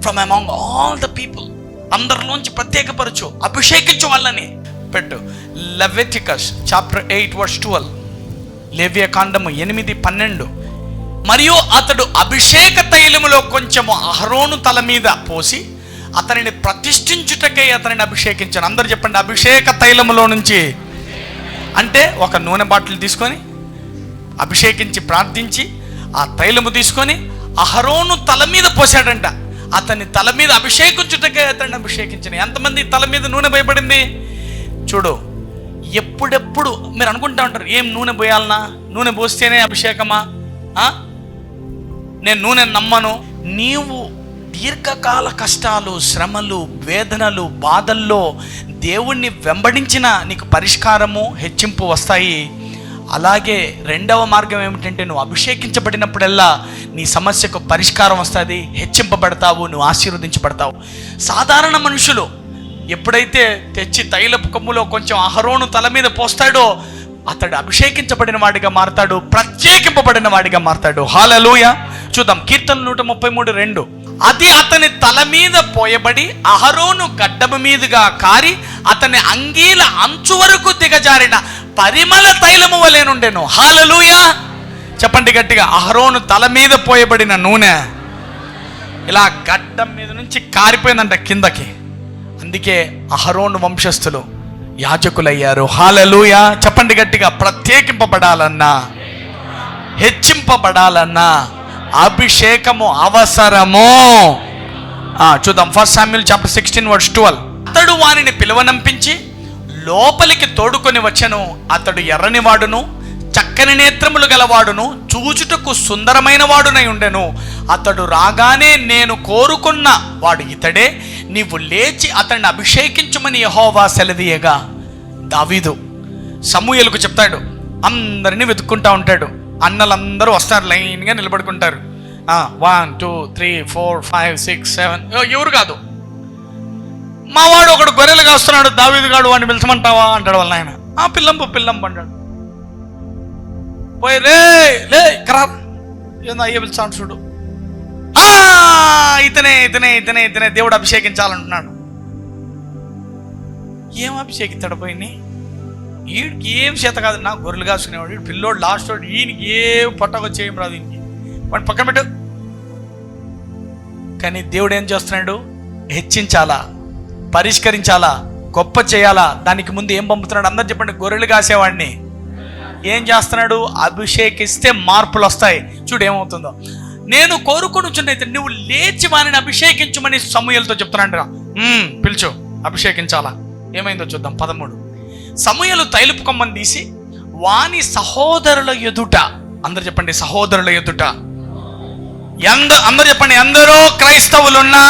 from among all the people. అందరిలోంచి ప్రత్యేకపరచు, అభిషేకించు వాళ్ళని పెట్టు. Leviticus chapter 8 verse 12. లేవియ కాండము 8:12. మరియు అతడు అభిషేక తైలములో కొంచెము అహరోను తల మీద పోసి అతనిని ప్రతిష్ఠించుటకై అతనిని అభిషేకించాను. అందరు చెప్పండి, అభిషేక తైలములో నుంచి. అంటే ఒక నూనె బాటిల్ తీసుకొని అభిషేకించి ప్రార్థించి ఆ తైలము తీసుకొని అహరోను తల మీద పోసాడంట. అతని తల మీద అభిషేకించుటకై అతన్ని అభిషేకించాను. ఎంతమంది తల మీద నూనె పోయబడింది? చూడు, ఎప్పుడెప్పుడు మీరు అనుకుంటా ఉంటారు, ఏం నూనె పోయాలనా? నూనె పోస్తేనే అభిషేకమా? నేను నూనె నమ్మను. నీవు దీర్ఘకాల కష్టాలు, శ్రమలు, వేదనలు, బాధల్లో దేవుణ్ణి వెంబడించిన నీకు పరిష్కారము, హెచ్చింపు వస్తాయి. అలాగే రెండవ మార్గం ఏమిటంటే, నువ్వు అభిషేకించబడినప్పుడల్లా నీ సమస్యకు పరిష్కారం వస్తుంది, హెచ్చింపబడతావు, నువ్వు ఆశీర్వదించబడతావు. సాధారణ మనుషులు ఎప్పుడైతే తెచ్చి తైలపు కొమ్ములో కొంచెం అహరోను తల మీద పోస్తాడో అతడు అభిషేకించబడిన వాడిగా మారతాడు, ప్రత్యేకింపబడిన వాడిగా మారతాడు. హల్లెలూయా. చూద్దాం, కీర్తన 133:2. అది అతని తల మీద పోయబడి అహరోను గడ్డము మీదుగా కారి అతని అంగీల అంచు వరకు దిగజారిన పరిమళ తైలము వలె నుండెను. హల్లెలూయా. చెప్పండి గట్టిగా, అహరోను తల మీద పోయబడిన నూనె ఇలా గడ్డం మీద నుంచి కారిపోయిందంట కిందకి. అందుకే అహరోను వంశస్థులు యాజకులయ్యారు. హల్లెలూయా. చెప్పండి గట్టిగా, ప్రత్యేకింపబడాలన్నా, హెచ్చింపబడాలన్నా అభిషేకము అవసరము. చూద్దాం, 1 Samuel chapter 16 verse 12. అతడు వారిని పిలువనంపించి లోపలికి తోడుకొని వచ్చెను. అతడు ఎర్రని వాడును, చక్కని నేత్రములు గలవాడును, చూచుటకు సుందరమైన వాడునై ఉండెను. అతడు రాగానే నేను కోరుకున్న వాడు ఇతడే, నీవు లేచి అతన్ని అభిషేకించుమని యెహోవా సెలవీయగా. దావీదు సమూయేలుకు చెప్తాడు, అందరినీ వెతుక్కుంటా ఉంటాడు. అన్నలందరూ వస్తారు, లైన్గా నిలబడుకుంటారు. 1 2 3 4 5 6 7. ఎవరు కాదు, మా వాడు ఒకడు గొర్రెలుగా వస్తున్నాడు, దావీదు గాడు, వాడిని పిలిచమంటావా అంటాడు వాళ్ళ ఆయన. పిల్లంపు అంటాడు. పోయి రే కరా ఏందో అయ్యే పిలిచాను చూడు, ఇతనే దేవుడు అభిషేకించాలంటున్నాడు. ఏం అభిషేకిస్తాడు? పోయి వీడికి ఏం చేత కాదు, నా గొర్రెలు కాసుకునేవాడు పిల్లోడు, లాస్ట్ వాడు, ఈయనకి ఏం పట్టకొచ్చి ఏం రాదు, ఈయనకి వాడిని పక్కన పెట్టు. కానీ దేవుడు ఏం చేస్తున్నాడు? హెచ్చించాలా, పరిష్కరించాలా, గొప్ప చేయాలా. దానికి ముందు ఏం పంపుతున్నాడు? అందరు చెప్పండి, గొర్రెలు కాసేవాడిని ఏం చేస్తున్నాడు? అభిషేకిస్తే మార్పులు వస్తాయి. చూడు ఏమవుతుందో. నేను కోరుకొనుచున్నైతే నువ్వు లేచి వారిని అభిషేకించమని సమూయేలుతో చెప్తున్నాడు. పిలుచు, అభిషేకించాలా. ఏమైందో చూద్దాం. 13. సమూయేలు తైలపు కొమ్మని తీసి వాని సహోదరుల ఎదుట, అందరు చెప్పండి సహోదరుల ఎదుట, అందరు చెప్పండి, ఎందరో క్రైస్తవులున్నా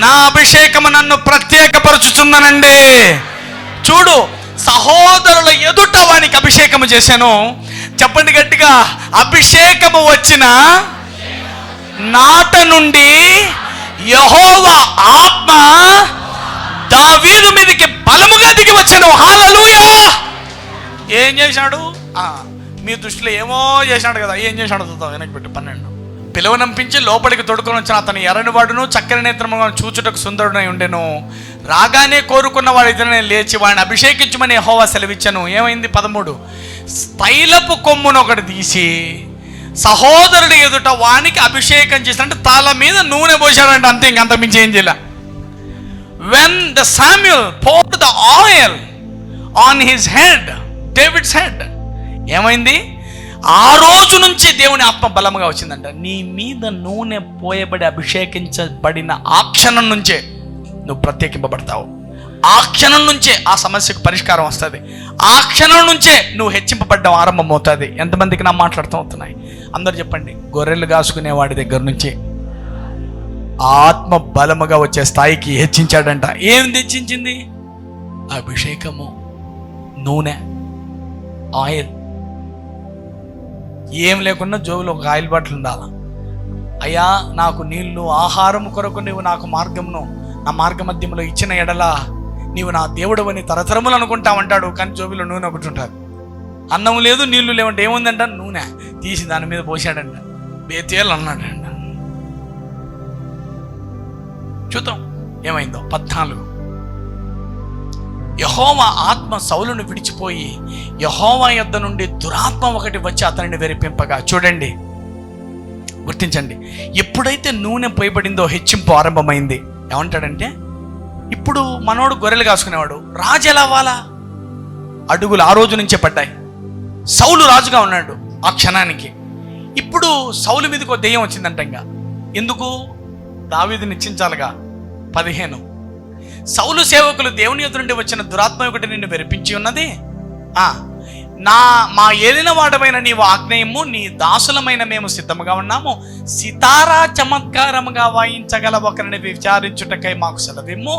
నా అభిషేకము నన్ను ప్రత్యేకపరచుచుందనండి. చూడు, సహోదరుల ఎదుట వానికి అభిషేకము చేశాను. చెప్పండి గట్టిగా, అభిషేకము వచ్చిన నాట నుండి యెహోవా ఆత్మ దావీదు మీదకి బలముగా దిగి వచ్చాను. హల్లెలూయా. ఏం చేశాడు? మీ దృష్టిలో ఏమో చేశాడు కదా, ఏం చేశాడు చూద్దాం. వెనక్కి పెట్టు 12. పిలువనంపించి లోపలికి తొడుకొని వచ్చిన అతని ఎర్రనివాడును చక్కని నేత్రము చూచుటకు సుందరుడై ఉండెను. రాగానే కోరుకున్న వాడు ఇతరుని లేచి వాడిని అభిషేకించమని యెహోవా సెలవిచ్చెను. ఏమైంది? 13 తైలపు కొమ్మును ఒకటి తీసి సహోదరుడు ఎదుట వానికి అభిషేకం చేసినట్టు తల మీద నూనె పోసాడంటే అంతే, ఇంకంత మించి ఏం చేయాల. When the Samuel poured the oil on his head, David's head, ఏమైంది? ఆ రోజు నుంచి దేవుని ఆత్మ బలముగా వచ్చిందంట. నీ మీద నూనె పోయబడి అభిషేకించబడిన ఆ క్షణం నుంచే నువ్వు ప్రత్యేకింపబడతావు. ఆ క్షణం నుంచే ఆ సమస్యకు పరిష్కారం వస్తుంది. ఆ క్షణం నుంచే నువ్వు హెచ్చింపబడ్డం ఆరంభమవుతుంది. ఎంతమందికి నా మాట్లాడుతూ అవుతున్నాయి? అందరు చెప్పండి. గొర్రెలు కాసుకునే వాడి దగ్గర నుంచి ఆత్మ బలముగా వచ్చే స్థాయికి హెచ్చించాడంట. ఏం హెచ్చించింది? అభిషేకము, నూనె, ఆయిల్. ఏం లేకుండా జోబులో ఒక ఆయిల్ బాటిల్ ఉండాలి. అయ్యా, నాకు నీళ్లు ఆహారం కొరకు నీవు నాకు మార్గమును నా మార్గ మధ్యంలో ఇచ్చిన ఎడల నీవు నా దేవుడు అని తరతరములు అనుకుంటామంటాడు. కానీ జోబులో నూనె ఒకటి ఉంటుంది. అన్నం లేదు, నీళ్లు లేవంటే ఏముందంట? నూనె తీసి దాని మీద పోసాడంట. బేతేలు అన్నాడంట. చూద్దాం ఏమైందో. 14 యెహోవా ఆత్మ సౌలును విడిచిపోయి యెహోవా యొద్ద నుండి దురాత్మ ఒకటి వచ్చి అతనిని వెరిపింపగా. చూడండి, గుర్తించండి. ఎప్పుడైతే నూనె పోయబడిందో హెచ్చింపు ఆరంభమైంది. ఏమంటాడంటే, ఇప్పుడు మనోడు గొర్రెలు కాసుకునేవాడు రాజు ఎలా అవ్వాలా? అడుగులు ఆ రోజు నుంచే పడ్డాయి. సౌలు రాజుగా ఉన్నాడు ఆ క్షణానికి. ఇప్పుడు సౌలు మీదకి దెయ్యం వచ్చిందంట. ఇంకా ఎందుకు? దావీదుని ఇచ్చించాలిగా. 15 సౌలు సేవకులు దేవుని యొద్ద నుండి వచ్చిన దురాత్మ ఒకటి నిన్ను వెరిపించి ఉన్నది. మా ఏలిన వాడమైన నీవు ఆజ్ఞయము, నీ దాసులమైన మేము సిద్ధముగా ఉన్నాము. సితారా చమత్కారముగా వాయించగల ఒకరిని విచారించుటకై మాకు సెలవిమ్ము.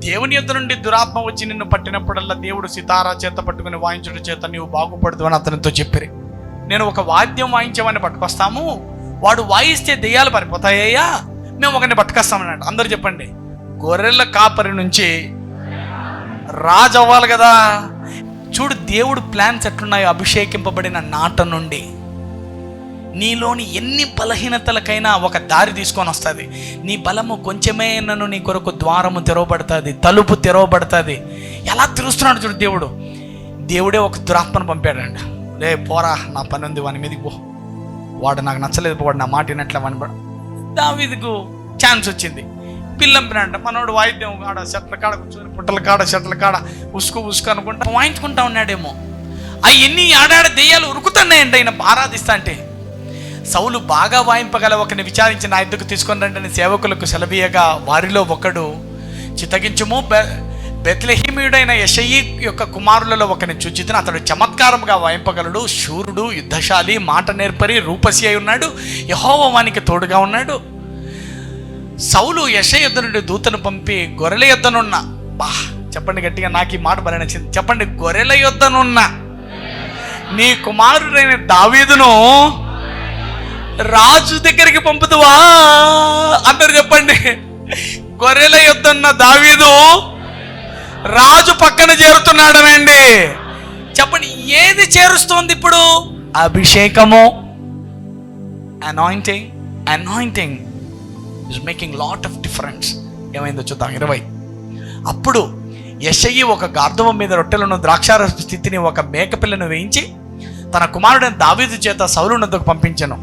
దేవుని యొద్ద నుండి దురాత్మ వచ్చి నిన్ను పట్టినప్పుడల్లా దేవుడు సితారా చేత పట్టుకుని వాయించుట చేత నీవు బాగుపడదు అని అతనితో చెప్పిరి. నేను ఒక వాద్యం వాయించేవాడిని పట్టుకొస్తాము, వాడు వాయిస్తే దెయ్యాలు పారిపోతాయ్యా, మేము ఒకరిని పట్టుకొస్తామన్నాడు. అందరూ చెప్పండి. గొర్రెల కాపరి నుంచి రాజు అవ్వాలి కదా. చూడు దేవుడు ప్లాన్స్ ఎట్లున్నాయో. అభిషేకింపబడిన నాట నుండి నీలోని ఎన్ని బలహీనతలకైనా ఒక దారి తీసుకొని వస్తుంది. నీ బలము కొంచెమే నన్ను నీ కొరకు ద్వారము తెరవబడుతుంది, తలుపు తెరవబడుతుంది. ఎలా తెరుస్తున్నాడు చూడు దేవుడు. దేవుడే ఒక దురాత్మను పంపాడంట. రే పోరా, నా పని ఉంది, వాని మీదకి పో, వాడు నాకు నచ్చలేదు, వాడు నా మాట వినట్లే అని. దావీదుకు ఛాన్స్ వచ్చింది. పిల్లంపినంట. మనోడు వాయిద్యం కాడ చెట్ల కాడ కూర్చొని పుట్టల కాడ చెట్ల కాడ ఉసుకు అనుకుంటా వాయించుకుంటా ఉన్నాడేమో. అవన్నీ ఆడాడ దెయ్యాలు ఉరుకుతున్నాయండి ఆయన ఆరాధిస్తా అంటే. సౌలు బాగా వాయింపగల ఒకరిని విచారించి నా ఎద్దుకు తీసుకొని రండి సేవకులకు సెలవీయగా వారిలో ఒకడు చిత్తగించుము, బెత్లెహేమీయుడైన యెషయి యొక్క కుమారులలో ఒకరిని చూచితిని. అతడు చమత్కారముగా వాయింపగలడు, శూరుడు, యుద్ధశాలి, మాట నేర్పరి, రూపసి అయి ఉన్నాడు. యెహోవా వానికి తోడుగా ఉన్నాడు. సౌలు యెషయి యొద్ద నుండి దూతను పంపి గొర్రెల యొద్దనున్న, చెప్పండి గట్టిగా, నాకు ఈ మాట బలి నచ్చింది. చెప్పండి, గొర్రెల యొద్దనున్న నీ కుమారుడైన దావీదును రాజు దగ్గరికి పంపుదువా? అందరు చెప్పండి. గొర్రెల యొద్దన్న దావీదు రాజు పక్కన చేరుతున్నాడనండి. చెప్పండి, ఏది చేరుస్తోంది ఇప్పుడు? అభిషేకము. Anointing is making lot of difference. ఏమైందో చూద్దాం. 20 అప్పుడు యెషయి ఒక గార్ధవం మీద రొట్టెలను ద్రాక్షారస స్థితిని ఒక మేకపిల్లను వేయించి తన కుమారుడైన దావీదు చేత సౌలు వద్దకు పంపించెను.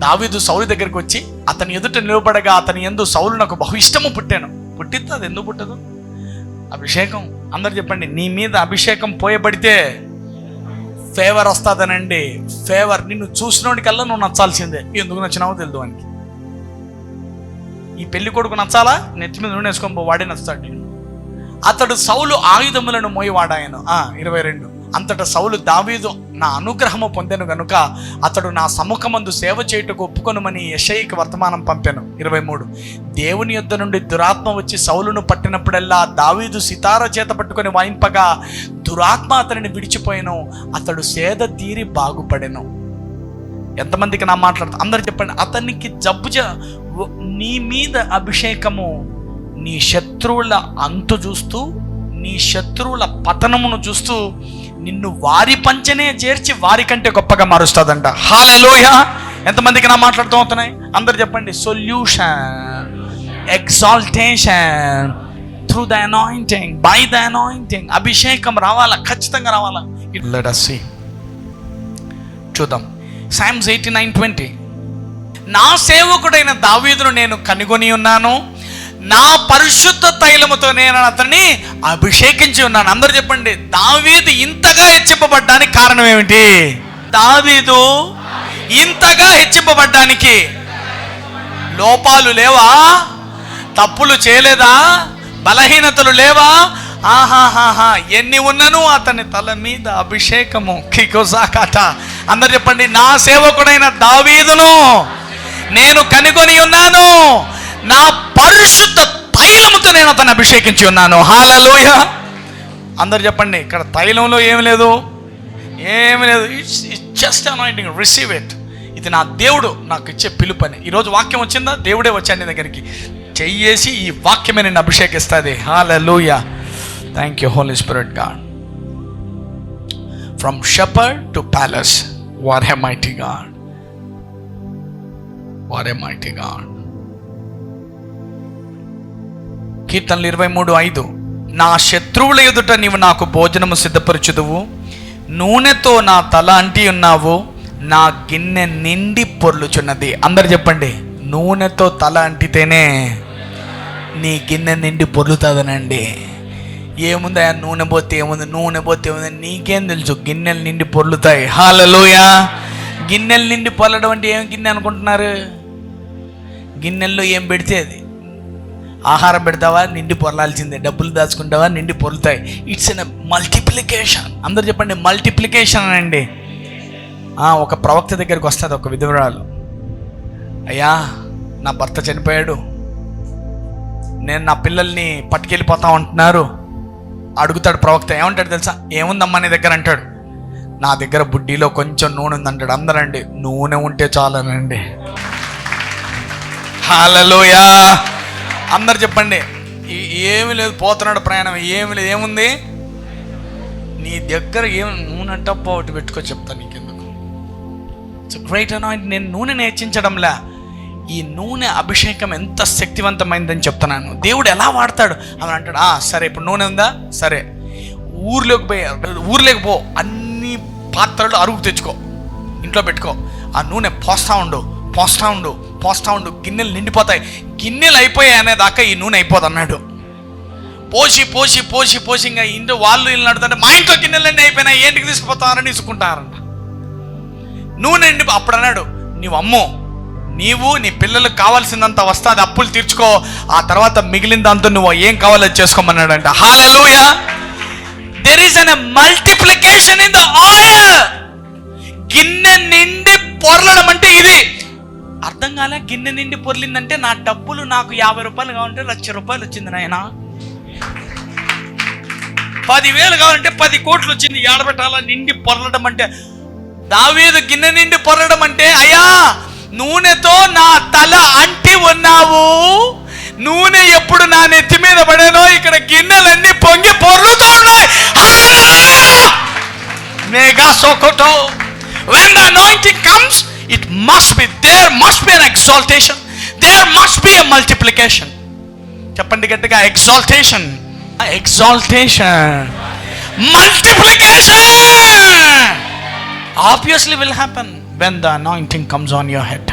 దావీదు సౌలు దగ్గరికి వచ్చి అతని ఎదుట నిలబడగా అతని యందు సౌలునకు బహు ఇష్టము పుట్టాను. పుట్టిద్ది, అది ఎందుకు పుట్టదు? అభిషేకం. అందరు చెప్పండి. నీ మీద అభిషేకం పోయబడితే ఫేవర్ వస్తుందనండి. ఫేవర్. నిన్ను చూసినోడికల్లా నువ్వు నచ్చాల్సిందే. ఎందుకు నచ్చినావో తెలియదు వానికి. ఈ పెళ్లి కొడుకు నచ్చాలా? నెత్తి మీద నూనె వేసుకొని వాడే నచ్చుతాడు. అతడు సౌలు ఆయుధములను మోయవాడాయను. 22 అంతటా సౌలు దావీదు నా అనుగ్రహము పొందెను గనుక అతడు నా సముఖమందు సేవ చేయుటకు ఒప్పుకొనుమని యెషయికి వర్తమానం పంపాను. 23 దేవుని యొద్ద నుండి దురాత్మ వచ్చి సౌలును పట్టినప్పుడల్లా దావీదు సితార చేత పట్టుకొని వాయింపగా దురాత్మ అతనిని విడిచిపోయాను, అతడు సేద తీరి బాగుపడెను. ఎంతమందికి నా మాట్లాడుతా? అందరు చెప్పండి. అతనికి నీ మీద అభిషేకము నీ శత్రువుల అంతు చూస్తూ, నీ శత్రువుల పతనమును చూస్తూ నిన్ను వారి పంచనే చేర్చి వారి కంటే గొప్పగా మారుస్తుందంట. హల్లెలూయా. ఎంతమందికి నా మాట్లాడుతూ అవుతున్నాయి? అందరు చెప్పండి. Solution, exaltation through the anointing, by the anointing. అభిషేకం రావాలా, ఖచ్చితంగా రావాలా. Let us see. చూద్దాం. Psalms 89:20. నా సేవకుడైన దావీదును నేను కనుగొని ఉన్నాను, నా పరిశుద్ధ తైలముతో నేను అతన్ని అభిషేకించి ఉన్నాను. అందరూ చెప్పండి. దావీదు ఇంతగా హెచ్చింపబడ్డానికి కారణం ఏమిటి? దావీదు ఇంతగా హెచ్చింపబడ్డానికి లోపాలు లేవా? తప్పులు చేయలేదా? బలహీనతలు లేవా? ఆహాహాహా, ఎన్ని ఉన్నను అతని తల మీద అభిషేకము. కికోసాకాట. అందరు చెప్పండి. నా సేవకుడైన దావీదును నేను కనుగొని ఉన్నాను, నా పరిశుద్ధ తైలముతో నేను అతన్ని అభిషేకించి ఉన్నాను. హల్లెలూయా. అందరు చెప్పండి. ఇక్కడ తైలంలో ఏమి లేదు, ఏమి లేదు. It's just anointing. Receive it. ఇది నా దేవుడు నాకు ఇచ్చే పిలుపని. ఈరోజు వాక్యం వచ్చిందా? దేవుడే వచ్చాడు నీ దగ్గరికి. చెయ్యేసి ఈ వాక్యమే నేను అభిషేకిస్తుంది. Hallelujah. Thank you Holy Spirit God. From shepherd to palace. What a mighty God, what a mighty God. కీర్తనలు 23:5. నా శత్రువుల ఎదుట నీవు నాకు భోజనము సిద్ధపరచుదువు, నూనెతో నా తల అంటి ఉన్నావు, నా గిన్నె నిండి పొర్లుచున్నది. అందరు చెప్పండి. నూనెతో తల అంటితేనే నీ గిన్నె నిండి పొర్లుతుందనండి. ఏముంది ఆ నూనె పోతే ఏముంది, నూనె పోతే ఏముంది, నీకేం తెలుసు? గిన్నెలు నిండి పొర్లుతాయి. హల్లెలూయా. గిన్నెలు నిండి పొర్లడం అంటే ఏం గిన్నె అనుకుంటున్నారు? గిన్నెల్లో ఏం పెడితే అది. ఆహారం పెడతావా, నిండి పొరలాల్సిందే. డబ్బులు దాచుకుంటావా, నిండి పొరులుతాయి. It's an multiplication. అందరు చెప్పండి. మల్టిప్లికేషన్ అండి. ఒక ప్రవక్త దగ్గరికి వస్తుంది ఒక విధవరాలు. అయ్యా, నా భర్త చనిపోయాడు, నేను నా పిల్లల్ని పట్టుకెళ్ళిపోతా ఉంటున్నారు. అడుగుతాడు ప్రవక్త. ఏమంటాడు తెలుసా? ఏముందమ్మా నీ దగ్గర అంటాడు. నా దగ్గర బుడ్డీలో కొంచెం నూనె ఉందంటాడు. అందరండి, నూనె ఉంటే చాలనండి. హల్లెలూయా. అందరు చెప్పండి. ఏమి లేదు, పోతున్నాడు ప్రయాణం, ఏమి లేదు. ఏముంది నీ దగ్గర? ఏమి నూనె అంటే ఒకటి పెట్టుకో, చెప్తాను నీకెందుకు. It's great anointing. నేను నూనెని హెచ్చించడంలా, ఈ నూనె అభిషేకం ఎంత శక్తివంతమైందని చెప్తున్నాను. దేవుడు ఎలా వాడతాడు అని అంటాడు. సరే, ఇప్పుడు నూనె ఉందా? సరే, ఊర్లోకి పో, అన్ని పాత్రలు అరుగు తెచ్చుకో, ఇంట్లో పెట్టుకో. ఆ నూనె పోస్తా ఉండు, పోస్తా ఉండు, పోస్తా ఉండు. గిన్నెలు నిండిపోతాయి. గిన్నెలు అయిపోయాయి అనేదాకా ఈ నూనె అయిపోదు అన్నాడు. పోసి పోసి పోసి పోసి ఇంకా ఇంట్లో వాళ్ళు ఇల్లు నడుతుంటే, మా ఇంట్లో గిన్నెలన్నీ అయిపోయినాయి, ఏంటికి తీసుకుపోతారని తీసుకుంటారంట. నూనె నిండి. అప్పుడు అన్నాడు, నీవు నీ పిల్లలకు కావాల్సిందంత వస్తుంది, అప్పులు తీర్చుకో, ఆ తర్వాత మిగిలిన దాంతో నువ్వు ఏం కావాలో చేసుకోమన్నాడంట. Hallelujah. There is an multiplication in the oil. గిన్నె నిండి పొరలడం అంటే ఇది. అర్థం కాలే? గిన్నె నిండి పొర్లిందంటే నా డబ్బులు నాకు 50 రూపాయలు కావాలంటే 1,00,000 రూపాయలు వచ్చింది నాయన. 10,000 కావాలంటే 10 కోట్లు వచ్చింది. ఏడబెట్టాలా? నిండి పొరలడం అంటే. దావీదు గిన్నె నిండి పొరలడం అంటే, అయ్యా నూనెతో నా తల అంటి ఉన్నావు, నూనె ఎప్పుడు నా నెత్తి మీద పడానో ఇక్కడ గిన్నెలన్నీ పొంగి పొర్లుతూ ఉన్నాయి. Mega సోకోటో. When the anointing comes, it must be, there must be an exaltation, there must be a multiplication. చెప్పండి గట్టిగా. exaltation, exaltation, multiplication obviously will happen when the anointing comes on your head.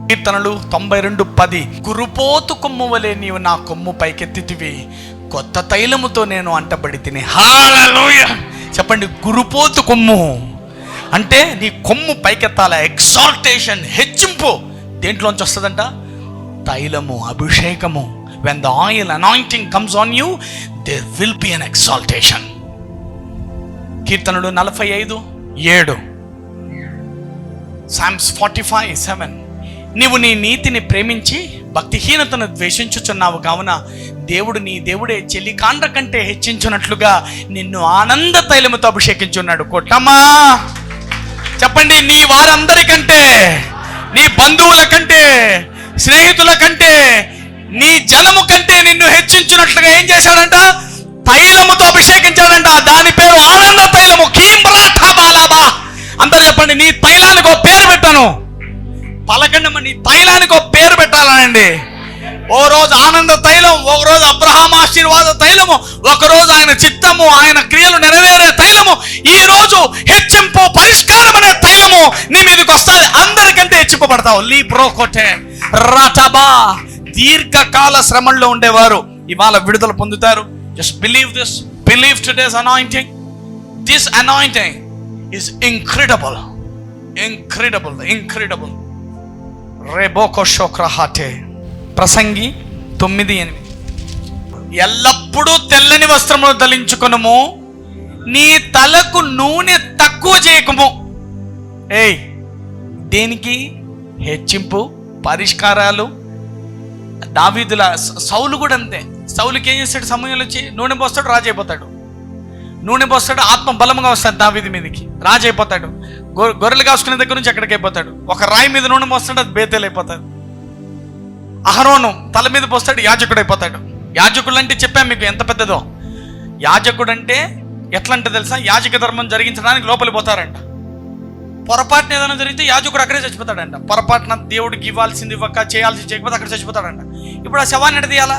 కీర్తనలు 92:10. కురుపోతు కొమ్ము వలె నీవు నా కొమ్ము పైకెత్తితివి, కొత్త తైలముతో నేను అంటబడి తిని. హల్లెలూయా. చెప్పండి. గురుపోతు కొమ్ము అంటే నీ కొమ్ము పైకెత్తాల. ఎగ్జాల్టేషన్, హెచ్చింపు. దేంట్లోంచి వస్తుందంట? తైలము, అభిషేకము. when the oil anointing comes on you, there will be an exaltation. కీర్తనలు 45:7. Psalms 45:7. నీవు నీ నీతిని ప్రేమించి భక్తిహీనతను ద్వేషించుచున్నావు కావున దేవుడు నీ దేవుడే చెలికాండ్ర కంటే హెచ్చించున్నట్లుగా నిన్ను ఆనంద తైలముతో అభిషేకించున్నాడు. కొట్టమ్మా చెప్పండి. నీ వారందరికంటే, నీ బంధువుల కంటే, స్నేహితుల కంటే, నీ జనము కంటే నిన్ను హెచ్చించినట్లుగా ఏం చేశాడంట? తైలముతో అభిషేకించాడంట. దాని పేరు ఆనంద తైలము. కీంబ్రాఠాబాలాబా. అందరూ చెప్పండి, నీ తైలానికి ఒక పేరు పెట్టాను. పలకండమ్మ, నీ తైలానికి ఒక పేరు పెట్టాలనండి. ఓ రోజు ఆనంద తైలం, ఒక రోజు అబ్రహాం ఆశీర్వాద తైలము, ఒకరోజు ఆయన చిత్తము, ఆయన క్రియలు నెరవేరే తైలము, ఈ రోజు హెచ్చింపు పరిష్కారం అనే తైలము నీ మీదకి వస్తుంది. అందరికంటే హెచ్చింపబడతావు. లీ బ్రోకోటే రటబా. దీర్ఘకాల శ్రమల్లో ఉండేవారు ఇవాళ విడుదల పొందుతారు. Just believe this, believe today's anointing. This anointing is incredible, incredible, incredible. రేబోకో షోక్రహాటే. ప్రసంగి 9:8. ఎల్లప్పుడూ తెల్లని వస్త్రములు ధరించుకొనుము, నీ తలకు నూనె తక్కువ చేయకము. దేనికి? హెచ్చింపు, పరిష్కారాలు. దావీదుల సౌలు కూడా అంతే. సౌలుకి ఏం చేస్తాడు? సమయంలో వచ్చి నూనె పోస్తాడు, రాజు అయిపోతాడు. నూనె పోస్తాడు, ఆత్మ బలంగా వస్తాడు దావీదు మీదకి, రాజు అయిపోతాడు. గొర్రెలు కాసుకునే దగ్గర నుంచి ఎక్కడికి అయిపోతాడు. ఒక రాయి మీద నూనె పోస్తాడు, అది బేతేలు అయిపోతాడు. అహరోను తల మీద పోస్తాడు, యాజకుడు అయిపోతాడు. యాజకుడు అంటే చెప్పాను మీకు ఎంత పెద్దదో. యాజకుడు అంటే ఎట్లా అంటే తెలుసా? యాజక ధర్మం జరిగించడానికి లోపలి పోతారంట. పొరపాటున ఏదైనా జరిగితే యాజకుడు అక్కడే చచ్చిపోతాడంట. పొరపాటున దేవుడికి ఇవ్వాల్సింది ఇవ్వక, చేయాల్సింది చేయకపోతే అక్కడ చచ్చిపోతాడంట. ఇప్పుడు ఆ శవాన్ని ఎడ తీయాలా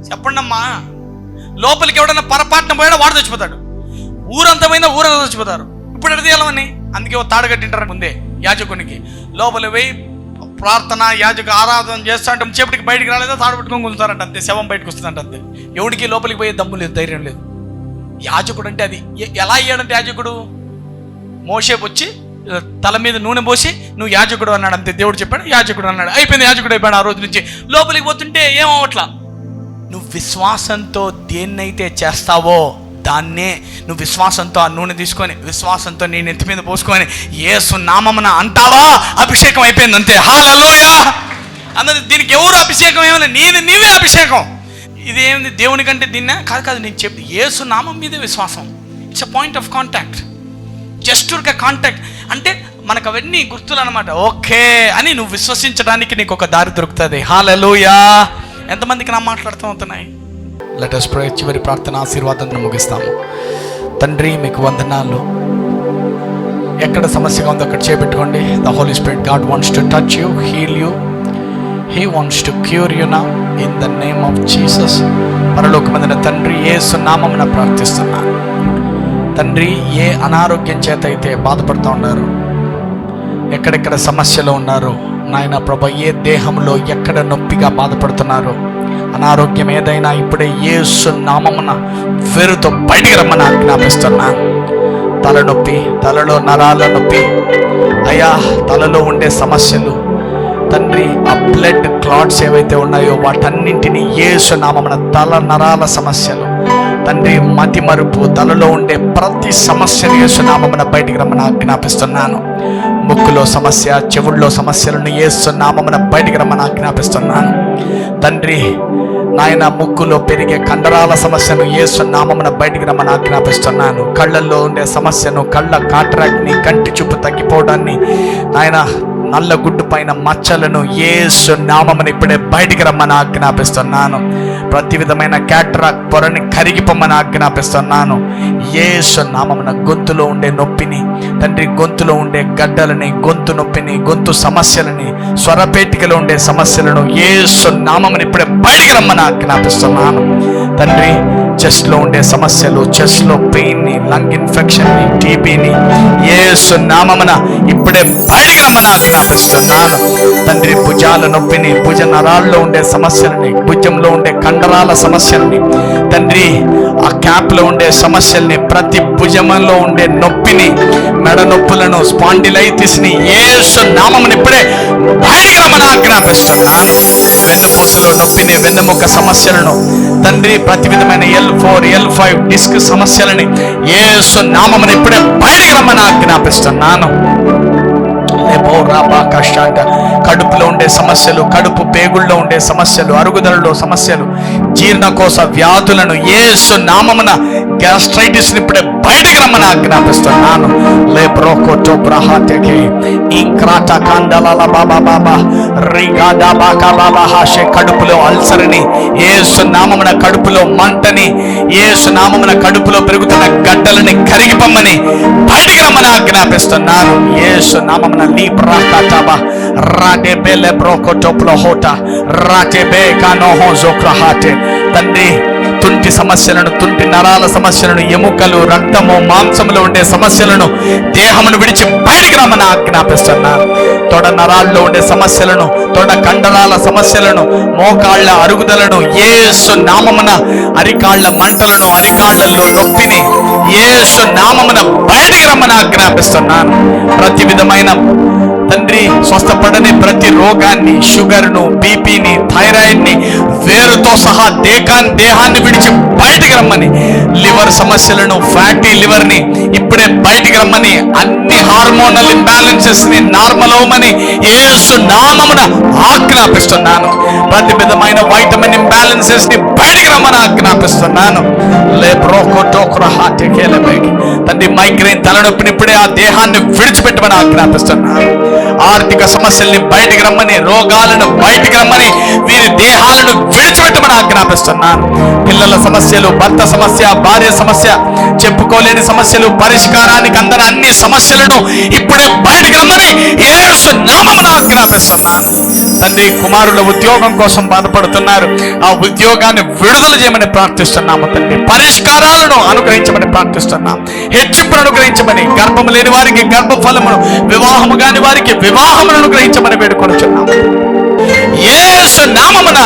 చెప్పండమ్మా? లోపలికి ఎవడన్నా పొరపాటున పోయాడో వాడు చచ్చిపోతాడు. ఊరంతా పోయినా ఊరంతా చచ్చిపోతారు. ఇప్పుడు ఎడ తీయాలని అందుకే ఓ తాడు కట్టింటారు ముందే యాజకునికి. లోపలి పోయి ప్రార్థన, యాజక ఆరాధన చేస్తా అంటే చేపటికి బయటికి రాలేదా తాడు పెట్టుకొని కూర్చుంటారంట. అంతే, శవం బయటకు వస్తుందంట. అంతే. ఎవడికి లోపలికి పోయే దమ్ము లేదు, ధైర్యం లేదు. యాజకుడు అంటే అది ఎలా అయ్యాడంటే, యాజకుడు మోషే వచ్చి తల మీద నూనె పోసి నువ్వు యాజకుడు అన్నాడు. అంతే, దేవుడు చెప్పాడు, యాజకుడు అన్నాడు. అయిపోయింది, యాజకుడు అయిపోయాడు. ఆ రోజు నుంచి లోపలికి పోతుంటే ఏమవట్లా. నువ్వు విశ్వాసంతో దేన్నైతే చేస్తావో దాన్నే నువ్వు విశ్వాసంతో ఆ నూనె తీసుకొని విశ్వాసంతో నీ నెత్తి మీద పోసుకొని యేసు నామమున అంటావా, అభిషేకం అయిపోయింది. అంతే. హల్లెలూయా. అన్నది దీనికి ఎవరు అభిషేకం ఏమన్నా? నీవే అభిషేకం. ఇదేమిది దేవుని కంటే దీన్నే కాదు. నేను చెప్పి యేసు నామం మీదే విశ్వాసం. It's a point of contact. జస్ట్గా కాంటాక్ట్ అంటే మనకు అవన్నీ గుర్తులు అనమాట. ఓకే అని నువ్వు విశ్వసించడానికి నీకు ఒక దారి దొరుకుతుంది. హల్లెలూయా. ఎంతమందికి నా మాట్లాడుతూ అవుతున్నాయి? Let us pray. చివరి ప్రార్థన ఆశీర్వాదంతో ముగిస్తాము. తండ్రి, మీకు వందనాలు. ఎక్కడ సమస్యగా ఉందో అక్కడ చేపెట్టుకోండి. The Holy Spirit God wants to touch you, heal you. He wants to cure you now in the name of Jesus. పరలోకమందున తండ్రి, యేసు నామమున ప్రార్థిస్తున్నాను. తండ్రి, ఏ అనారోగ్యం చేత అయితే బాధపడుతూ ఉన్నారు, ఎక్కడెక్కడ సమస్యలు ఉన్నారు నాయన ప్రభు, ఏ దేహంలో ఎక్కడ నొప్పిగా బాధపడుతున్నారు, అనారోగ్యం ఏదైనా ఇప్పుడే యేసు నామమున వెరుతో బయటికి రమ్మని ఆజ్ఞాపిస్తున్నాను. తలనొప్పి, తలలో నరాల నొప్పి, అయ్యా తలలో ఉండే సమస్యలు తండ్రి, ఆ బ్లడ్ క్లాట్స్ ఏవైతే ఉన్నాయో వాటన్నింటినీ యేసు నామమున, తల నరాల సమస్యలు తండ్రి, మతి మరుపు, తలలో ఉండే ప్రతి సమస్యను యేసు నామమున బయటికి రమ్మని ఆజ్ఞాపిస్తున్నాను. ముక్కులో సమస్య, చెవుల్లో సమస్యలను యేసు నామమున బయటికి రమ్మని ఆజ్ఞాపిస్తున్నాను. తండ్రి నాయన, ముక్కులో పెరిగే కండరాల సమస్యను యేసు నామమున బయటికి రమ్మని ఆజ్ఞాపిస్తున్నాను. కళ్ళల్లో ఉండే సమస్యను, కళ్ళ కాట్రాక్ట్ని, కంటి చూపు తగ్గిపోవడాన్ని, నాయన నల్ల గుడ్డు పైన మచ్చలను యేసు నామమున ఇప్పుడే బయటికి రమ్మని ఆజ్ఞాపిస్తున్నాను. ప్రతి విధమైన క్యాట్రాక్ట్ పొరని కరిగిపోమని ఆజ్ఞాపిస్తున్నాను. యేసు నామమున గొంతులో ఉండే నొప్పిని తండ్రి, గొంతులో ఉండే గడ్డలని, గొంతు నొప్పిని, గొంతు సమస్యలని, స్వరపేటికలో ఉండే సమస్యలను యేసు నామమున ఇప్పుడే బయటికి రమ్మని ఆజ్ఞాపిస్తున్నాను. తండ్రి, చెస్ట్లో ఉండే సమస్యలు, చెస్ట్లో పెయిన్ని, లంగ్ ఇన్ఫెక్షన్ని, టీబీని యేసు నామమున ఇప్పుడే బయటికి రమ్మని ఆజ్ఞాపిస్తున్నాను. తండ్రి, భుజాల నొప్పిని, భుజ నరాల్లో ఉండే సమస్యలని, భుజంలో ఉండే కండరాల సమస్యల్ని తండ్రి, ఆ క్యాప్లో ఉండే సమస్యల్ని, ప్రతి భుజంలో ఉండే నొప్పిని, మెడ నొప్పులను, స్పాండిలైటిస్ని యేసు నామమున ఇప్పుడే బయటికి రమ్మని ఆజ్ఞాపిస్తున్నాను. వెన్నుపూసలో నొప్పిని, వెన్నెముక సమస్యలను తండ్రి, ప్రతి విధమైన L4, L5 డిస్క్ సమస్యలని యేసు నామమున ఇప్పుడే బయటికి రమ్మని ఆజ్ఞాపిస్తున్నాను. కడుపులో ఉండే సమస్యలు, కడుపు పేగుల్లో ఉండే సమస్యలు, అరుగుదలలో సమస్యలు జీర్ణకోశ వ్యాధులను యేసు నామమున, గ్యాస్ట్రైటిస్ ఇప్పుడే బయటికి రమ్మని ఆజ్ఞాపిస్తున్నాను. లేబ్రోకోటో బ్రహాతెకి ఇంక్రాట కండలాల బాబా బాబా రిగాదా బాకా బాబా హాషే కడుపులో అల్సర్ని యేసు నామమున, కడుపులో మంటని యేసు నామమున, కడుపులో పెరుగుతున్న గడ్డలని కరిగిపమ్మని బయటికి రమ్మని ఆజ్ఞాపిస్తున్నాను. యేసు నామమున లీబ్రాకాటాబా రాడెబే లెబ్రోకోటోప్లో హోటా రాటెబే కానోహో జోక్రహాటే. తండ్రి, తుంటి సమస్యలను, తుంటి నరాల సమస్యలను, ఎముకలు, రక్తము, మాంసములో ఉండే సమస్యలను దేహమును విడిచి బయటికి రమ్మని ఆజ్ఞాపిస్తున్నాను. తొడ నరాల్లో ఉండే సమస్యలను, తొడ కండరాల సమస్యలను, మోకాళ్ళ అరుగుదలను యేసు నామమున, అరికాళ్ళ మంటలను, అరికాళ్ళల్లో నొప్పిని యేసు నామమున బయటికి రమ్మని ఆజ్ఞాపిస్తున్నాను. ప్రతి విధమైన తండ్రి స్వస్థపడని ప్రతి రోగాన్ని, షుగర్ను, బీపీని, థైరాయిడ్ని వేరుతో సహా దేహాన్ని విడిచి బయటికి రమ్మని, లివర్ సమస్యలను, ఫ్యాటీ లివర్ని ఇప్పుడే బయటికి రమ్మని, అన్ని హార్మోనల్ ఇంబ్యాలెన్సెస్ ని నార్మల్ అవ్వమని యేసు నామమున ఆజ్ఞాపిస్తున్నాను. ప్రతి విధమైన వైటమిన్ ఇంబ్యాలెన్సెస్ ని బయటికి రమ్మని ఆజ్ఞాపిస్తున్నాను. తండ్రి, మైగ్రేన్ తలనొప్పిని ఇప్పుడే ఆ దేహాన్ని విడిచిపెట్టమని ఆజ్ఞాపిస్తున్నాను. ఆర్థిక సమస్యల్ని బయటికి రమ్మని, రోగాలను బయటికి రమ్మని, వీరి దేహాలను విడిచిపెట్టమని ఆజ్ఞాపిస్తున్నాను. పిల్లల సమస్యలు, భర్త సమస్య, భార్య సమస్య, చెప్పుకోలేని సమస్యలు, పరిష్కారానికి అందరి అన్ని సమస్యలను ఇప్పుడే బయటికి రమ్మని యేసు నామమున ఆజ్ఞాపిస్తున్నాను. తండ్రి, కుమారుల ఉద్యోగం కోసం బాధపడుతున్నారు, ఆ ఉద్యోగాన్ని విడుదల చేయమని ప్రార్థిస్తున్నాము. తండ్రి, పరిష్కారాలను అనుగ్రహించమని ప్రార్థిస్తున్నాం. హెచ్చింపును అనుగ్రహించమని, గర్భము లేని వారికి గర్భఫలమును, వివాహము కాని వారికి వివాహమును అనుగ్రహించమని వేడుకొనుచున్నాము. యేసు నామమున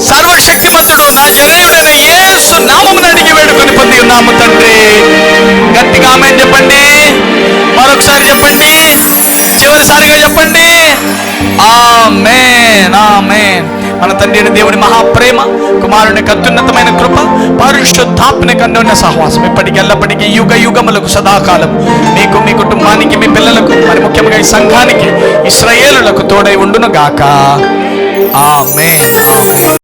సర్వశక్తిమంతుడు నజరేయుడైన యేసు నామమున అడిగి వేడుకొని పొంది ఉన్నాము తండ్రి. గట్టిగా ఆమేన్ చెప్పండి. మరొకసారి చెప్పండి. చివరిసారిగా చెప్పండి. ఆమేన్, ఆమేన్. మన తండ్రి దేవుని మహాప్రేమ, కుమారుని అత్యున్నతమైన కృప, పరిశుద్ధాత్మని అన్యోన్య సహవాసం ఇప్పటికి ఎల్లప్పటికీ యుగ యుగములకు సదాకాలం మీకు, మీ కుటుంబానికి, మీ పిల్లలకు, మరి ముఖ్యంగా ఈ సంఘానికి, ఇశ్రాయేలులకు తోడై ఉండును గాక. ఆమేన్, ఆమేన్.